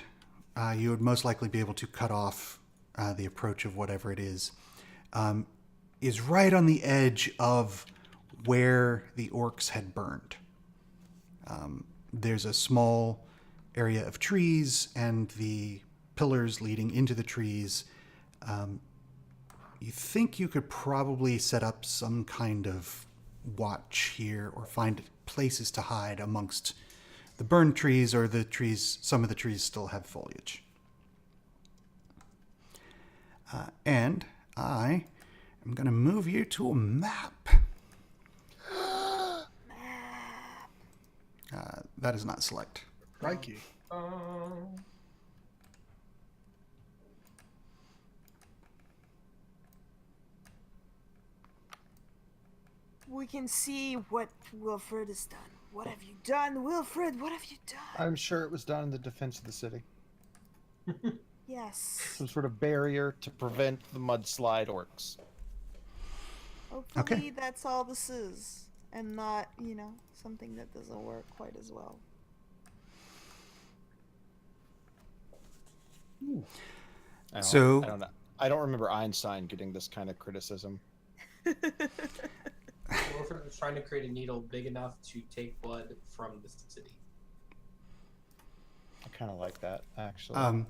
you would most likely be able to cut off the approach of whatever it is right on the edge of where the orcs had burned. There's a small area of trees, and the pillars leading into the trees. You think you could probably set up some kind of watch here, or find places to hide amongst the burned trees, or the trees. Some of the trees still have foliage. And I am going to move you to a map. That is not select. Crikey. We can see what Wilfred has done. What have you done, Wilfred? What have you done? I'm sure it was done in the defense of the city. Yes. Some sort of barrier to prevent the mudslide orcs. Hopefully that's all this is. And not, something that doesn't work quite as well. So- I don't know. I don't remember Einstein getting this kind of criticism. Wilfred was trying to create a needle big enough to take blood from the city. I kind of like that, actually.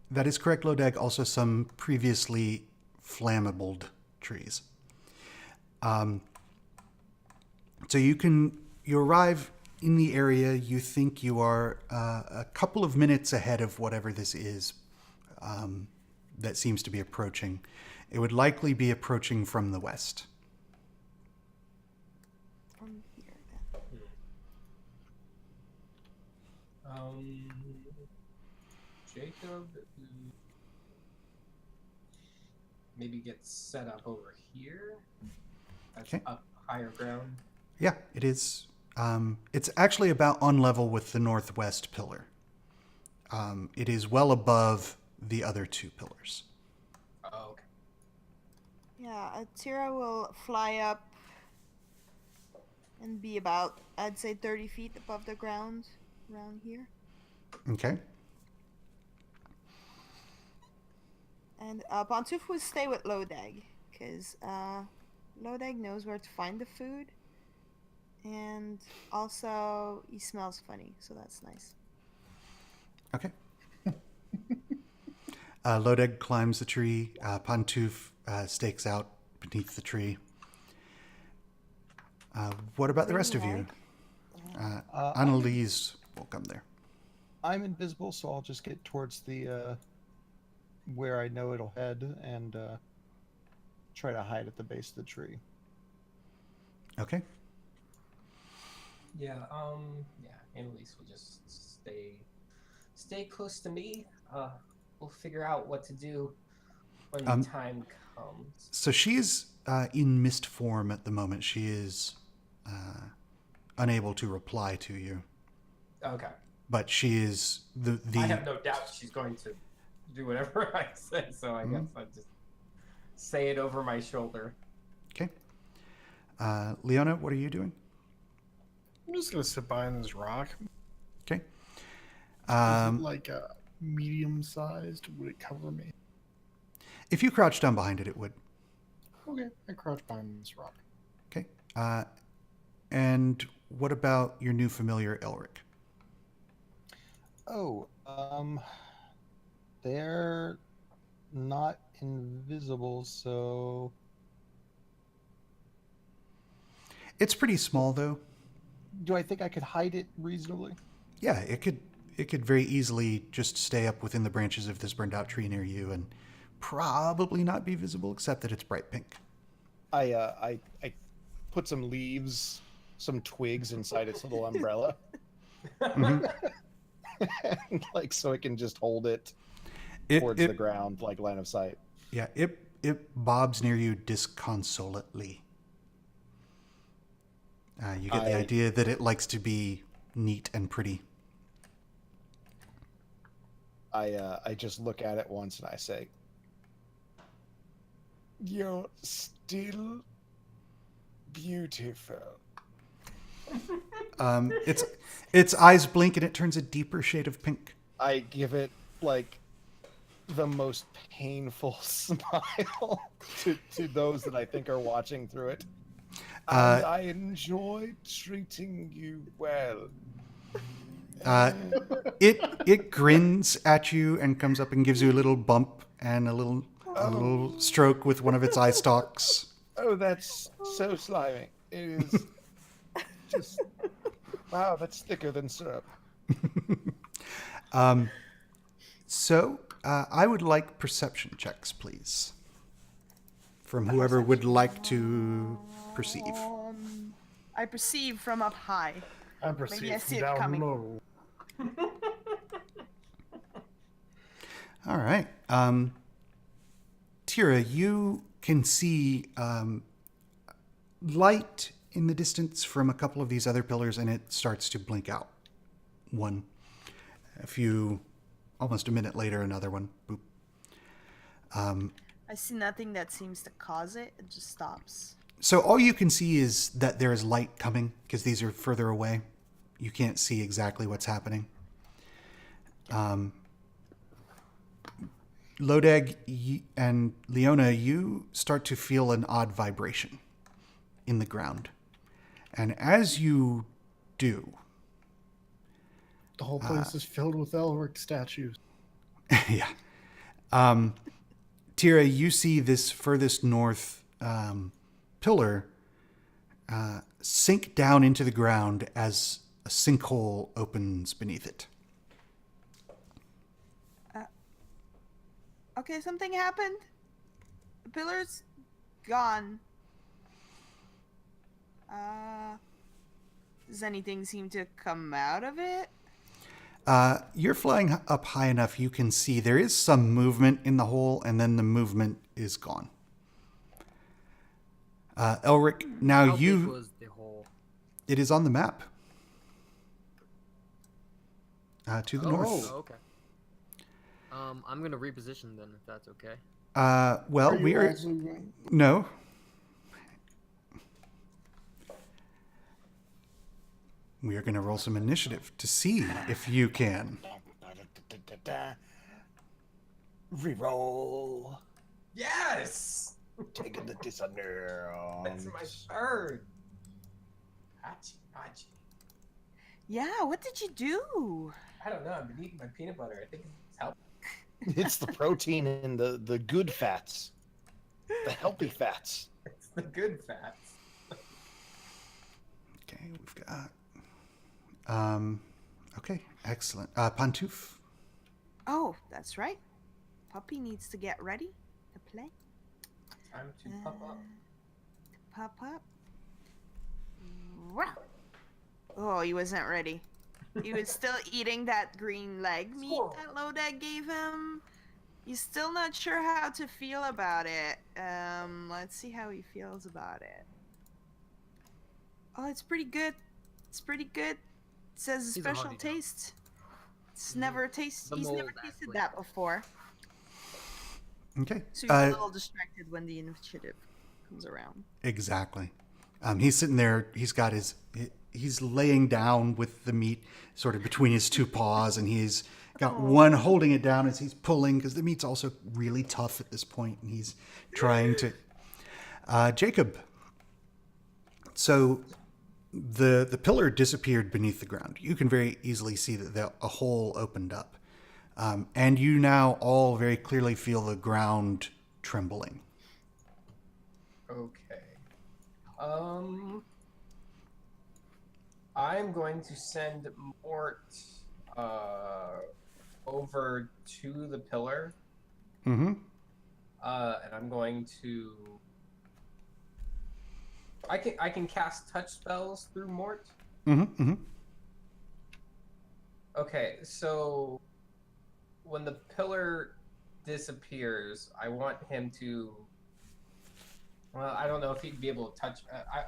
That is correct, Lodeg. Also, some previously flammable trees. So you arrive in the area. You think you are a couple of minutes ahead of whatever this is that seems to be approaching. It would likely be approaching from the west. From here, then. Jacob maybe gets set up over here. That's Okay. up higher ground. Yeah, it is. It's actually about on level with the northwest pillar. It is well above the other two pillars. Oh, okay. Yeah, Tira will fly up and be about, I'd say, 30 feet above the ground around here. Okay. And Pantouf will stay with Lodeg, because Lodeg knows where to find the food. And also, he smells funny, so that's nice. Okay. Lodeg climbs the tree. Pantouf stakes out beneath the tree. What about the rest of you? Annalise will come there. I'm invisible, so I'll just get towards the where I know it'll head and try to hide at the base of the tree. Okay. Yeah, Annalise will just stay close to me. We'll figure out what to do when the time comes. So she is in mist form at the moment. She is unable to reply to you. Okay. But she is the I have no doubt she's going to do whatever I say, so I guess I just say it over my shoulder. Okay. Leona, what are you doing? I'm just gonna sit behind this rock. Okay. Is it like a medium-sized? Would it cover me? If you crouch down behind it, it would. Okay, I crouch behind this rock. Okay. And what about your new familiar, Elric? Oh, they're not invisible, so It's pretty small, though. do I think I could hide it reasonably? Yeah, it could very easily just stay up within the branches of this burned out tree near you and probably not be visible, except that it's bright pink. I put some leaves, some twigs inside its little umbrella. Mhm. And, like, so it can just hold it towards the ground, like line of sight. Yeah, it bobs near you disconsolately. You get the idea that it likes to be neat and pretty. I just look at it once and I say, "You're still beautiful." Its eyes blink and it turns a deeper shade of pink. I give it like the most painful smile to those that I think are watching through it. And I enjoy treating you well. It grins at you and comes up and gives you a little bump and a little stroke with one of its eye stalks. Oh, that's so slimy. It is just wow. That's thicker than syrup. So I would like perception checks, please, from whoever would like to perceive. I perceive from up high. I Maybe I perceive see from it down coming. low. All right. Tira, you can see light in the distance from a couple of these other pillars, and it starts to blink out. One. Almost a minute later, another one. Boop. I see nothing that seems to cause it. It just stops. So all you can see is that there is light coming, because these are further away. You can't see exactly what's happening. Lodeg and Leona, you start to feel an odd vibration in the ground. And as you do, The whole place is filled with Elric statues. yeah. Tira, you see this furthest north pillar sink down into the ground as a sinkhole opens beneath it. Okay, something happened. The pillar's gone. Does anything seem to come out of it? You're flying up high enough you can see there is some movement in the hole, and then the movement is gone. Elric, now How big was the hole? it is on the map. To the north. Oh, okay. I'm gonna reposition then, if that's okay. Well, we are... No. We are going to roll some initiative to see if you can. Reroll. Yes! Taking the disadvantage. That's my third. Hachi, hachi. Yeah, what did you do? I don't know. I've been eating my peanut butter. I think it's helping. It's the protein and the good fats. The healthy fats. It's the good fats. Okay, we've got... okay, excellent. Pantouf. Oh, that's right. Puppy needs to get ready to play. Time to pop up. Pop up. Wow. Oh, he wasn't ready. He was still eating that green leg meat that Lodeg gave him. He's still not sure how to feel about it. Let's see how he feels about it. Oh, it's pretty good. It's pretty good. It says a He's a special hearty dog. taste. It's never tasted. The He's never mold, tasted actually. that before. Okay. So he's a little distracted when the initiative comes around. Exactly. He's sitting there. He's laying down with the meat sort of between his two paws, and he's got one holding it down as he's pulling, because the meat's also really tough at this point, and he's trying to... Jacob. So the pillar disappeared beneath the ground. You can very easily see that a hole opened up. And you now all very clearly feel the ground trembling. Okay. I'm going to send Mort over to the pillar. Mm-hmm. And I'm going to. I can cast touch spells through Mort. Mm-hmm. Mm-hmm. Okay, so when the pillar disappears, I want him to. Well, I don't know if he'd be able to touch.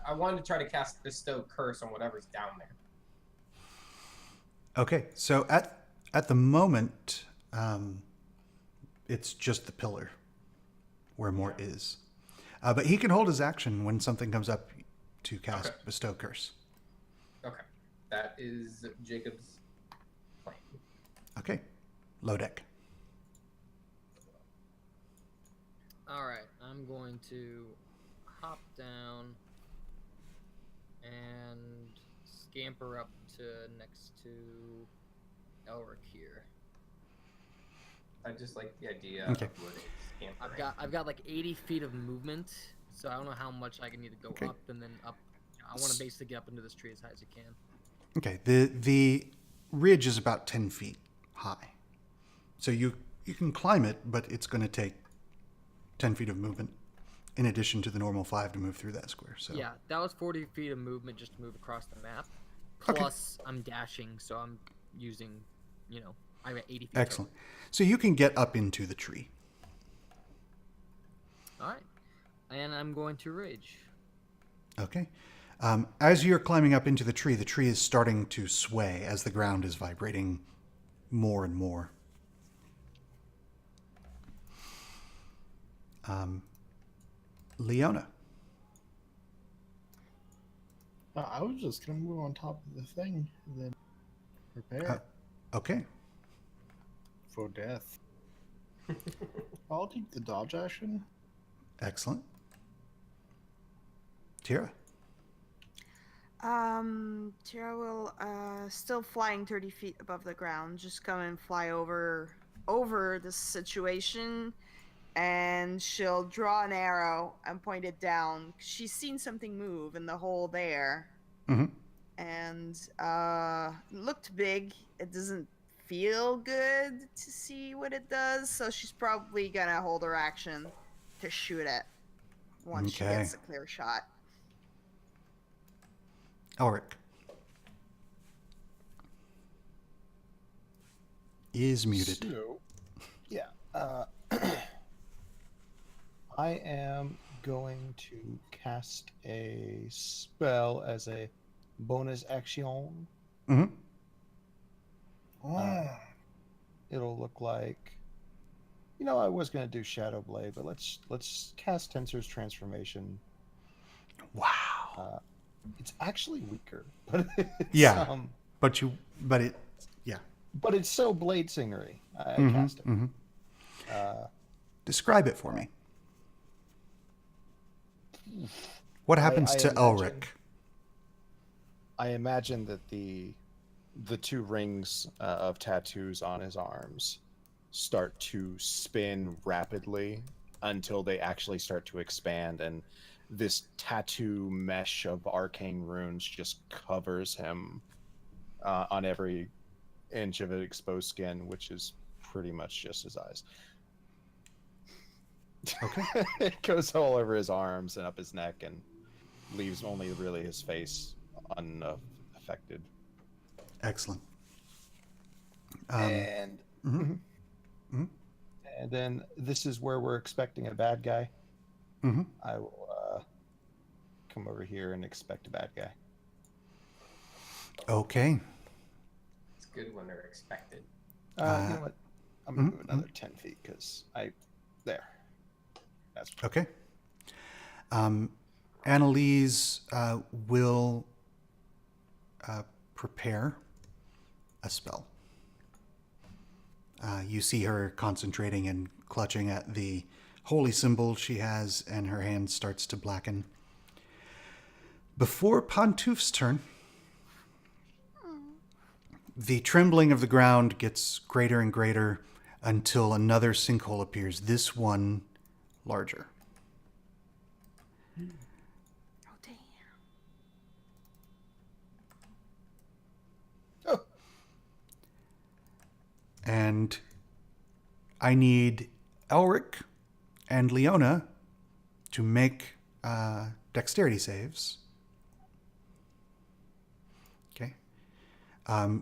I wanted to try to cast Bestow Curse on whatever's down there. Okay, so at the moment, it's just the pillar where Mort is. But he can hold his action when something comes up to cast Bestow Curse. Okay, that is Jacob's plan. Okay, Lodec. Alright, I'm going to hop down and scamper up to next to Elric here. I just like the idea Okay. of wood scampering. I've got like 80 feet of movement, so I don't know how much I can need to go Okay. up and then up. I want to basically get up into this tree as high as I can. Okay, the ridge is about 10 feet high. So you can climb it, but it's going to take 10 feet of movement in addition to the normal 5 to move through that square. So Yeah, that was 40 feet of movement just to move across the map. Okay. Plus, I'm dashing, so I'm using, I got 80 feet. Excellent. So you can get up into the tree. All right, and I'm going to rage. Okay. As you're climbing up into the tree is starting to sway as the ground is vibrating more and more. Leona. I was just gonna move on top of the thing and then prepare Okay. for death. I'll take the dodge action. Excellent. Tira. Tira will, still flying 30 feet above the ground, just come and fly over the situation, and she'll draw an arrow and point it down. She's seen something move in the hole there, Mm-hmm. and looked big. It doesn't feel good to see what it does, so she's probably gonna hold her action to shoot it once she Okay. gets a clear shot. Elric is muted. So, yeah. I am going to cast a spell as a bonus action. Mm-hmm. It'll look like, I was going to do Shadow Blade, but let's cast Tensor's Transformation. Wow. It's actually weaker, but it's, Yeah. But it's so blade singery. I Mhm, cast it. mhm. Describe it for me. What happens I to imagine- Elric? I imagine that the two rings of tattoos on his arms start to spin rapidly until they actually start to expand, and this tattoo mesh of arcane runes just covers him on every inch of exposed skin, which is pretty much just his eyes. Okay. It goes all over his arms and up his neck and leaves only really his face unaffected. Excellent. And Mhm. Mhm. and then this is where we're expecting a bad guy. Mhm. I will come over here and expect a bad guy. Okay. It's good when they're expected. You know what? I'm gonna move mhm, another 10 feet because there. That's Okay. Annalise will prepare a spell. You see her concentrating and clutching at the holy symbol she has, and her hand starts to blacken. Before Pantouf's turn, the trembling of the ground gets greater and greater until another sinkhole appears, this one larger. Oh, damn. And I need Elric and Leona to make dexterity saves. Okay.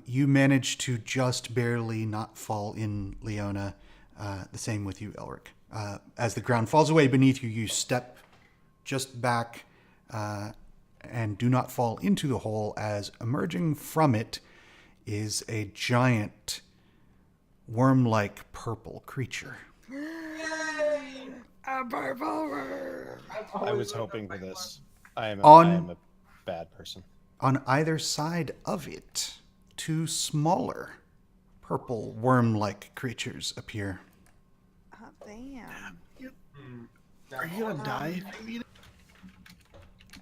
You manage to just barely not fall in, Leona. The same with you, Elric. As the ground falls away beneath you, you step just back and do not fall into the hole, as emerging from it is a giant worm-like purple creature. A purple worm. I was hoping for this. I am a bad person. On either side of it, two smaller purple worm-like creatures appear. Oh, damn. Are you gonna die?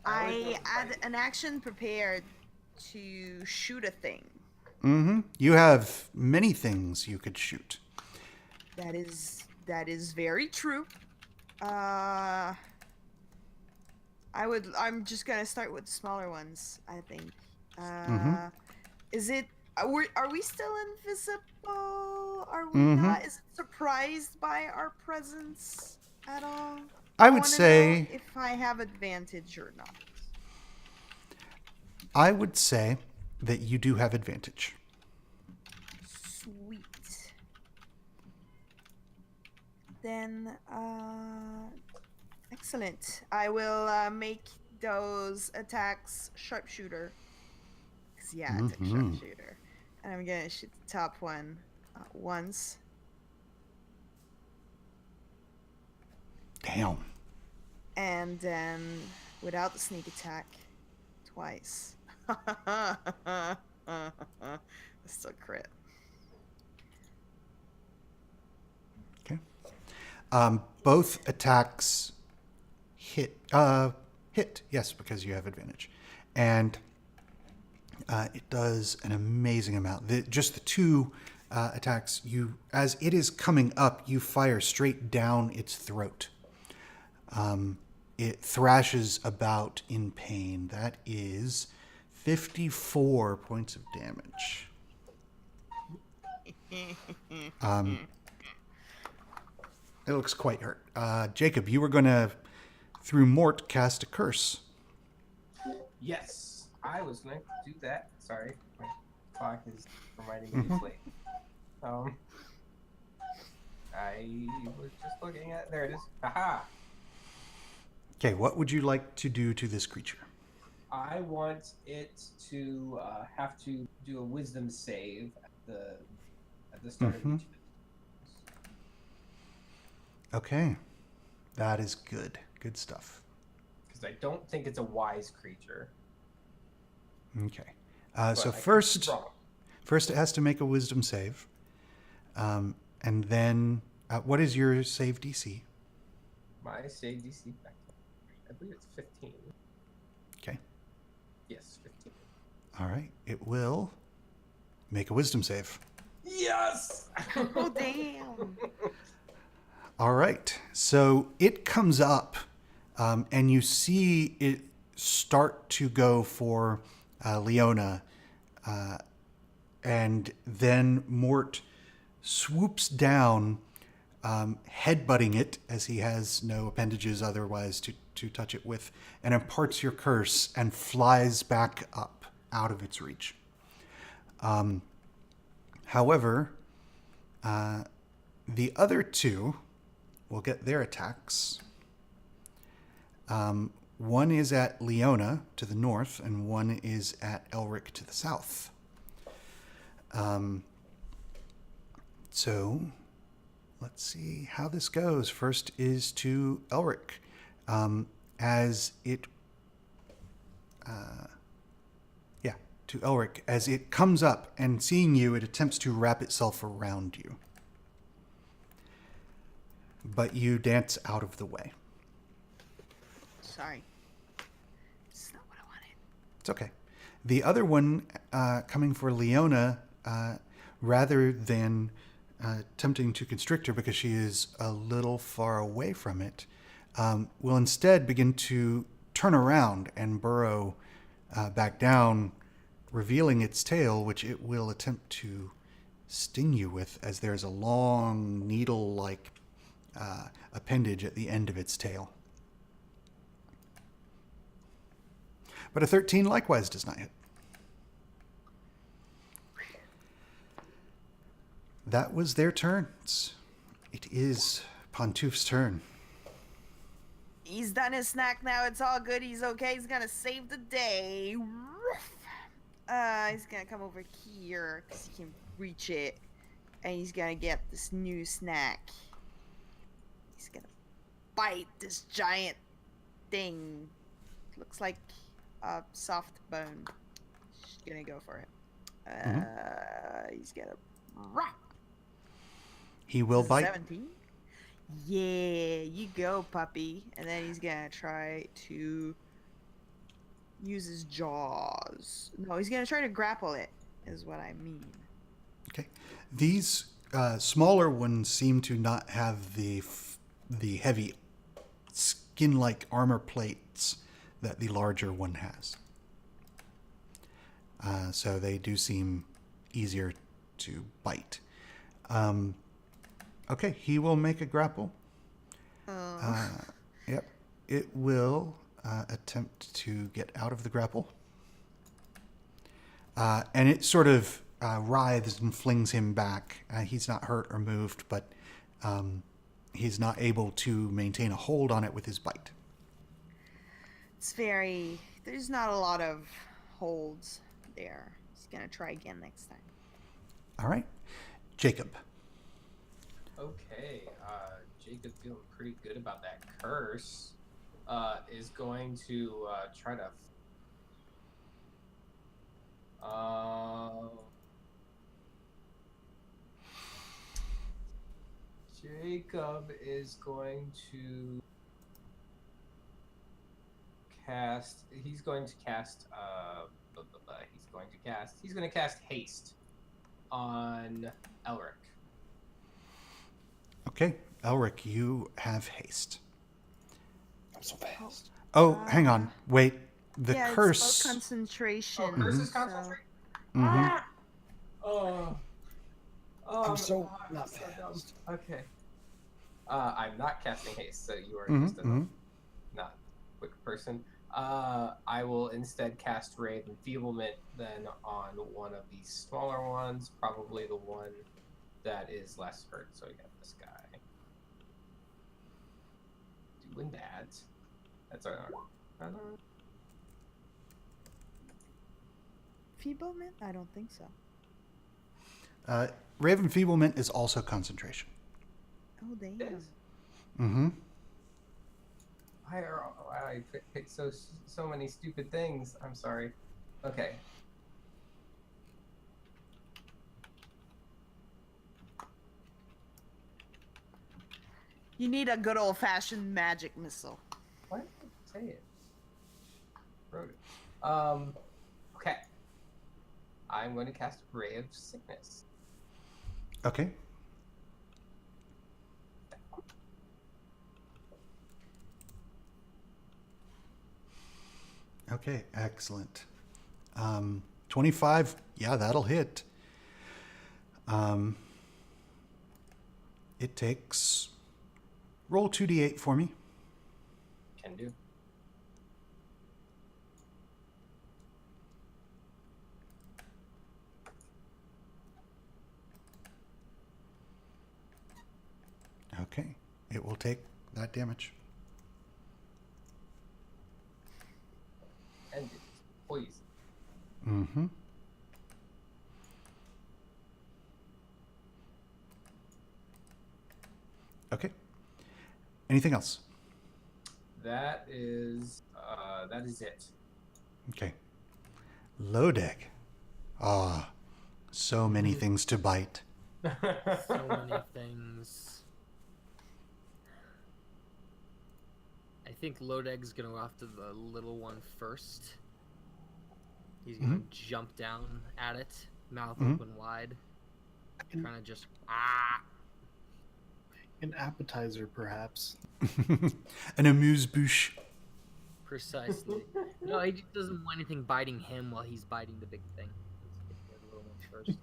I add an action prepared to shoot a thing. Mm-hmm. You have many things you could shoot. That is very true. I'm just gonna start with the smaller ones, I think. Is it? Are we still invisible? Are we not? Is it surprised by our presence at all? I would wanna say- know if I have advantage or not. I would say that you do have advantage. Sweet. Then, excellent. I will make those attacks sharpshooter. 'Cause yeah, I took sharpshooter. And I'm gonna shoot the top one once. Damn. And then, without the sneak attack, twice. That's still crit. Okay. Both attacks hit. Hit, yes, because you have advantage. And it does an amazing amount. Just the two attacks, as it is coming up, you fire straight down its throat. It thrashes about in pain. That is 54 points of damage. It looks quite hurt. Jacob, you were going to, through Mort, cast a curse. Yes, I was going to do that. Sorry, my clock is reminding me it's late. I was just looking at. There it is. Haha. Okay, what would you like to do to this creature? I want it to have to do a wisdom save at the start of each. Okay, that is good. Good stuff. Because I don't think it's a wise creature. Okay, But so I could be first it has to make a wisdom save, and then what is your save DC? My save DC, I believe it's 15. Okay. Yes, 15. All right, it will make a wisdom save. Yes! Oh, damn. All right, so it comes up, and you see it start to go for Leona, and then Mort swoops down, headbutting it as he has no appendages otherwise to touch it with, and imparts your curse and flies back up out of its reach. However, the other two will get their attacks. One is at Leona to the north, and one is at Elric to the south. So let's see how this goes. First is to Elric. To Elric. As it comes up and seeing you, it attempts to wrap itself around you. But you dance out of the way. Sorry. It's not what I wanted. It's okay. The other one, coming for Leona, rather than attempting to constrict her because she is a little far away from it, will instead begin to turn around and burrow back down, revealing its tail, which it will attempt to sting you with, as there's a long needle-like appendage at the end of its tail. But a 13 likewise does not hit. That was their turns. It is Pantouf's turn. He's done his snack now. It's all good. He's okay. He's gonna save the day. He's gonna come over here because he can reach it, and he's gonna get this new snack. He's gonna bite this giant thing. Looks like a soft bone. Just gonna go for it. He's gonna rock. He will bite. 17. Yeah, you go, puppy. And then he's gonna try to use his jaws. No, he's gonna try to grapple it, is what I mean. Okay. These smaller ones seem to not have the heavy skin-like armor plates that the larger one has. So they do seem easier to bite. Okay, he will make a grapple. Yep. It will attempt to get out of the grapple. And it sort of writhes and flings him back. He's not hurt or moved, but he's not able to maintain a hold on it with his bite. There's not a lot of holds there. He's gonna try again next time. All right. Jacob. Okay, Jacob feeling pretty good about that curse. Is going to try to. Jacob is going to cast. He's going to cast. He's going to cast haste on Elric. Okay, Elric, you have haste. I'm so fast. Oh, hang on. Wait. The yeah, curse. It's about concentration. Oh, curse is so- concentration. Mhm. Oh. I'm so I'm not so dumb. fast. Okay. I'm not casting haste, so you are Mhm, just a not quick person. I will instead cast Ray of Enfeeblement then on one of the smaller ones, probably the one that is less hurt. So we got this guy doing that. That's our. Feeblement? I don't think so. Ray of Enfeeblement is also concentration. Oh, damn. Yes. Mm-hmm. Why I picked so many stupid things? I'm sorry. Okay. You need a good old-fashioned magic missile. Why did I say it? Wrote it. Okay. I'm going to cast Ray of Sickness. Okay. Okay, excellent. 25, yeah, that'll hit. It takes... Roll 2d8 for me. Can do. Okay, it will take that damage. And it's poison. Mm-hmm. Okay. Anything else? That is it. Okay. Low deck. Ah, so many things to bite. So many things. I think Lodeg's gonna go after the little one first. He's gonna jump down at it, mouth open wide, trying to just An appetizer, perhaps. An amuse-bouche. Precisely. No, he just doesn't want anything biting him while he's biting the big thing. Let's get the little one first.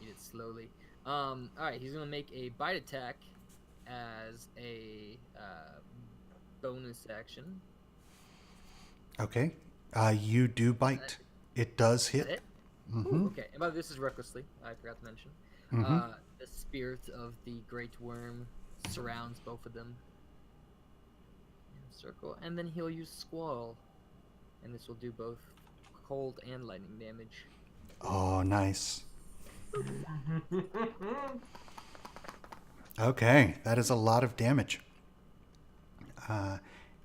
Eat it slowly. Alright, he's gonna make a bite attack as a bonus action. Okay. You do bite. It does Is hit. that it? Mm-hmm. Okay, and by the way, this is recklessly. I forgot to mention. Mm-hmm. The spirit of the great worm surrounds both of them in a circle, and then he'll use Squall, and this will do both cold and lightning damage. Oh, nice. Okay, that is a lot of damage.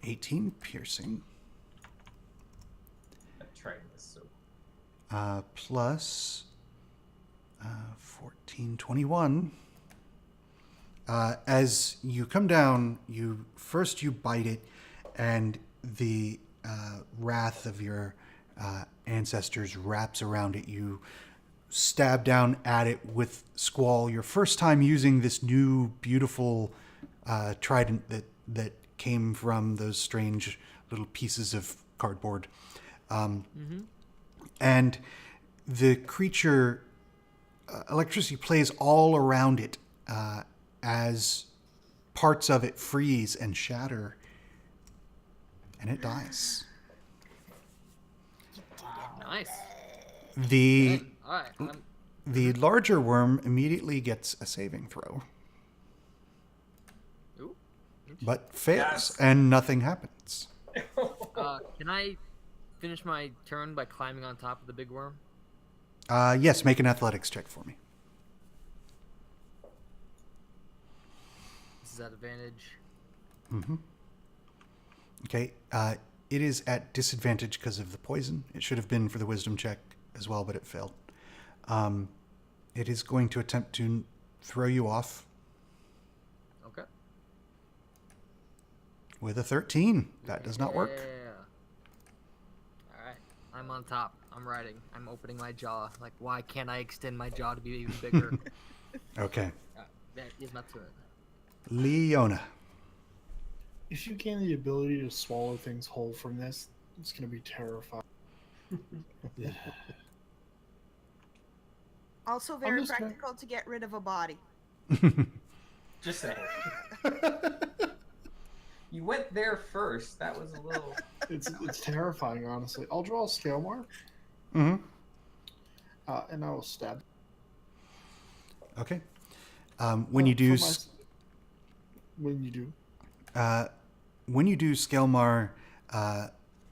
18 piercing. I'm trying this. So Plus 14, 21. As you come down, you bite it, and the wrath of your ancestors wraps around it. You stab down at it with Squall. Your first time using this new, beautiful trident that came from those strange little pieces of cardboard. And the creature, electricity plays all around it as parts of it freeze and shatter, and it dies. Nice. The Alright, the larger worm immediately gets a saving throw, ooh. but fails, Yes. and nothing happens. Can I finish my turn by climbing on top of the big worm? Yes, make an athletics check for me. This is at advantage. Mm-hmm. Okay. It is at disadvantage because of the poison. It should have been for the wisdom check as well, but it failed. It is going to attempt to throw you off Okay. with a 13. That does not work. Yeah. All right. I'm on top. I'm riding. I'm opening my jaw. Like, why can't I extend my jaw to be even bigger? Okay. That is my turn. Leona. If you gain the ability to swallow things whole from this, it's going to be terrifying. Also very just gonna- practical to get rid of a body. Just saying. You went there first. That was a little. It's terrifying, honestly. I'll draw a scale mark, Mm-hmm. and I will stab. Okay. When you do, When you do. Skelmar,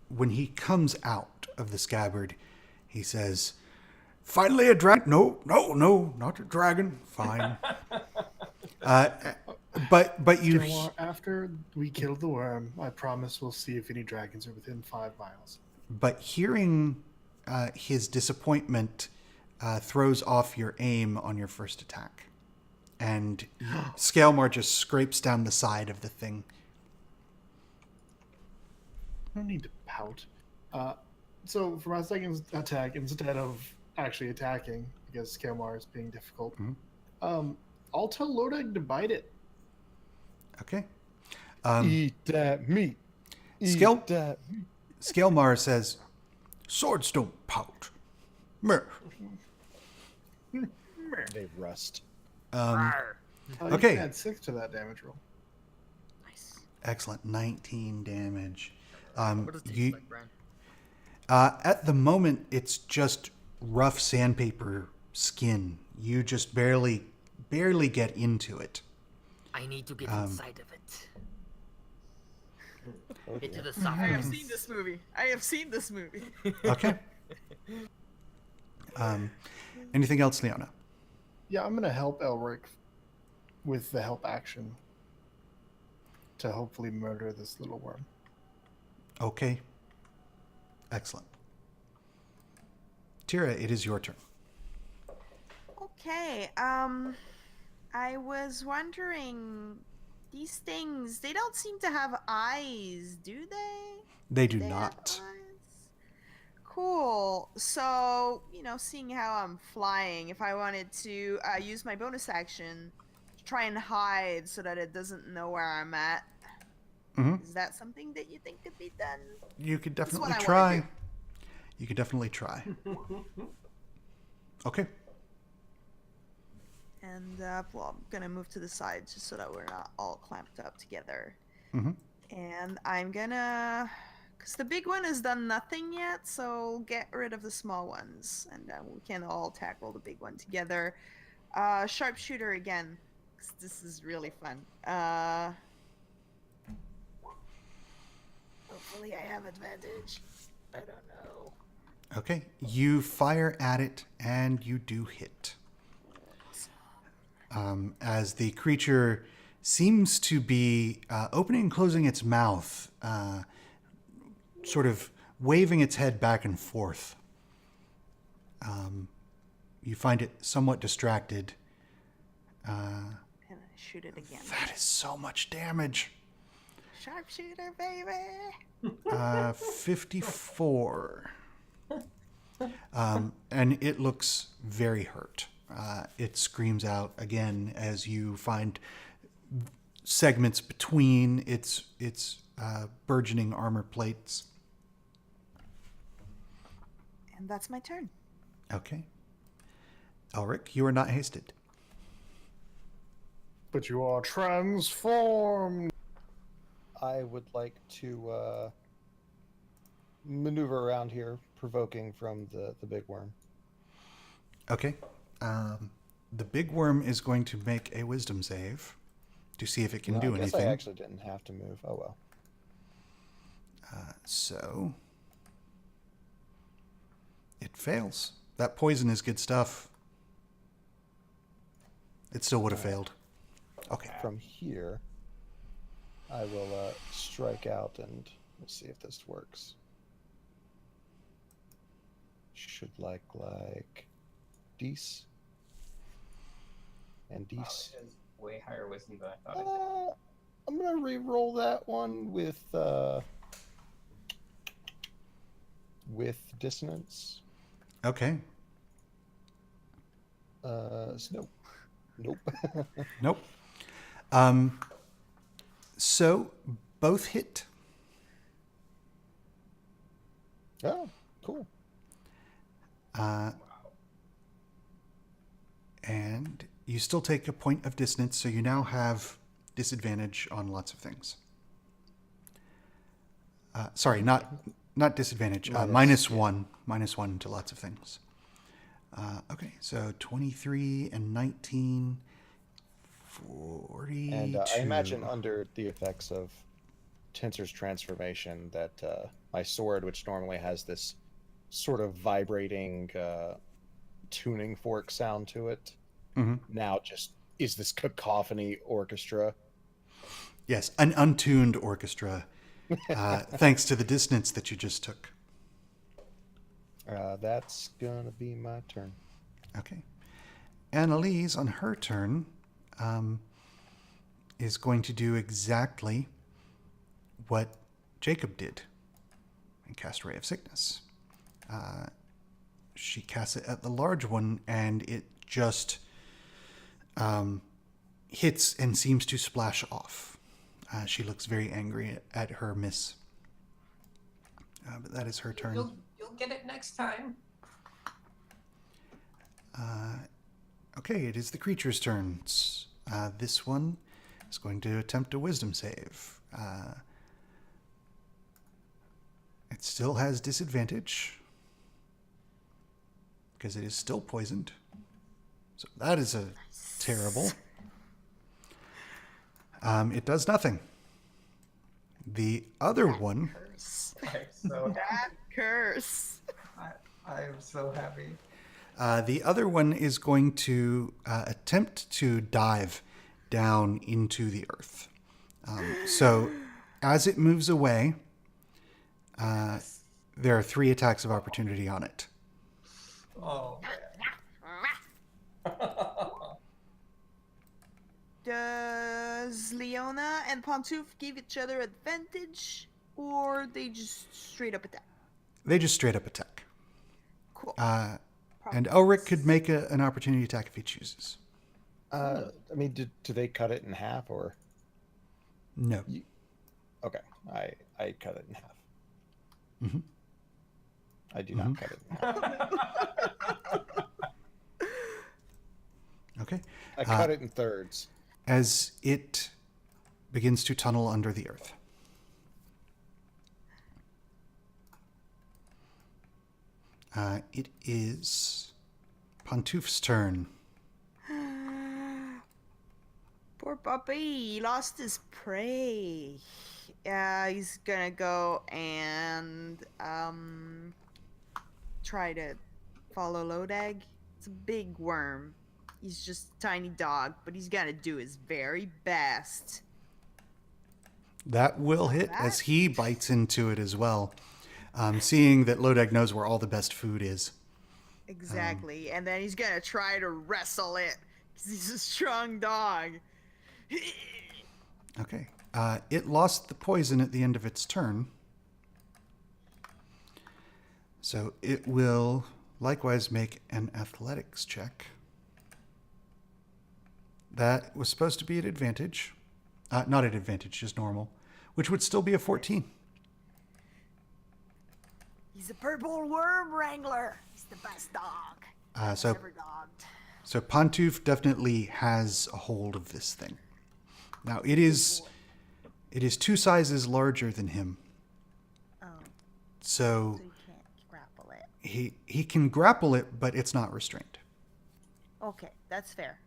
when he comes out of the scabbard, he says, "Finally a dragon? No, not a dragon. Fine." But you. Skelmar, after we kill the worm, I promise we'll see if any dragons are within 5 miles. But hearing his disappointment throws off your aim on your first attack. And Skelmar just scrapes down the side of the thing. I don't need to pout. So for my second attack, instead of actually attacking, because Skelmar is being difficult, I'll tell Lodeg to bite it. Okay. Eat that meat. Eat Skel- that meat. Skelmar says, "Swords don't pout." Mer. They rust. Rawr. Okay. You can add 6 to that damage roll. Nice. Excellent. 19 damage. What does it taste like, Brian? At the moment, it's just rough sandpaper skin. You just barely get into it. I need to get inside of it. Oh, Into dear. the soft. I have seen this movie. Okay. Anything else, Leona? Yeah, I'm going to help Elric with the help action to hopefully murder this little worm. Okay. Excellent. Tira, it is your turn. Okay. I was wondering, these things, they don't seem to have eyes, do they? They do They have not. eyes? Cool. So, seeing how I'm flying, if I wanted to use my bonus action to try and hide so that it doesn't know where I'm at, Mhm. is that something that you think could be done? You could That's what definitely I wanna try. do. You could definitely try. Okay. And, well, I'm gonna move to the side just so that we're not all clamped up together. Mhm. And I'm gonna... Because the big one has done nothing yet, so get rid of the small ones. And we can all tackle the big one together. Sharpshooter again. 'Cause this is really fun. Hopefully I have advantage. I don't know. Okay. You fire at it, and you do hit. As the creature seems to be opening and closing its mouth, sort of waving its head back and forth. You find it somewhat distracted. And I shoot it again. That is so much damage. Sharpshooter, baby! 54. And it looks very hurt. It screams out again as you find segments between its burgeoning armor plates. And that's my turn. Okay. Elric, you are not hasted. But you are transformed. I would like to maneuver around here, provoking from the big worm. Okay. The big worm is going to make a wisdom save to see if it can do I guess anything. I actually didn't have to move. Oh well. So it fails. That poison is good stuff. It still would have failed. Okay. From here, I will strike out and we'll see if this works. Should like Dees. And Wow, DC. it is way higher wisdom than I thought it I'm gonna re-roll that one with dissonance. Okay. So nope. Nope. So both hit. Oh, cool. And you still take a point of dissonance, so you now have disadvantage on lots of things. Sorry, not disadvantage. Minus, yeah. Minus one to lots of things. Okay, so 23 and 19, 42. And I imagine under the effects of Tensor's transformation that my sword, which normally has this sort of vibrating tuning fork sound to it, now just is this cacophony orchestra. Yes, an untuned orchestra, thanks to the dissonance that you just took. That's gonna be my turn. Okay. Annalise, on her turn, is going to do exactly what Jacob did and cast Ray of Sickness. She casts it at the large one, and it just hits and seems to splash off. She looks very angry at her miss. But that is her turn. You'll get it next time. Okay, it is the creature's turns. This one is going to attempt a wisdom save. It still has disadvantage because it is still poisoned. So that is a terrible. It does nothing. The other one. Curse. I'm so That curse. I am so happy. The other one is going to attempt to dive down into the earth. So as it moves away, there are 3 attacks of opportunity on it. Oh man. Does Leona and Pontouf give each other advantage, or they just straight up attack? They just straight up attack. Cool. And Elric could make an opportunity attack if he chooses. I mean, do they cut it in half or? No. Okay, I cut it in half. Mm-hmm. I do not cut it in half. Okay. I cut it in thirds. As it begins to tunnel under the earth. It is Pontouf's turn. Poor puppy, he lost his prey. He's gonna go and try to follow Lodag. It's a big worm. He's just a tiny dog, but he's gonna do his very best. That will hit as he bites into it as well. Seeing that Lodag knows where all the best food is. Exactly. And then he's gonna try to wrestle it, because he's a strong dog. Okay. It lost the poison at the end of its turn. So it will likewise make an athletics check. That was supposed to be at advantage. Not at advantage, just normal. Which would still be a 14. He's a purple worm wrangler. He's the best dog. So Ever dogged. So Pontouf definitely has a hold of this thing. Now it is 2 sizes larger than him. Oh. So So you can't grapple it. he can grapple it, but it's not restrained. Okay, that's fair.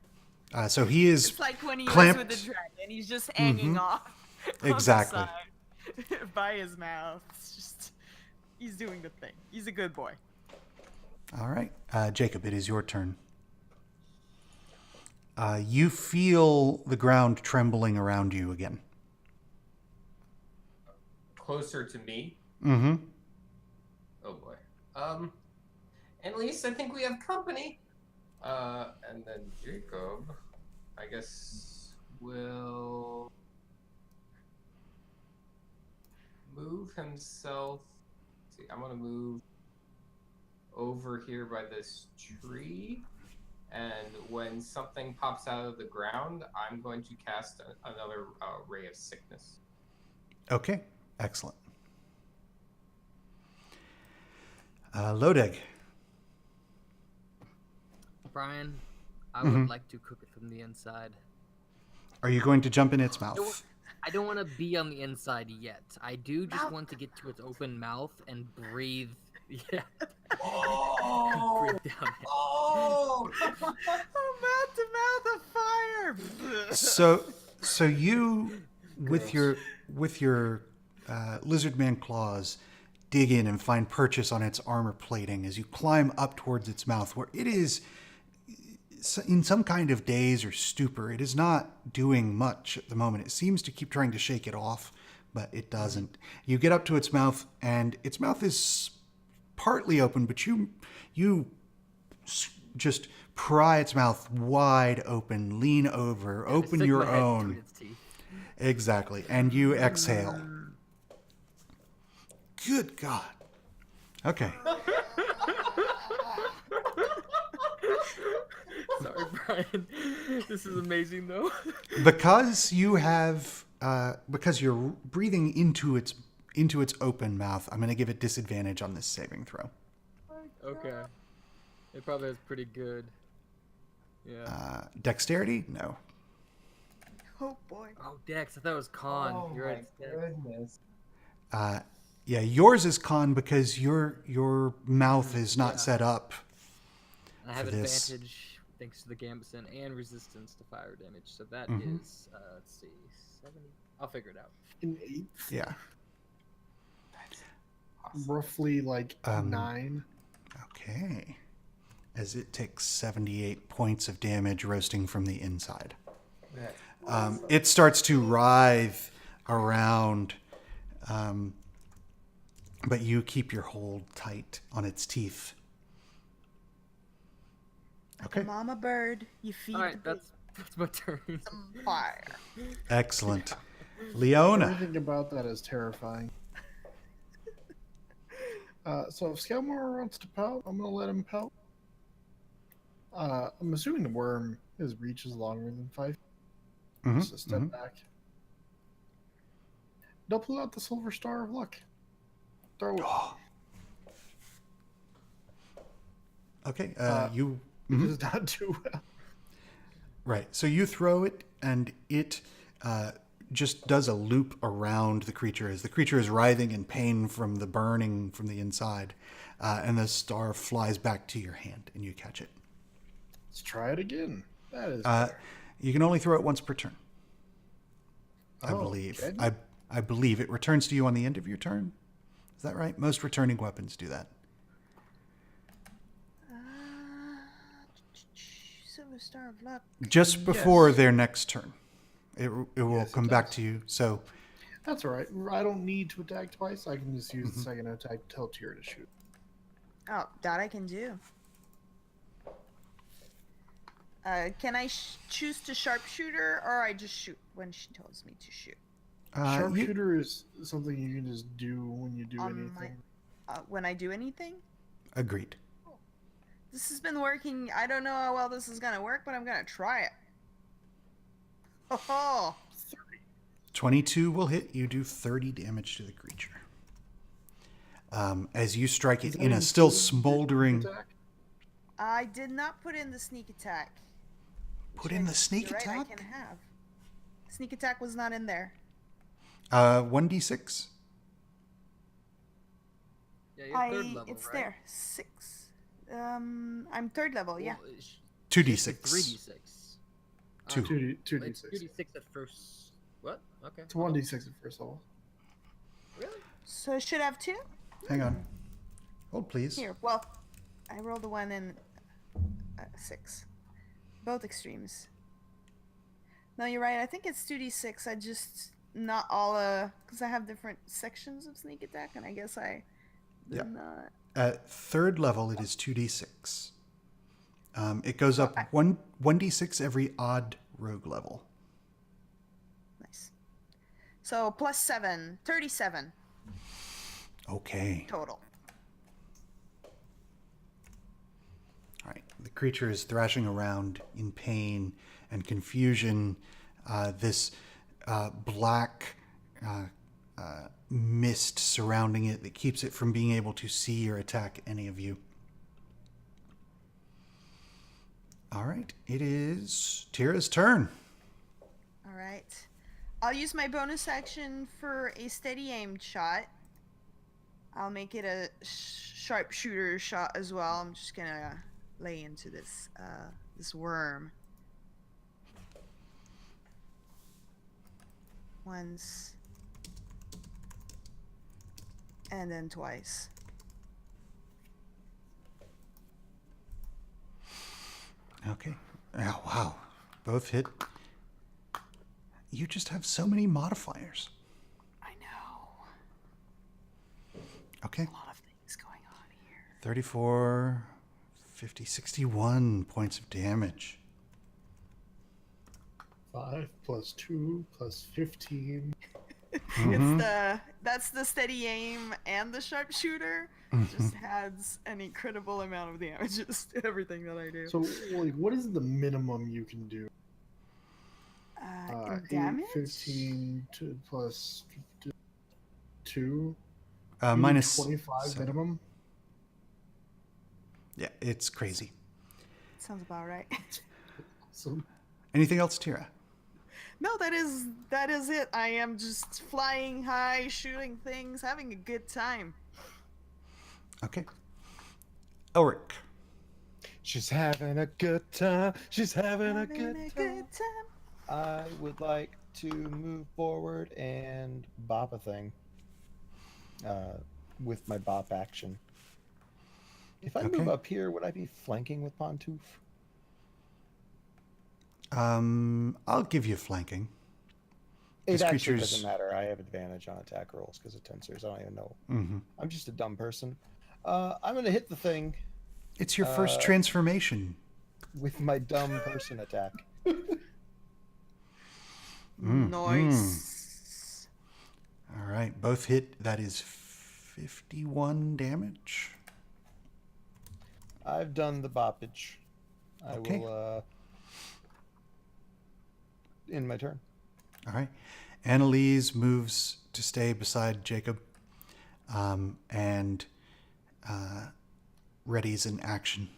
So he is It's like when he clamped. was with the dragon. He's just hanging off. on the Exactly. side by his mouth. It's just, he's doing the thing. He's a good boy. All right. Jacob, it is your turn. You feel the ground trembling around you again. Closer to me. Mm-hmm. Oh boy. At least I think we have company. And then Jacob I guess will move himself. See, I'm gonna move over here by this tree, and when something pops out of the ground, I'm going to cast another ray of sickness. Okay, excellent. Lodeg. Brian, I Mhm. would like to cook it from the inside. Are you going to jump in its mouth? I don't want to be on the inside yet. I do just want to get to its open mouth and breathe. Yeah. Oh! Breathe down it. Oh! Mouth to mouth of fire. So you, with Gross. your lizard man claws, dig in and find purchase on its armor plating as you climb up towards its mouth, where it is in some kind of daze or stupor. It is not doing much at the moment. It seems to keep trying to shake it off, but it doesn't. You get up to its mouth, and its mouth is partly open, but you just pry its mouth wide open, lean over, open Stick your my head between own. its teeth. Exactly, and you exhale. Good God. Okay. Sorry, Brian. This is amazing, though. Because you have, because you're breathing into its open mouth, I'm going to give it disadvantage on this saving throw. Okay. It probably is pretty good. Yeah. Dexterity? No. Oh boy. Oh, Dex. I thought it was Con. Oh You're my right. It's Dex. goodness. Yeah, yours is con because your mouth is not Yeah. set up. I have for this. advantage thanks to the Gambison and resistance to fire damage. So that Mhm. is, let's see, 70. I'll figure it out. An 8, Yeah. roughly like Um, 9. Okay. As it takes 78 points of damage roasting from the inside. That's It starts to writhe around, but you keep your hold tight on its teeth. Okay, Mama bird, you feed All the right, that's my turn. some fire. excellent. Leona. Everything about that is terrifying. So if Scoutmore wants to pout, I'm gonna let him pout. I'm assuming the worm, his reach is longer than 5. Just a step back. They'll pull out the Silver Star of Luck. Throw it. Okay, Uh, you. It mhm. does not do well. Right. So you throw it, and it just does a loop around the creature as the creature is writhing in pain from the burning from the inside, and the star flies back to your hand, and you catch it. Let's try it again. That is. You can only throw it once per turn, I Oh, believe. can you? I believe it returns to you on the end of your turn. Is that right? Most returning weapons do that. Silver Star of Luck. Just before Yes. their next turn, it will Yes, it come back does. to you. So That's all right. I don't need to attack twice. I can just use the second attack Teltier to shoot. Oh, that I can do. Can I choose to sharpshooter, or I just shoot when she tells me to shoot? you, Sharpshooter is something you can just do when you do On my- anything. When I do anything? agreed. This has been working. I don't know how well this is gonna work, but I'm gonna try it. Oh, 22 will hit. You do 30 damage to the creature. As you strike it Does that in a still include your smoldering. attack? I did not put in the sneak attack. Put in the sneak You're right, I attack? can have. Sneak attack was not in there. 1d6. Yeah, you're third level, It's right? there. 6. I'm third level. Yeah. Well, 2d6. 3d6. Two. 2d6. 2d6 at first. What? Okay. It's 1d6 at first level. Really? So I should have 2. Hang on. Hold, please. Here. Well, I rolled a 1 and 6. Both extremes. No, you're right. I think it's 2d6. I just not all because I have different sections of sneak attack, and I guess I did Yeah. not. At third level, it is 2d6. It goes up 1d6 every odd rogue level. Nice. So +7, 37 Okay. total. All right. The creature is thrashing around in pain and confusion. This black mist surrounding it that keeps it from being able to see or attack any of you. All right. It is Tira's turn. All right. I'll use my bonus action for a steady aimed shot. I'll make it a sharpshooter shot as well. I'm just gonna lay into this this worm. Once. And then twice. Okay. Oh, wow. Both hit. You just have so many modifiers. I know. Okay. A lot of things going on here. 34, 50, 61 points of damage. 5 + 2 + 15. That's the steady aim and the sharpshooter. Just adds an incredible amount of damages to everything that I do. So, like, what is the minimum you can do? In 8, damage? 15 plus 2? Minus 25 7. minimum? Yeah, it's crazy. Sounds about right. So, Anything else, Tira? No, that is it. I am just flying high, shooting things, having a good time. Okay. Elric. She's having a good time. She's having a Having good a time. good time. I would like to move forward and bop a thing with my bop action. If I Okay. move up here, would I be flanking with Pontouf? I'll give you flanking. It This actually creature's- doesn't matter. I have advantage on attack rolls because of tensors. I don't even know. Mm-hmm. I'm just a dumb person. I'm going to hit the thing It's your first transformation. with my dumb person attack. Nice. All right, both hit. That is 51 damage. I've done the boppage. I Okay. will end my turn. All right. Annalise moves to stay beside Jacob and readies an action.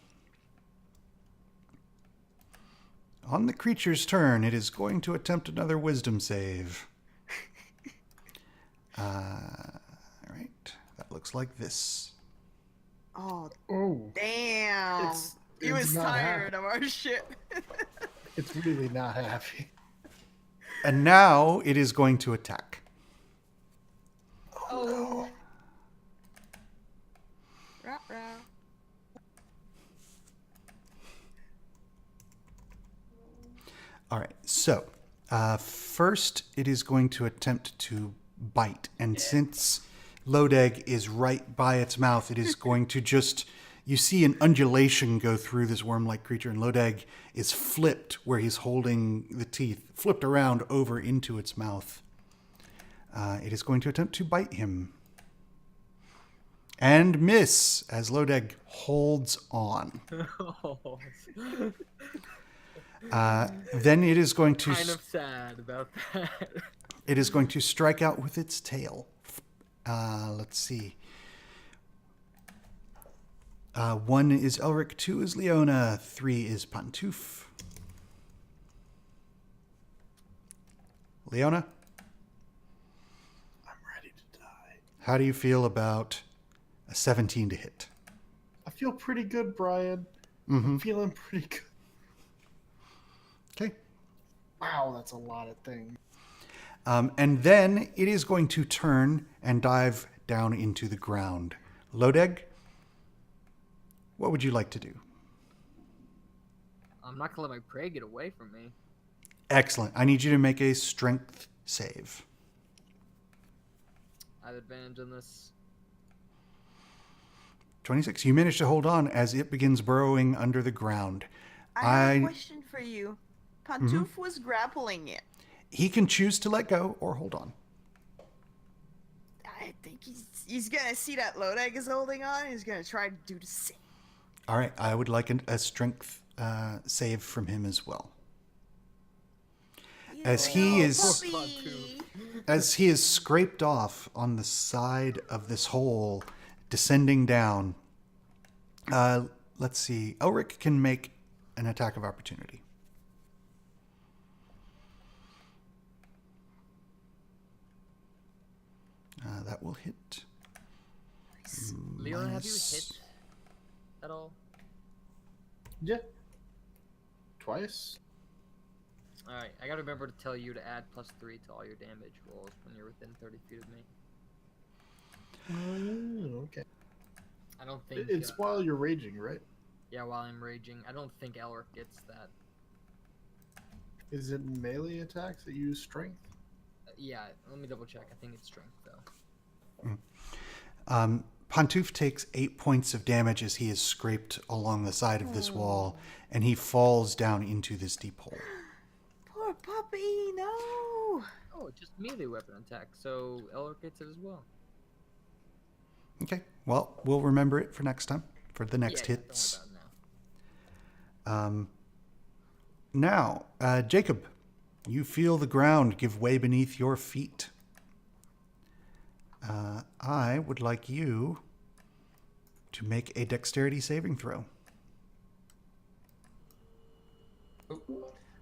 On the creature's turn, it is going to attempt another wisdom save. All right. That looks like this. Oh, oh, damn. He it's was not tired of our shit. it's really not happy. And now it is going to attack. Oh. Rah-rah. All right. So, first, it is going to attempt to bite. And since Lodeg is right by its mouth, it is going to just... You see an undulation go through this worm-like creature, and Lodeg is flipped where he's holding the teeth, flipped around over into its mouth. It is going to attempt to bite him. And miss, as Lodeg holds on. Then it is going to... Kind of sad about that. It is going to strike out with its tail. Let's see. 1 is Elric, 2 is Leona, 3 is Pantouf. Leona, I'm ready to die. how do you feel about a 17 to hit? I feel pretty good, Brian. Mm-hmm. I'm feeling pretty good. Okay. Wow, that's a lot of things. And then it is going to turn and dive down into the ground. Lodeg, what would you like to do? I'm not gonna let my prey get away from me. Excellent. I need you to make a strength save. I have advantage on this. 26. You manage to hold on as it begins burrowing under the ground. I have a question for you. Pantouf was grappling it. He can choose to let go or hold on. I think he's gonna see that Lodeg is holding on, and he's gonna try to do the same. All right, I would like a strength save from him as well. As he is scraped off on the side of this hole, descending down. Let's see. Elric can make an attack of opportunity. That will hit. Leon, have you Minus- hit at all? Yeah. Twice. Alright, I gotta remember to tell you to add +3 to all your damage rolls when you're within 30 feet of me. Okay. I don't think... It's while you're raging, right? Yeah, while I'm raging. I don't think Elric gets that. Is it melee attacks that use strength? Yeah, let me double check. I think it's strength, though. Pantouf takes 8 points of damage as he is scraped along the side of this wall, and he falls down into this deep hole. Poor puppy, no. Oh, it's just melee weapon attack, so Elric gets it as well. Okay, well, we'll remember it for next time, for the next Yeah, hits. don't worry about it Now, Jacob, you feel the ground give way beneath your feet. I would like you to make a dexterity saving throw.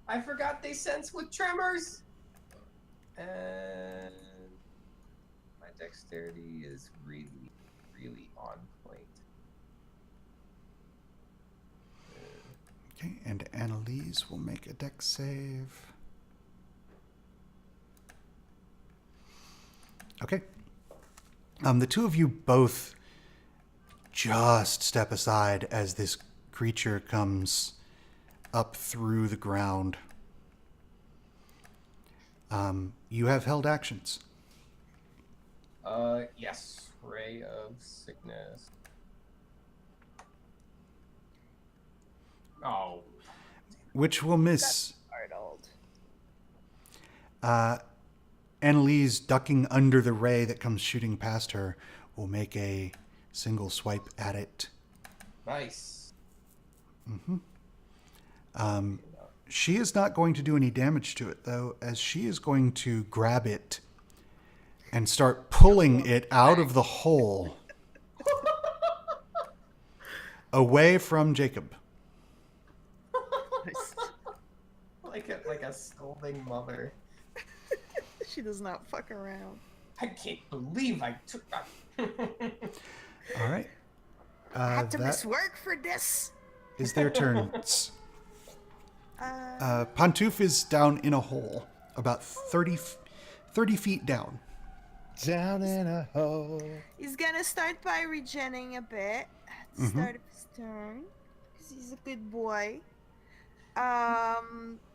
I forgot they sense with tremors. And my dexterity is really, really on point. Okay, and Annalise will make a dex save. Okay. The two of you both just step aside as this creature comes up through the ground. You have held actions. Yes. Ray of sickness. Oh. Which will miss. Arnold. Annalise, ducking under the ray that comes shooting past her, will make a single swipe at it. Nice. She is not going to do any damage to it, though, as she is going to grab it and start pulling it out of the hole away from Jacob. Like a scolding mother. She does not fuck around. I can't believe I took that. All right. I had to that miss work for this. is their turns. Pantouf is down in a hole, about 30 feet down. Down in a hole. He's gonna start by regenning a bit at the start of his turn, because he's a good boy.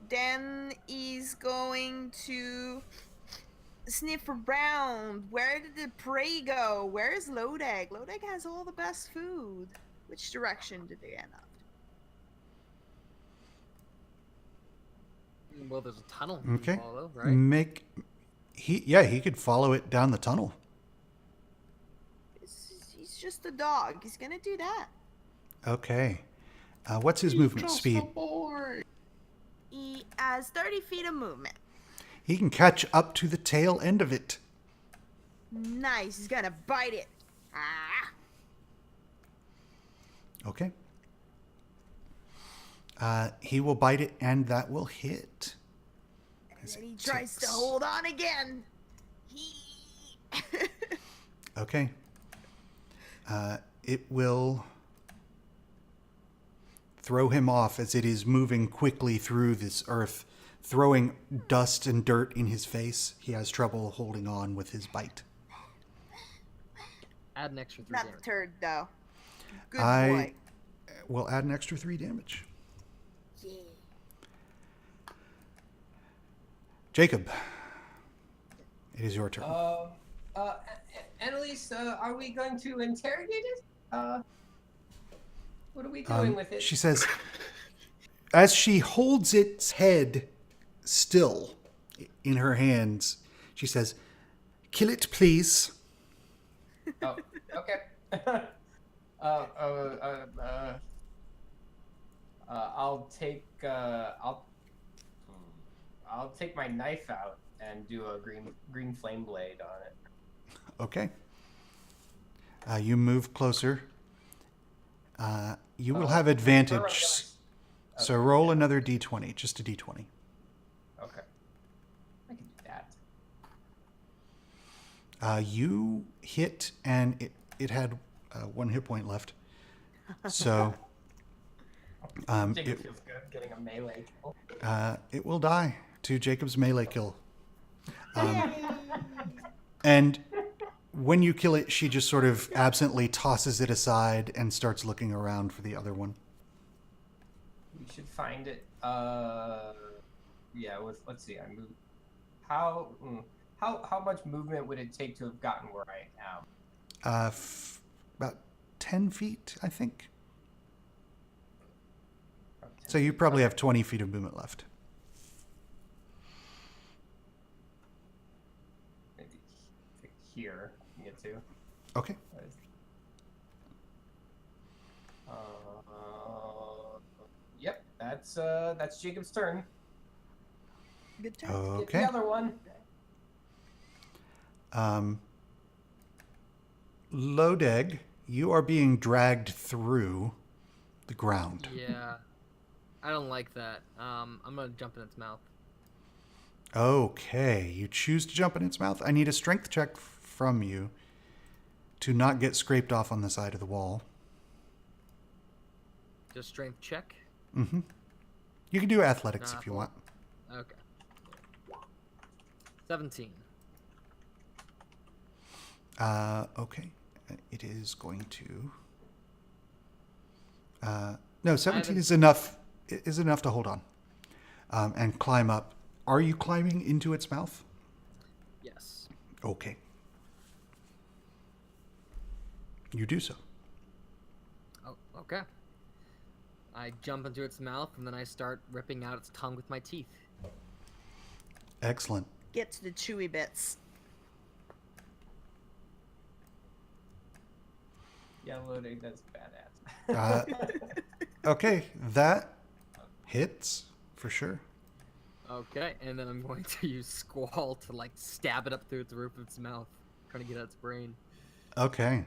Then he's going to sniff around. Where did the prey go? Where's Lodeg? Lodeg has all the best food. Which direction did they end up? Well, there's a tunnel you Okay. can follow, right? He could follow it down the tunnel. He's just a dog. He's gonna do that. Okay. What's his movement Just speed? a boy. He has 30 feet of movement. He can catch up to the tail end of it. Nice. He's gonna bite it. Ah. Okay. He will bite it, and that will hit. And then he tries to hold on again. Okay. It will throw him off as it is moving quickly through this earth, throwing dust and dirt in his face. He has trouble holding on with his bite. Add an extra 3 Not the damage. turd, though. Good I boy. will add an extra 3 damage. Yeah. Jacob, it is your turn. Annalise, are we going to interrogate it? What are we doing with it? She says, as she holds its head still in her hands, she says, "Kill it, please." Oh, okay. I'll take I'll take my knife out and do a green flame blade on it. Okay. You move closer. You will have advantage. So roll another d20, just a d20. Okay. I can do that. You hit, and it had 1 hit point left. So Jacob feels good getting a melee kill. it will die to Jacob's melee kill. And when you kill it, she just sort of absently tosses it aside and starts looking around for the other one. We should find it. Yeah. Let's see. I moved. How much movement would it take to have gotten where I am? About 10 feet, I think. About 10 So you feet. probably Okay. have 20 feet of movement left. Maybe here. You get to. Okay. Yep, that's Jacob's turn. Good turn. Get Okay. the other one. Lodeg, you are being dragged through the ground. Yeah. I don't like that. I'm gonna jump in its mouth. Okay, you choose to jump in its mouth. I need a strength check from you to not get scraped off on the side of the wall. Just strength check. Mm-hmm. You can do athletics if you want. Okay. 17. Okay. It is going to... no, 17 is enough. Is enough to hold on and climb up. Are you climbing into its mouth? Yes. Okay. You do so. Oh, okay. I jump into its mouth and then I start ripping out its tongue with my teeth. Excellent. Get to the chewy bits. Yeah, loading. That's badass. Okay, that hits for sure. Okay, and then I'm going to use Squall to like stab it up through the roof of its mouth, trying to get at its brain. Okay.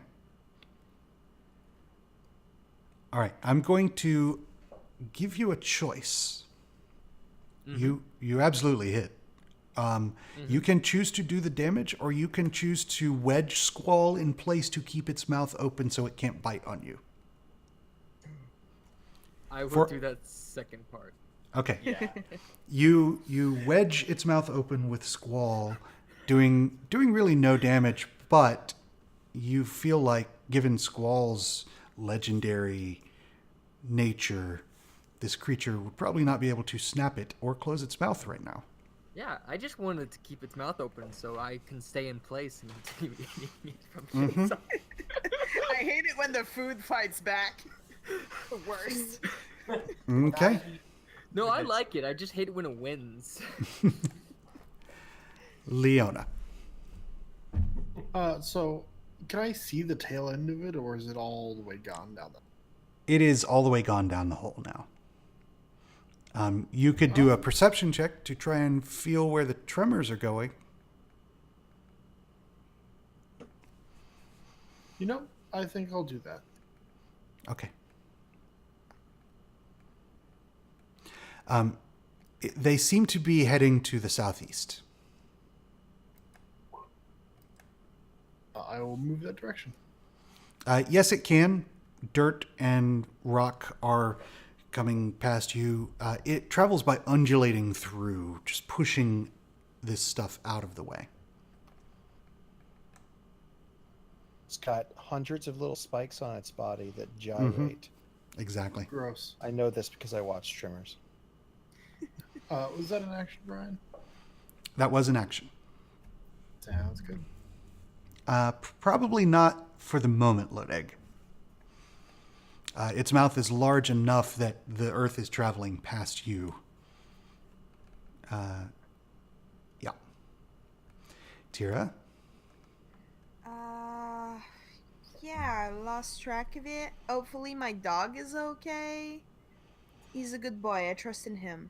All right, I'm going to give you a choice. You absolutely hit. You can choose to do the damage, or you can choose to wedge Squall in place to keep its mouth open so it can't bite on you. I would For- do that second part. Okay. Yeah. You wedge its mouth open with Squall, doing really no damage, but you feel like, given Squall's legendary nature, this creature would probably not be able to snap it or close its mouth right now. Yeah, I just wanted to keep its mouth open so I can stay in place and continue eating meat from the inside. I hate it when the food fights back. The worst. Okay. No, I like it. I just hate it when it wins. Leona. So can I see the tail end of it, or is it all the way gone down there? It is all the way gone down the hole now. You could do a perception check to try and feel where the tremors are going. You know, I think I'll do that. Okay. They seem to be heading to the southeast. I will move that direction. Yes, it can. Dirt and rock are coming past you. It travels by undulating through, just pushing this stuff out of the way. It's got hundreds of little spikes on its body that gyrate. Exactly. Gross. I know this because I watched Trimmers. Was that an action, Brian? That was an action. Sounds good. Probably not for the moment, Lodeg. Its mouth is large enough that the earth is traveling past you. Yeah. Tira? Yeah, I lost track of it. Hopefully my dog is okay. He's a good boy. I trust in him.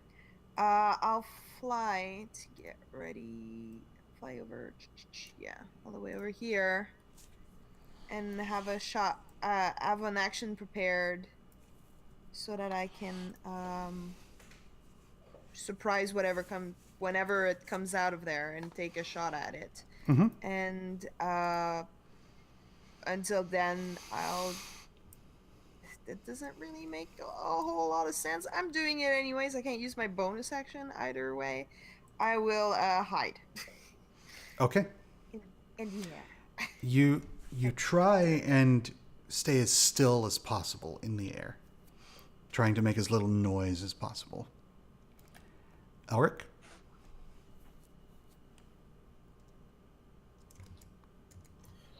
I'll fly to get ready. Fly over, yeah, all the way over here, and have a shot. Have an action prepared, so that I can surprise whenever it comes out of there and take a shot at it. Mm-hmm. And until then, it doesn't really make a whole lot of sense. I'm doing it anyways. I can't use my bonus action either way. I will hide. Okay. In the air. You try and stay as still as possible in the air, trying to make as little noise as possible. Elric?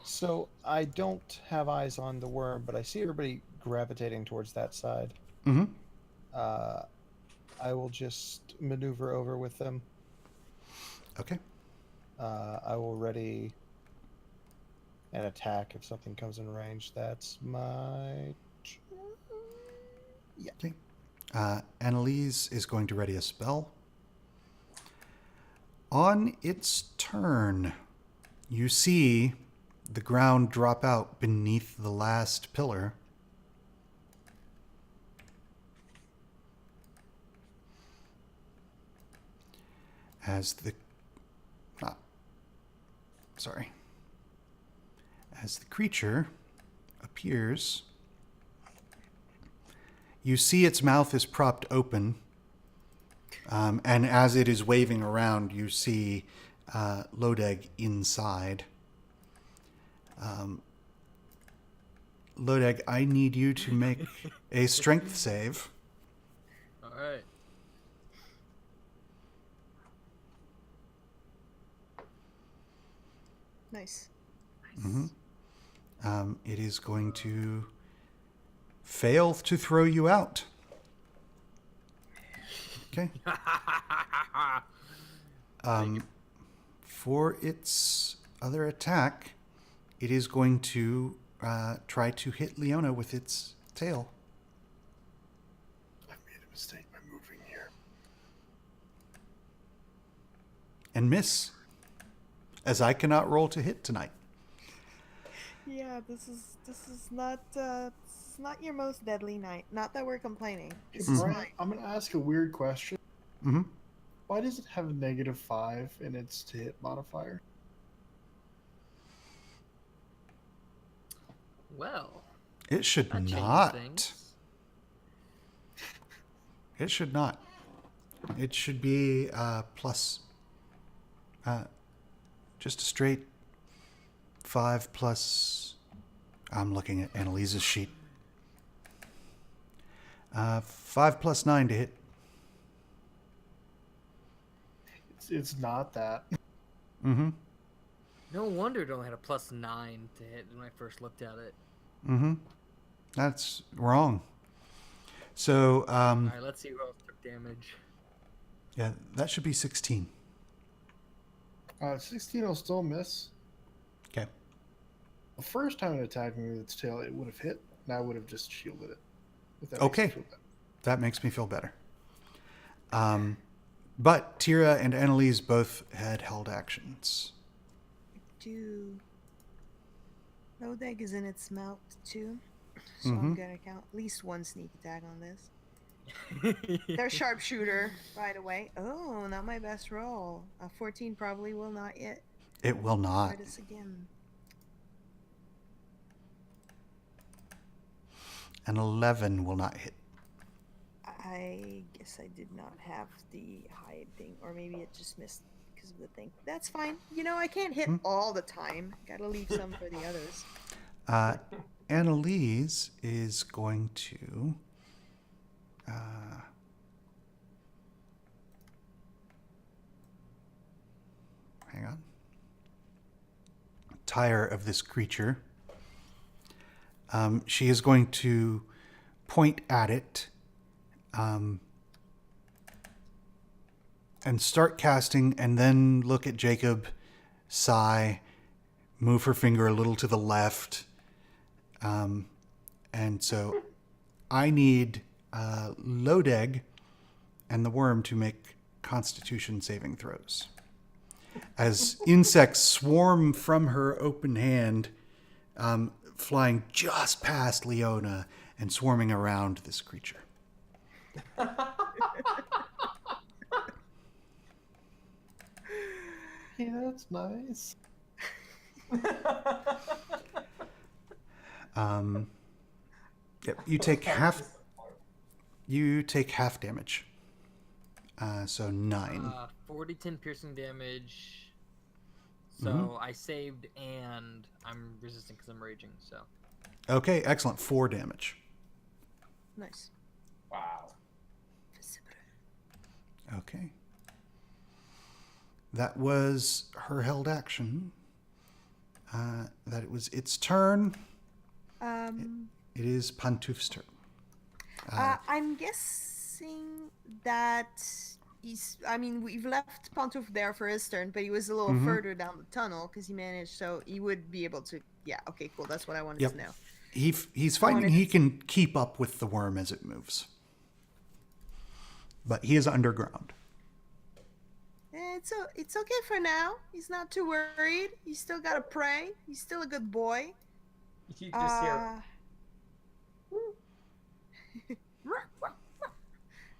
So I don't have eyes on the worm, but I see everybody gravitating towards that side. Mm-hmm. I will just maneuver over with them. Okay. I will ready an attack if something comes in range. That's my... Yeah. Okay. Annalise is going to ready a spell. On its turn, you see the ground drop out beneath the last pillar. As the creature appears, you see its mouth is propped open, and as it is waving around, you see Lodeg inside. Lodeg, I need you to make a strength save. All right. Nice. Mm-hmm. It is going to fail to throw you out. Okay. For its other attack, it is going to try to hit Leona with its tail. I made a mistake by moving here. And miss, as I cannot roll to hit tonight. Yeah, this is not your most deadly night. Not that we're complaining. Hey, This is Brian, fine. I'm gonna ask a weird question. Mm-hmm. Why does it have a -5 in its to hit modifier? Well, It should that changes not. things. It should not. It should be plus. Just a straight 5 plus. I'm looking at Annalise's sheet. 5 plus 9 to hit. It's not that. Mm-hmm. No wonder it only had a +9 to hit when I first looked at it. Mm-hmm. That's wrong. So, All right, let's see who else took damage. yeah, that should be 16. 16 will still miss. Okay. The first time it attacked me with its tail, it would have hit, and I would have just shielded it. If that Okay. makes you feel better. That makes me feel better. But Tira and Annalise both had held actions. Lodeg is in its mouth too, so I'm Mhm. gonna count at least one sneak attack on this. They're sharpshooter, by the way. Oh, not my best roll. A 14 probably will not hit. It will not. Try this again. An 11 will not hit. I guess I did not have the hide thing, or maybe it just missed because of the thing. That's fine. You know, I can't hit all the time. Gotta leave some for the others. Annalise is going to... hang on. Tire of this creature. She is going to point at it and start casting, and then look at Jacob, sigh, move her finger a little to the left. And so I need Lodeg and the worm to make Constitution saving throws. As insects swarm from her open hand, flying just past Leona and swarming around this creature. Yeah, that's nice. Yep, you take half. You take half damage. So 9. 10 piercing damage. So I saved and I'm resisting because I'm raging. So Okay, excellent. 4 damage. Nice. Wow. Okay. That was her held action. That it was its turn. It is Pantouf's turn. I'm guessing that we've left Pantouf there for his turn, but he was a little further down the tunnel because he managed, so he would be able to. Yeah. Okay. Cool. That's what I wanted to know. He's finding he can keep up with the worm as it moves, but he is underground. It's okay for now. He's not too worried. He's still got to pray. He's still a good boy. You just hear.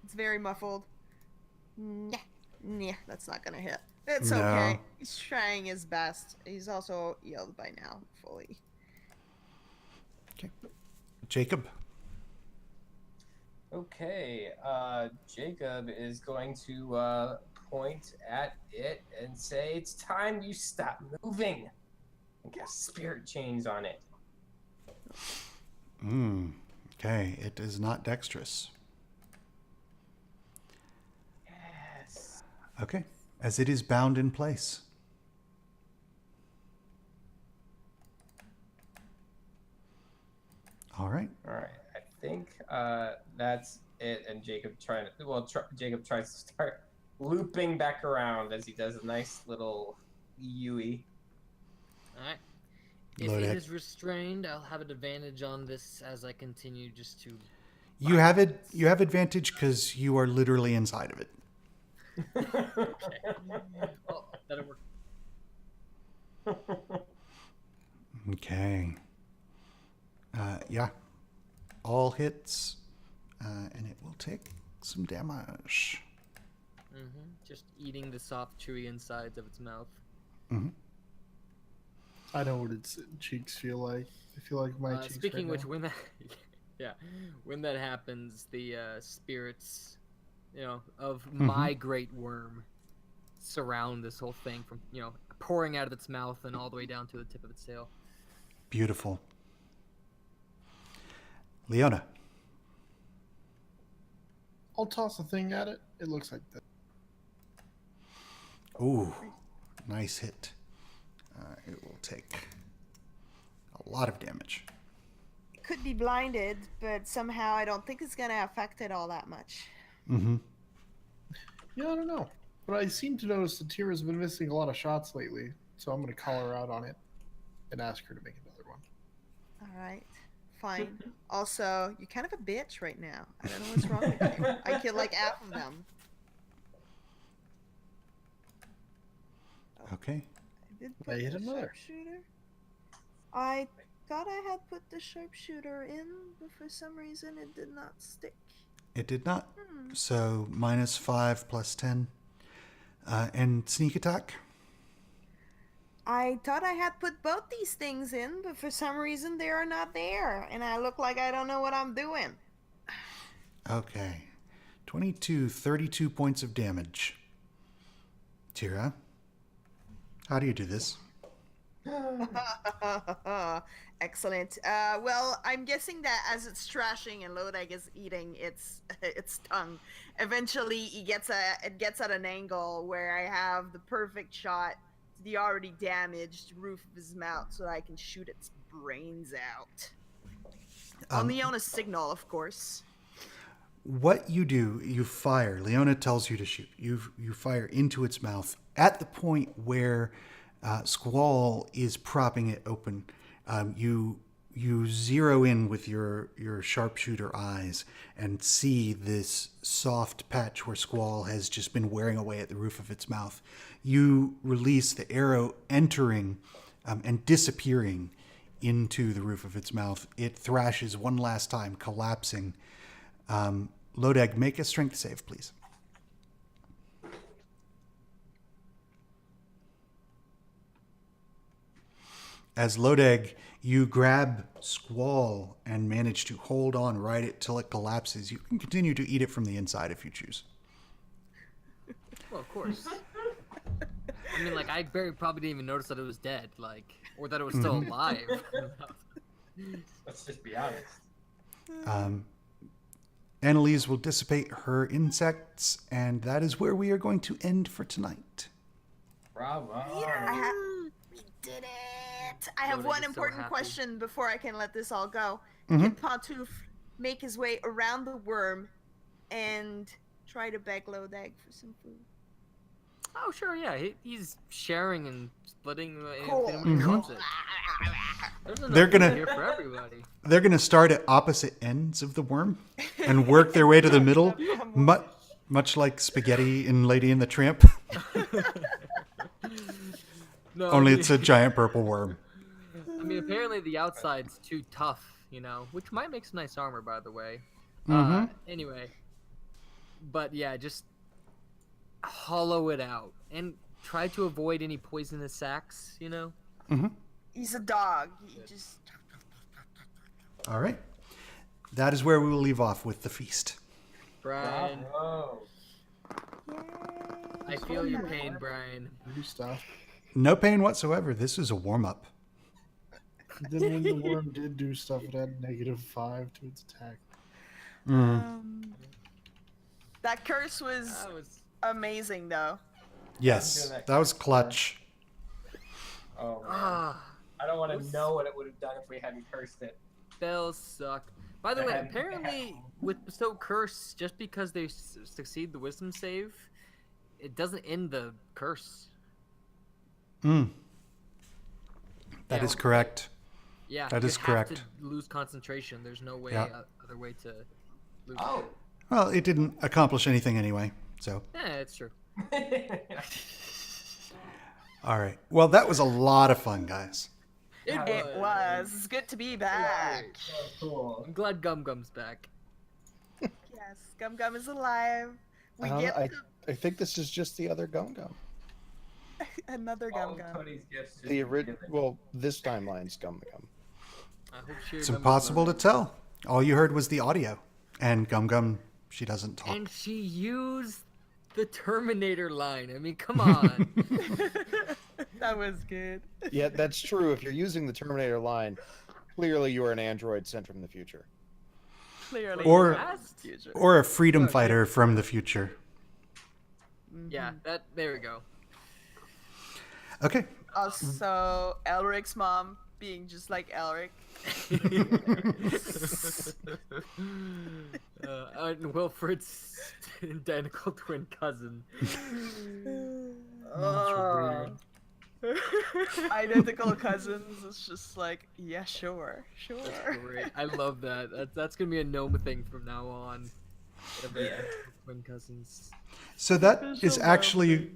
It's very muffled. Nah, that's not gonna hit. It's No. okay. He's trying his best. He's also healed by now, fully. Okay, Jacob. Okay, Jacob is going to point at it and say, "It's time you stop moving." And cast spirit chains on it. Okay, it is not dexterous. Yes. Okay, as it is bound in place. All right. All right. I think that's it. And Jacob Jacob tries to start looping back around as he does a nice little Yui. all right. If Load it it. is restrained, I'll have an advantage on this as I continue just to. You have it. You have advantage because you are literally inside of it. Oh, that'll work. Okay. Yeah. All hits, and it will take some damage. Just eating the soft, chewy insides of its mouth. I know what its cheeks feel like. I feel like my cheeks. Speaking right which, now. when that, when that happens, the spirits, of my great worm, surround this whole thing from pouring out of its mouth and all the way down to the tip of its tail. Beautiful. Leona. I'll toss a thing at it. It looks like that. Ooh, nice hit. It will take a lot of damage. It could be blinded, but somehow I don't think it's gonna affect it all that much. Yeah, I don't know. But I seem to notice that Tira's been missing a lot of shots lately, so I'm going to call her out on it and ask her to make another one. All right, fine. Also, you're kind of a bitch right now. I don't know what's wrong with you. I killed like half of them. Okay. I did put I hit the another. sharpshooter. I thought I had put the sharpshooter in, but for some reason it did not stick. It did not. So -5 plus 10. And sneak attack. I thought I had put both these things in, but for some reason they are not there, and I look like I don't know what I'm doing. Okay. 32 points of damage. Tira, how do you do this? Excellent. Well, I'm guessing that as it's trashing and Lodeg is eating its tongue, eventually it gets at an angle where I have the perfect shot to the already damaged roof of his mouth, so that I can shoot its brains out. On Leona's signal, of course. What you do, you fire. Leona tells you to shoot. You fire into its mouth at the point where Squall is propping it open. You zero in with your sharpshooter eyes and see this soft patch where Squall has just been wearing away at the roof of its mouth. You release the arrow entering and disappearing into the roof of its mouth. It thrashes one last time, collapsing. Lodeg, make a strength save, please. As Lodeg, you grab Squall and manage to hold on right till it collapses. You can continue to eat it from the inside if you choose. Well, of course. I mean, like, I probably didn't even notice that it was dead, like, or that it was still alive. Let's just be honest. Annalise will dissipate her insects, and that is where we are going to end for tonight. Bravo. We did it. I have Loaded one is so important happy. question before I can let this all go. Mhm. Can Pantouf make his way around the worm and try to beg Lodeg for some food? Oh, sure, yeah. He's sharing and splitting Cool. anything when he wants it. There's enough They're gonna- food here for everybody. They're going to start at opposite ends of the worm and work their way to the middle, much like spaghetti in Lady and the Tramp. No, Only I mean- it's a giant purple worm. I mean, apparently the outside's too tough, which might make some nice armor, by the way. Anyway. But yeah, just hollow it out and try to avoid any poisonous sacs, He's a dog. He just. All right. That is where we will leave off with the feast. Brian, Bravo. I feel your pain, Brian. New stuff. No pain whatsoever. This is a warm-up. Then when the worm did do stuff, it had -5 to its attack. That curse was That was amazing, though. Yes, that was clutch. Oh, man. ah. I don't want to know what it would have done if we hadn't cursed it. Spells suck. By the way, apparently with Bestow Curse, just because they succeed the Wisdom save, it doesn't end the curse. That Yeah. is correct. Yeah, That you is have correct. to lose concentration. There's no way Yeah. other way to lose. Oh. Well, it didn't accomplish anything anyway, so. Yeah, it's true. All right. Well, that was a lot of fun, guys. It It was. It's good to be back. So cool. I'm glad Gum Gum's back. Yes, Gum Gum is alive. We I, get don't know, I think this is just the other Gum Gum. another All Gum of Gum. Tony's gifts just The given. well, this timeline's Gum Gum. I hope she It's remembers impossible to that. tell. All you heard was the audio. And Gum Gum, she doesn't talk. And she used the Terminator line. I mean, come on. That was good. Yeah, that's true. If you're using the Terminator line, clearly you are an android sent from the future. Clearly. Or- past future. Or a freedom fighter from the future. Yeah, there we go. Okay. Also, Elric's mom being just like Elric. And Wilfred's identical twin cousin. Identical cousins. It's just like, yeah, sure. Great. I love that. That's gonna be a gnome thing from now on. Twin cousins. So that is actually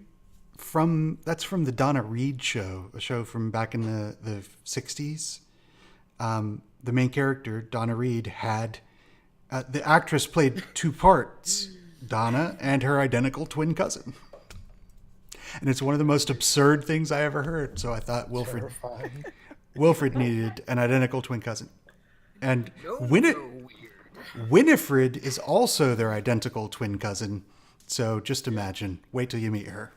that's from the Donna Reed show, a show from back in the 60s. The main character, Donna Reed, had the actress played two parts, Donna and her identical twin cousin. And it's one of the most absurd things I ever heard. So I thought Wilfred needed an identical twin cousin. And Winifred is also their identical twin cousin. So just imagine. Wait till you meet her.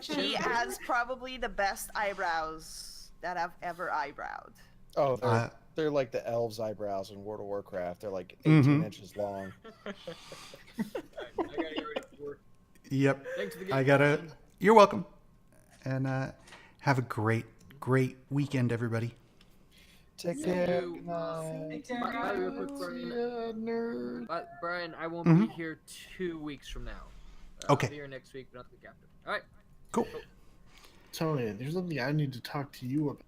She has probably the best eyebrows that I've ever eyebrowed. Oh, they're like the elves' eyebrows in World of Warcraft. They're like 18 inches long. I gotta get ready for work. Yep. Thanks for the I gift, gotta. Brian. You're welcome. And have a great weekend, everybody. Take See care. you. Good night. Bye, real quick, Brian. Yeah, nerd. But Brian, I won't Mhm. be here 2 weeks from now. Okay. I'll be here next week, but not the week after. All right. Cool. Tony, there's something I need to talk to you about.